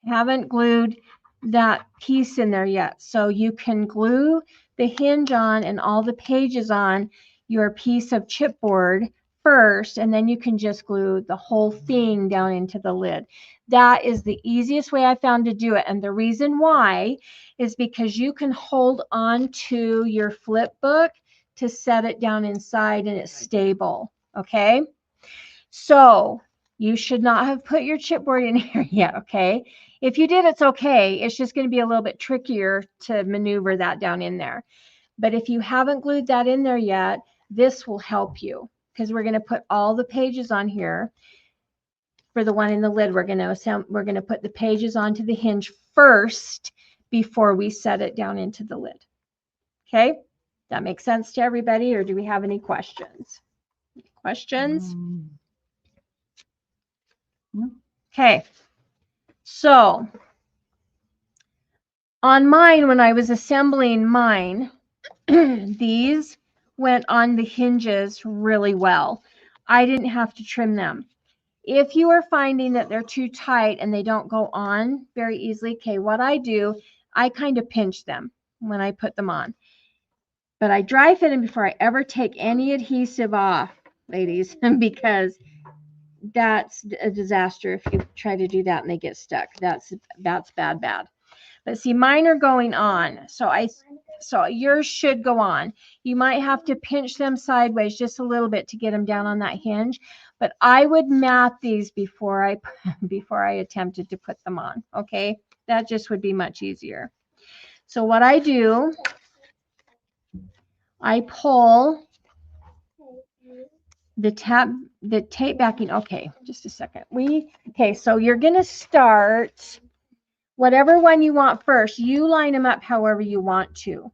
haven't glued that piece in there yet. So you can glue the hinge on and all the pages on your piece of chipboard first, and then you can just glue the whole thing down into the lid. That is the easiest way I found to do it. And the reason why is because you can hold on to your flip book to set it down inside and it's stable. Okay. So you should not have put your chipboard in here yet. Okay. If you did, it's okay. It's just going to be a little bit trickier to maneuver that down in there. But if you haven't glued that in there yet, this will help you, because we're going to put all the pages on here. For the one in the lid, we're going to put the pages onto the hinge first before we set it down into the lid. Okay? That makes sense to everybody, or do we have any questions? Questions? No. Okay. So on mine, when I was assembling mine, these went on the hinges really well. I didn't have to trim them. If you are finding that they're too tight and they don't go on very easily, okay, what I do, I kind of pinch them when I put them on. But I dry fit them before I ever take any adhesive off, ladies, because that's a disaster if you try to do that and they get stuck. That's bad. But see, mine are going on. So yours should go on. You might have to pinch them sideways just a little bit to get them down on that hinge. But I would mat these before I attempted to put them on. Okay, that just would be much easier. So what I do, I pull the tape backing. Okay, just a second. Okay, so you're gonna start whatever one you want first. You line them up however you want to,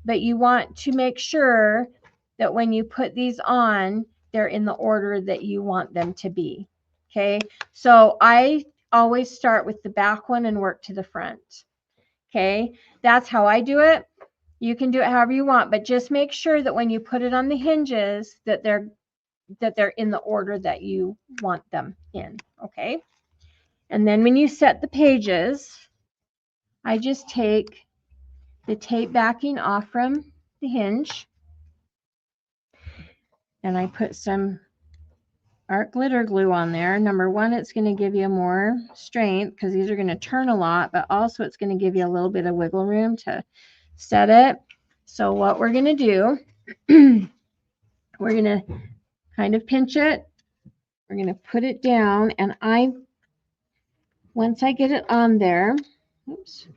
but you want to make sure that when you put these on, they're in the order that you want them to be. Okay, so I always start with the back one and work to the front. Okay, that's how I do it. You can do it however you want, but just make sure that when you put it on the hinges that they're in the order that you want them in. Okay, and then when you set the pages, I just take the tape backing off from the hinge, and I put some art glitter glue on there. Number one, it's going to give you more strength because these are going to turn a lot, but also it's going to give you a little bit of wiggle room to set it. So what we're going to do, we're going to kind of pinch it. We're going to put it down, and once I get it on there, oops,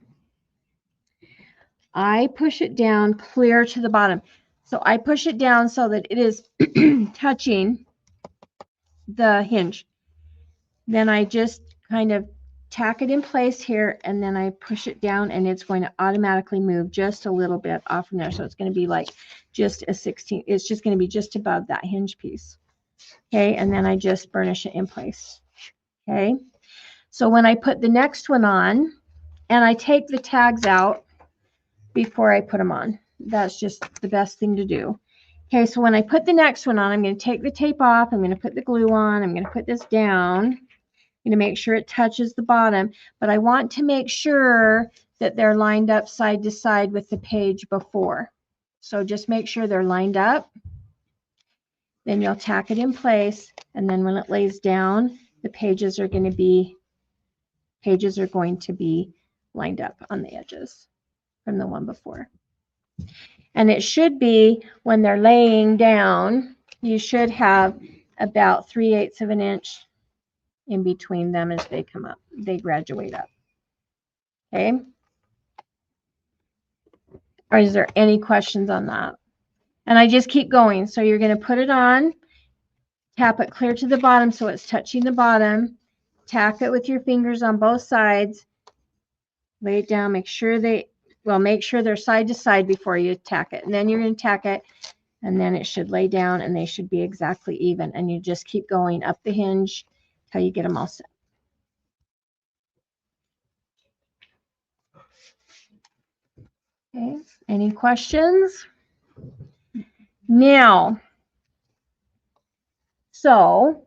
I push it down clear to the bottom. So I push it down so that it is touching the hinge. Then I just kind of tack it in place here, and then I push it down, and it's going to automatically move just a little bit off from there. So it's going to be like just a 16. It's just going to be just above that hinge piece. Okay, and then I just burnish it in place. Okay, so when I put the next one on, and I take the tags out before I put them on. That's just the best thing to do. Okay, so when I put the next one on, I'm going to take the tape off. I'm going to put the glue on. I'm going to put this down. I'm going to make sure it touches the bottom, but I want to make sure that they're lined up side to side with the page before. So just make sure they're lined up. Then you'll tack it in place, and then when it lays down, the pages are going to be lined up on the edges from the one before. And it should be, when they're laying down, you should have about 3/8 of an inch in between them as they come up, they graduate up. Okay. Or is there any questions on that? And I just keep going. So you're going to put it on, tap it clear to the bottom so it's touching the bottom, tack it with your fingers on both sides, lay it down, make sure they're side to side before you tack it. And then you're going to tack it, and then it should lay down, and they should be exactly even. And you just keep going up the hinge till you get them all set. Okay, any questions? Now, so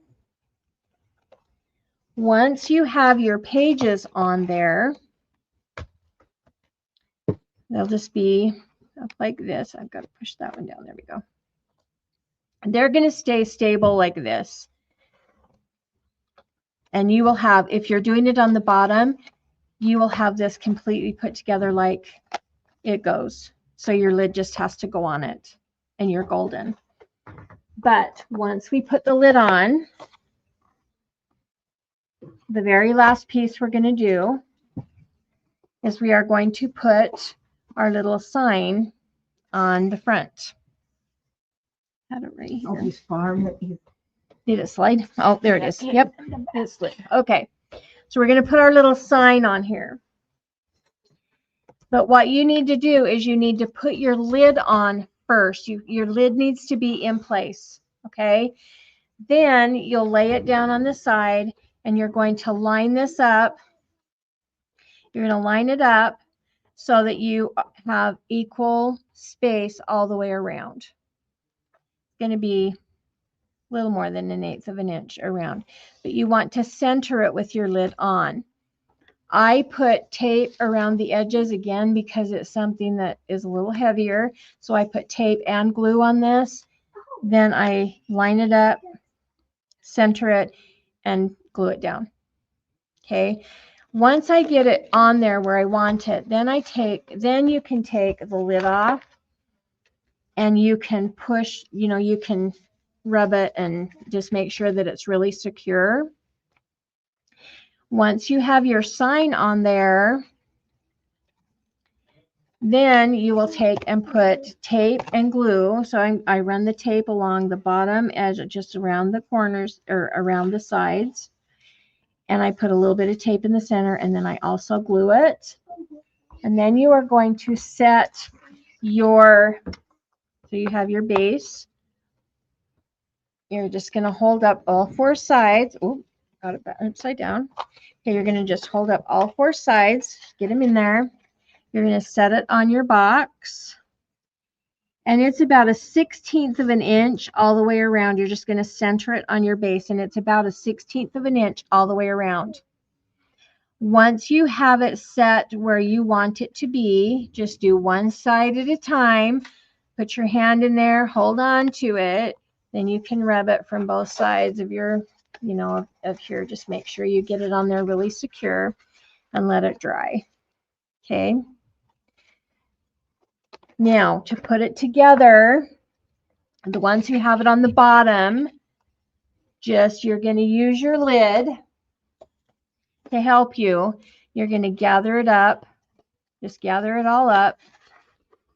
once you have your pages on there, they'll just be up like this. I've got to push that one down. There we go. They're going to stay stable like this. And you will have, if you're doing it on the bottom, you will have this completely put together like it goes. So your lid just has to go on it, and you're golden. But once we put the lid on, the very last piece we're going to do is we are going to put our little sign on the front. Got it right here. Oh, he's farm. Did it slide? Oh, there it is. Yep, it slid. Okay, so we're going to put our little sign on here. But what you need to do is you need to put your lid on first. Your lid needs to be in place, okay? Then you'll lay it down on the side, and you're going to line this up. You're going to line it up so that you have equal space all the way around. It's going to be a little more than 1/8 of an inch around, but you want to center it with your lid on. I put tape around the edges again because it's something that is a little heavier. So I put tape and glue on this. Then I line it up, center it, and glue it down. Okay. Once I get it on there where I want it, then you can take the lid off, and you can push, you can rub it and just make sure that it's really secure. Once you have your sign on there, then you will take and put tape and glue. So I run the tape along the bottom edge, just around the corners or around the sides. And I put a little bit of tape in the center, and then I also glue it. And then you are going to set so you have your base. You're just going to hold up all 4 sides. Oh, got it upside down. Okay, you're going to just hold up all 4 sides, get them in there. You're going to set it on your box, and it's about a 1/16 of an inch all the way around. You're just going to center it on your base, and it's about a 1/16 of an inch all the way around. Once you have it set where you want it to be, just do one side at a time. Put your hand in there, hold on to it. Then you can rub it from both sides of your, you know, of here. Just make sure you get it on there really secure and let it dry. Okay. Now to put it together, the ones who have it on the bottom, just you're going to use your lid to help you. You're going to gather it up. Just gather it all up,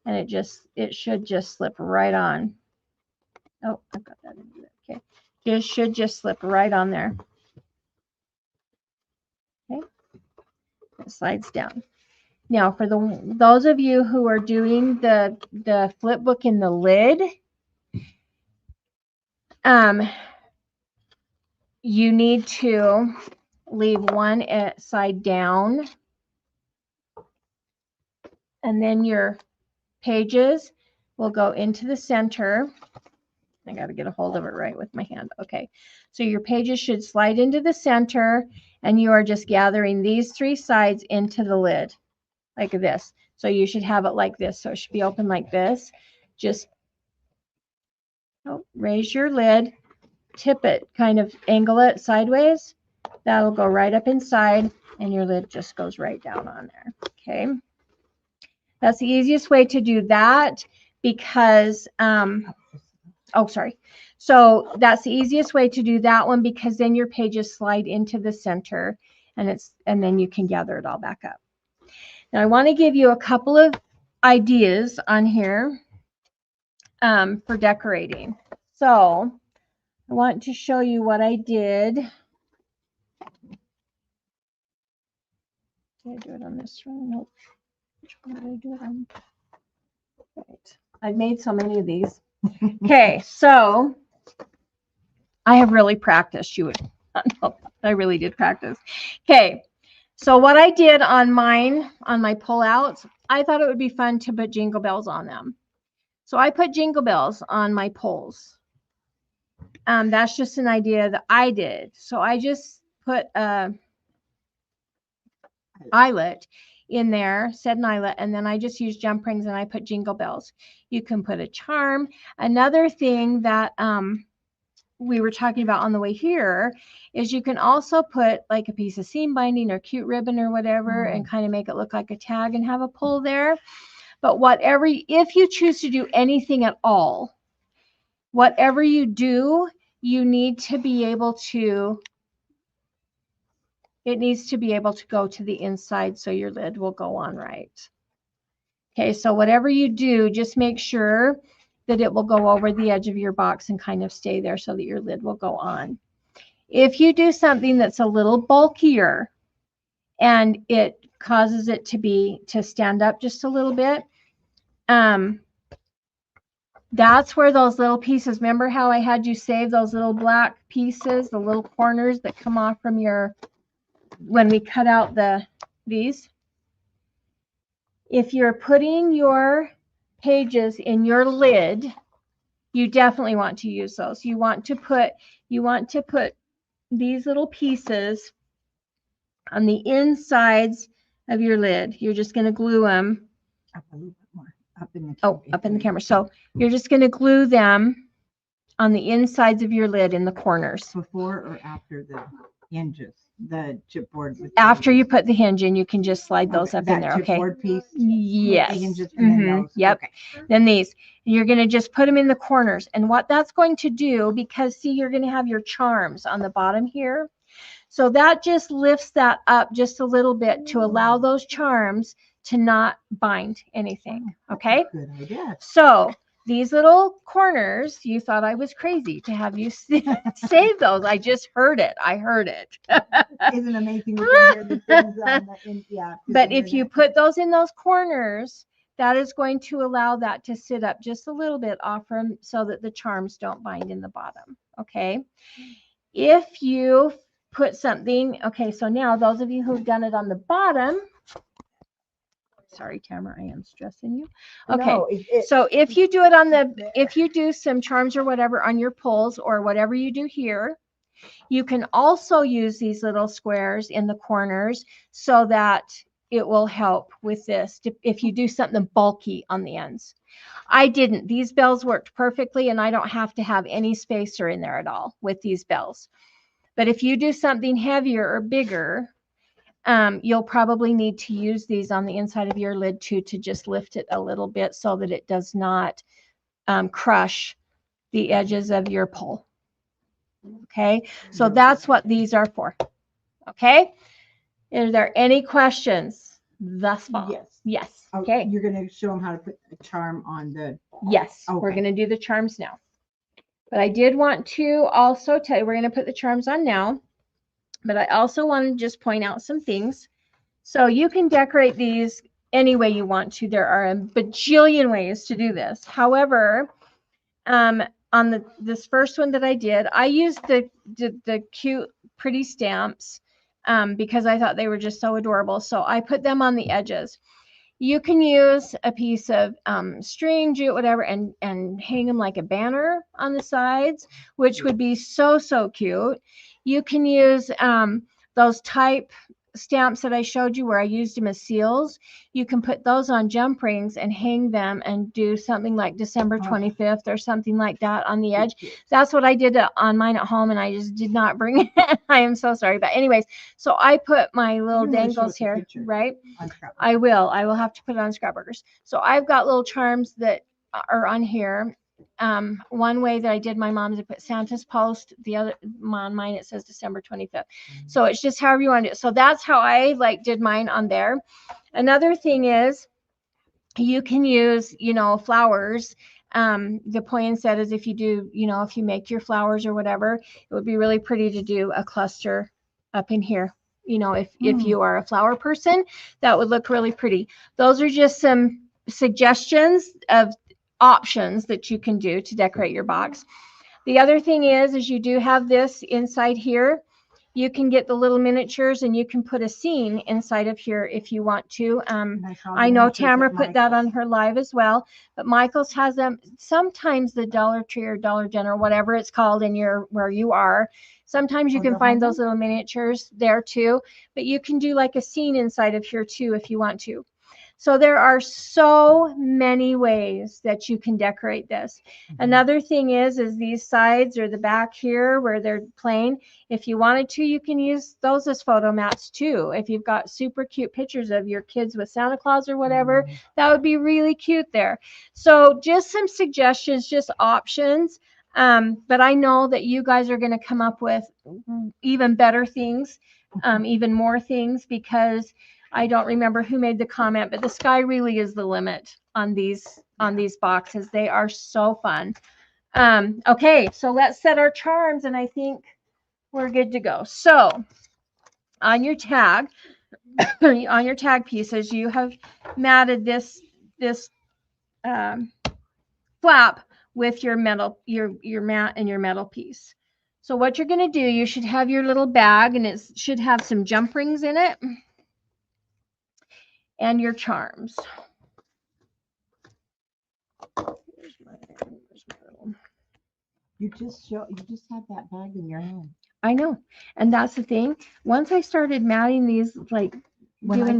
and it should just slip right on. Oh, I've got that in there. Okay. It should just slip right on there. Okay. It slides down. Now for those of you who are doing the flip book in the lid, you need to leave one side down, and then your pages will go into the center. I got to get a hold of it right with my hand. Okay, so your pages should slide into the center, and you are just gathering these three sides into the lid like this. So you should have it like this. So it should be open like this. Just raise your lid, tip it, kind of angle it sideways. That'll go right up inside, and your lid just goes right down on there. Okay. That's the easiest way to do that because, oh, sorry. So that's the easiest way to do that one because then your pages slide into the center, and then you can gather it all back up. Now I want to give you a couple of ideas on here for decorating. So I want to show you what I did. Did I do it on this one? Nope. Which one did I do it on? Right. I've made so many of these. Okay, so I have really practiced. You would not know. I really did practice. Okay, so what I did on mine, on my pullouts, I thought it would be fun to put jingle bells on them. So I put jingle bells on my pulls. That's just an idea that I did. So I just put a eyelet in there, said an eyelet, and then I just used jump rings and I put jingle bells. You can put a charm. Another thing that we were talking about on the way here is you can also put like a piece of seam binding or cute ribbon or whatever and kind of make it look like a tag and have a pull there. But whatever, if you choose to do anything at all, whatever you do, you need to be able to, it needs to be able to go to the inside so your lid will go on right. Okay, so whatever you do, just make sure that it will go over the edge of your box and kind of stay there so that your lid will go on. If you do something that's a little bulkier and it causes it to stand up just a little bit, that's where those little pieces, remember how I had you save those little black pieces, the little corners that come off from your, when we cut out these? If you're putting your pages in your lid, you definitely want to use those. You want to put these little pieces on the insides of your lid. You're just going to glue them. Up a little bit more. Up in the Oh, up in the camera. So you're just going to glue them on the insides of your lid in the corners. Before or after the hinges, the chipboard? After you put the hinge in, you can just slide those up in there. Okay. Chipboard piece. Yes. The hinges and then those. Yep. Okay. Then these. You're going to just put them in the corners. And what that's going to do, because see, you're going to have your charms on the bottom here. So that just lifts that up just a little bit to allow those charms to not bind anything. Okay. Good idea. So these little corners, you thought I was crazy to have you save those. I just heard it. I heard it. Isn't it amazing? We can hear the things on the, yeah. But if you put those in those corners, that is going to allow that to sit up just a little bit off from so that the charms don't bind in the bottom. Okay. If you put something, okay, so now those of you who've done it on the bottom, sorry, Tamara, I am stressing you. Okay, No, so if you do it on if you do some charms or whatever on your pulls or whatever you do here, you can also use these little squares in the corners so that it will help with this if you do something bulky on the ends. I didn't. These bells worked perfectly, and I don't have to have any spacer in there at all with these bells. But if you do something heavier or bigger, you'll probably need to use these on the inside of your lid too, to just lift it a little bit so that it does not crush the edges of your pole. Okay, so that's what these are for. Okay, are there any questions thus far? Yes. Yes. Oh, Okay. you're gonna show them how to put a charm on the. Yes, we're Okay. going to do the charms now. But I did want to also tell you, we're going to put the charms on now. But I also want to just point out some things. So you can decorate these any way you want to. There are a bajillion ways to do this. However, on this first one that I did, I used the cute, pretty stamps because I thought they were just so adorable. So I put them on the edges. You can use a piece of string, jute, whatever, and hang them like a banner on the sides, which would be so, so cute. You can use those type stamps that I showed you where I used them as seals. You can put those on jump rings and hang them and do something like December 25th or something like that on the edge. That's what I did on mine at home, and I just did not bring it. I am so sorry. But anyways, so I put my little dangles here, right? I will have to put it on scrapbookers. So I've got little charms that are on here. One way that I did my mom is I put Santa's post. The other on mine, it says December 25th. So it's just however you want to do it. So that's how I did mine on there. Another thing is you can use, flowers. The poinsettia is if you do, if you make your flowers or whatever, it would be really pretty to do a cluster up in here. If you are a flower person, that would look really pretty. Those are just some suggestions of options that you can do to decorate your box. The other thing is you do have this inside here. You can get the little miniatures and you can put a scene inside of here if you want to. I know Tamara put that on her live as well, but Michael's has them. Sometimes the Dollar Tree or Dollar General, whatever it's called in where you are, sometimes you can find those little miniatures there too, but you can do like a scene inside of here too if you want to. So there are so many ways that you can decorate this. Another thing is these sides or the back here where they're plain, if you wanted to, you can use those as photo mats too. If you've got super cute pictures of your kids with Santa Claus or whatever, that would be really cute there. So just some suggestions, just options. But I know that you guys are going to come up with even better things, even more things, because I don't remember who made the comment, but the sky really is the limit on these boxes. They are so fun. Okay, so let's set our charms, and I think we're good to go. So on your tag, on your tag pieces, you have matted this flap with your metal, your mat and your metal piece. So what you're going to do, you should have your little bag, and it should have some jump rings in it. And your charms. You just had that bag in your hand. I know. And that's the thing. Once I started matting these, doing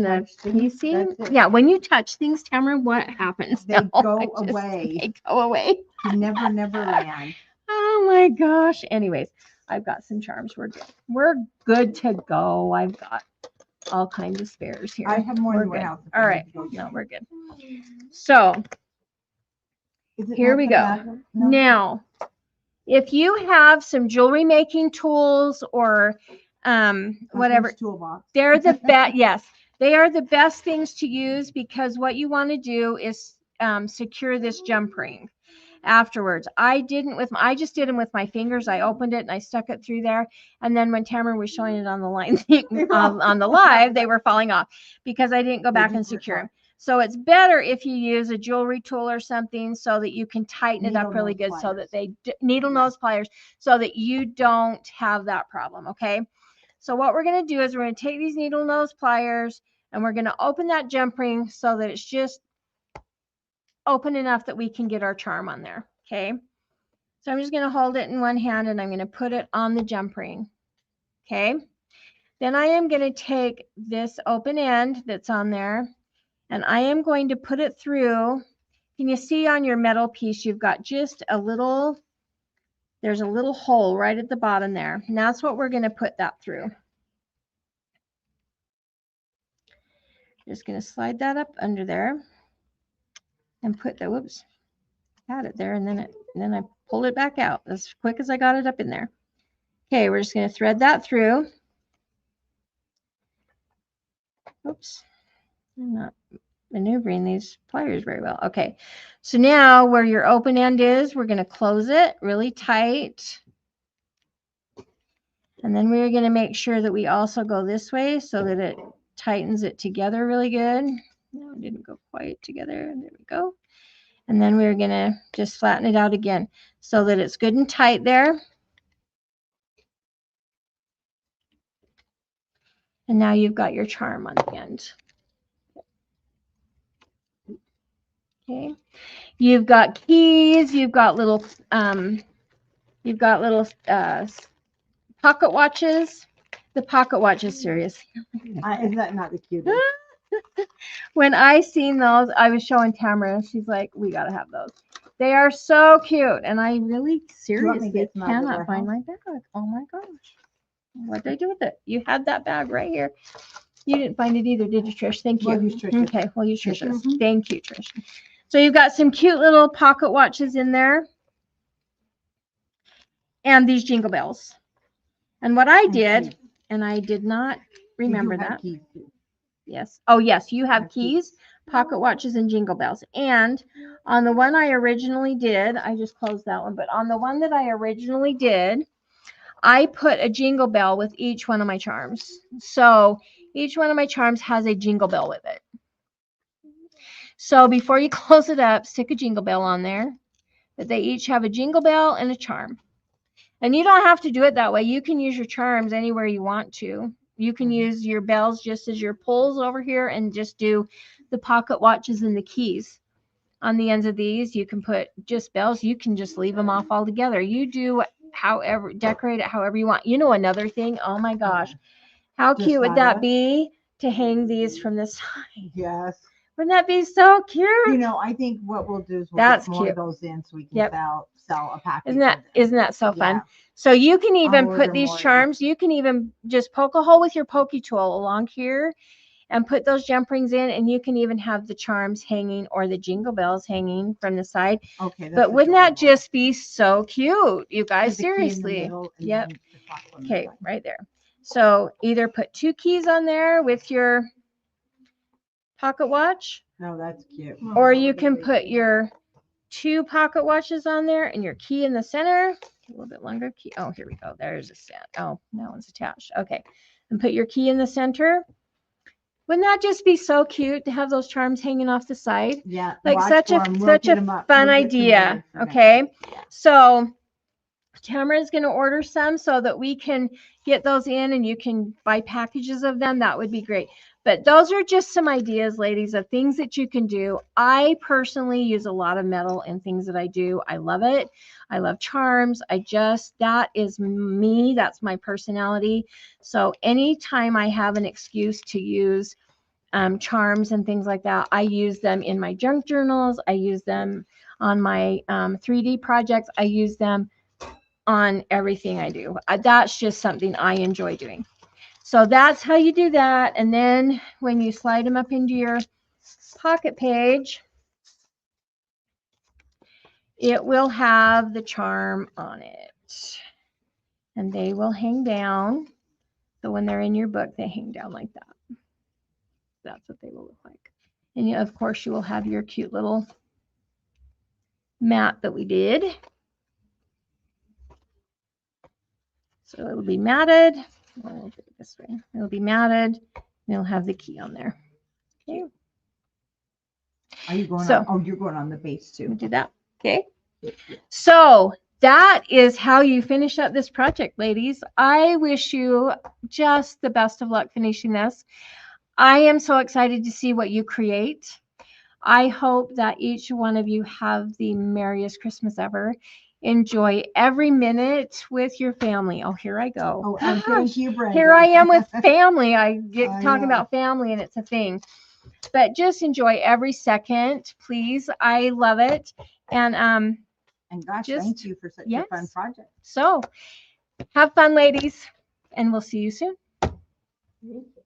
the piecing. Yeah, when you touch things, Tamara, what happens? They go away. They go away. Never land. Oh my gosh. Anyways, I've got some charms. We're good. We're good to go. I've got all kinds of spares here. I have more in my good. house. All right. No, we're good. So here we go. No. Now, if you have some jewelry making tools or whatever, they're the best. Yes, they are the best things to use, because what you want to do is secure this jump ring afterwards. I just did them with my fingers. I opened it and I stuck it through there. And then when Tamara was showing it on the line on the live, they were falling off because I didn't go back and secure them. So it's better if you use a jewelry tool or something so that you can tighten it up really good, so that needle nose pliers, so that you don't have that problem. Okay. So what we're going to do is we're going to take these needle nose pliers and we're going to open that jump ring so that it's just open enough that we can get our charm on there. Okay. So I'm just going to hold it in one hand and I'm going to put it on the jump ring. Okay. Then I am going to take this open end that's on there, and I am going to put it through. Can you see on your metal piece, you've got just a little, there's a little hole right at the bottom there. And that's what we're going to put that through. Just going to slide that up under there and put the, whoops, got it there, and then I pulled it back out as quick as I got it up in there. Okay, we're just going to thread that through. Oops, I'm not maneuvering these pliers very well. Okay, so now where your open end is, we're going to close it really tight. And then we're going to make sure that we also go this way so that it tightens it together really good. No, it didn't go quite together. There we go. And then we're going to just flatten it out again so that it's good and tight there. And now you've got your charm on the end. Okay. You've got keys, you've got little pocket watches. The pocket watches, seriously. Is that not the cutest? When I seen those, I was showing Tamara. She's like, we got to have those. They are so cute. And I really seriously get some out of the cannot find my bag. Oh my gosh. What did I do with it? You had that bag right here. You didn't find it either, did you, Trish? Thank you. We'll use Trish's. Okay, we'll use Trish's. Thank you, Trish. So you've got some cute little pocket watches in there. And these jingle bells. And what I did, and I did not remember that. Yes. Oh, yes, you have keys, pocket watches, and jingle bells. And on the one I originally did, I just closed that one, but on the one that I originally did, I put a jingle bell with each one of my charms. So each one of my charms has a jingle bell with it. So before you close it up, stick a jingle bell on there. But they each have a jingle bell and a charm. And you don't have to do it that way. You can use your charms anywhere you want to. You can use your bells just as your pulls over here and just do the pocket watches and the keys. On the ends of these, you can put just bells. You can just leave them off altogether. You do however, decorate it however you want. You know, another thing, oh my gosh, how Just cute would that that be to hang these from the side? Yes. Wouldn't that be so cute? You know, I think what we'll do is we'll That's get more cute. of those in so we can Yep. sell a package. Isn't that so fun? Yeah. So you can even order put these more, yeah. charms, you can even just poke a hole with your pokey tool along here and put those jump rings in, and you can even have the charms hanging or the jingle bells hanging from the side. Okay. That's But wouldn't that adorable. just be so cute, you guys? With the key in the Seriously. middle and Yep. then the top on the Okay, side. right there. So either put 2 keys on there with your pocket watch, No, that's cute. or you can put your 2 pocket watches on there and your key in the center. A little bit longer key. Oh, here we go. There's a set. Oh, that one's attached. Okay. And put your key in the center. Wouldn't that just be so cute to have those charms hanging off the side? Yeah. Like watch such for a 'em. We'll such get a 'em up. fun We'll get some idea. ordered for next Okay. week. Yeah. So Tamara's going to order some so that we can get those in and you can buy packages of them. That would be great. But those are just some ideas, ladies, of things that you can do. I personally use a lot of metal in things that I do. I love it. I love charms. That is me. That's my personality. So anytime I have an excuse to use charms and things like that, I use them in my junk journals. I use them on my 3D projects. I use them on everything I do. That's just something I enjoy doing. So that's how you do that. And then when you slide them up into your pocket page, it will have the charm on it. And they will hang down. So when they're in your book, they hang down like that. That's what they will look like. And you, of course, you will have your cute little mat that we did. So it'll be matted. We'll do it this way. It'll be matted. And it'll have the key on there. Okay. Are you going So- on? Oh, you're going on the base We'll too. do that. Okay. So that is how you finish up this project, ladies. I wish you just the best of luck finishing this. I am so excited to see what you create. I hope that each one of you have the merriest Christmas ever. enjoy every minute with your family. Oh, here I go. Oh, and thank you, Brenda. Here I am with family. I get I talking know. about family and it's a thing. But just enjoy every second, please. I love it. And And gosh, just- thank you for such a fun yes. project. so have fun, ladies, and we'll see you soon. Thank you.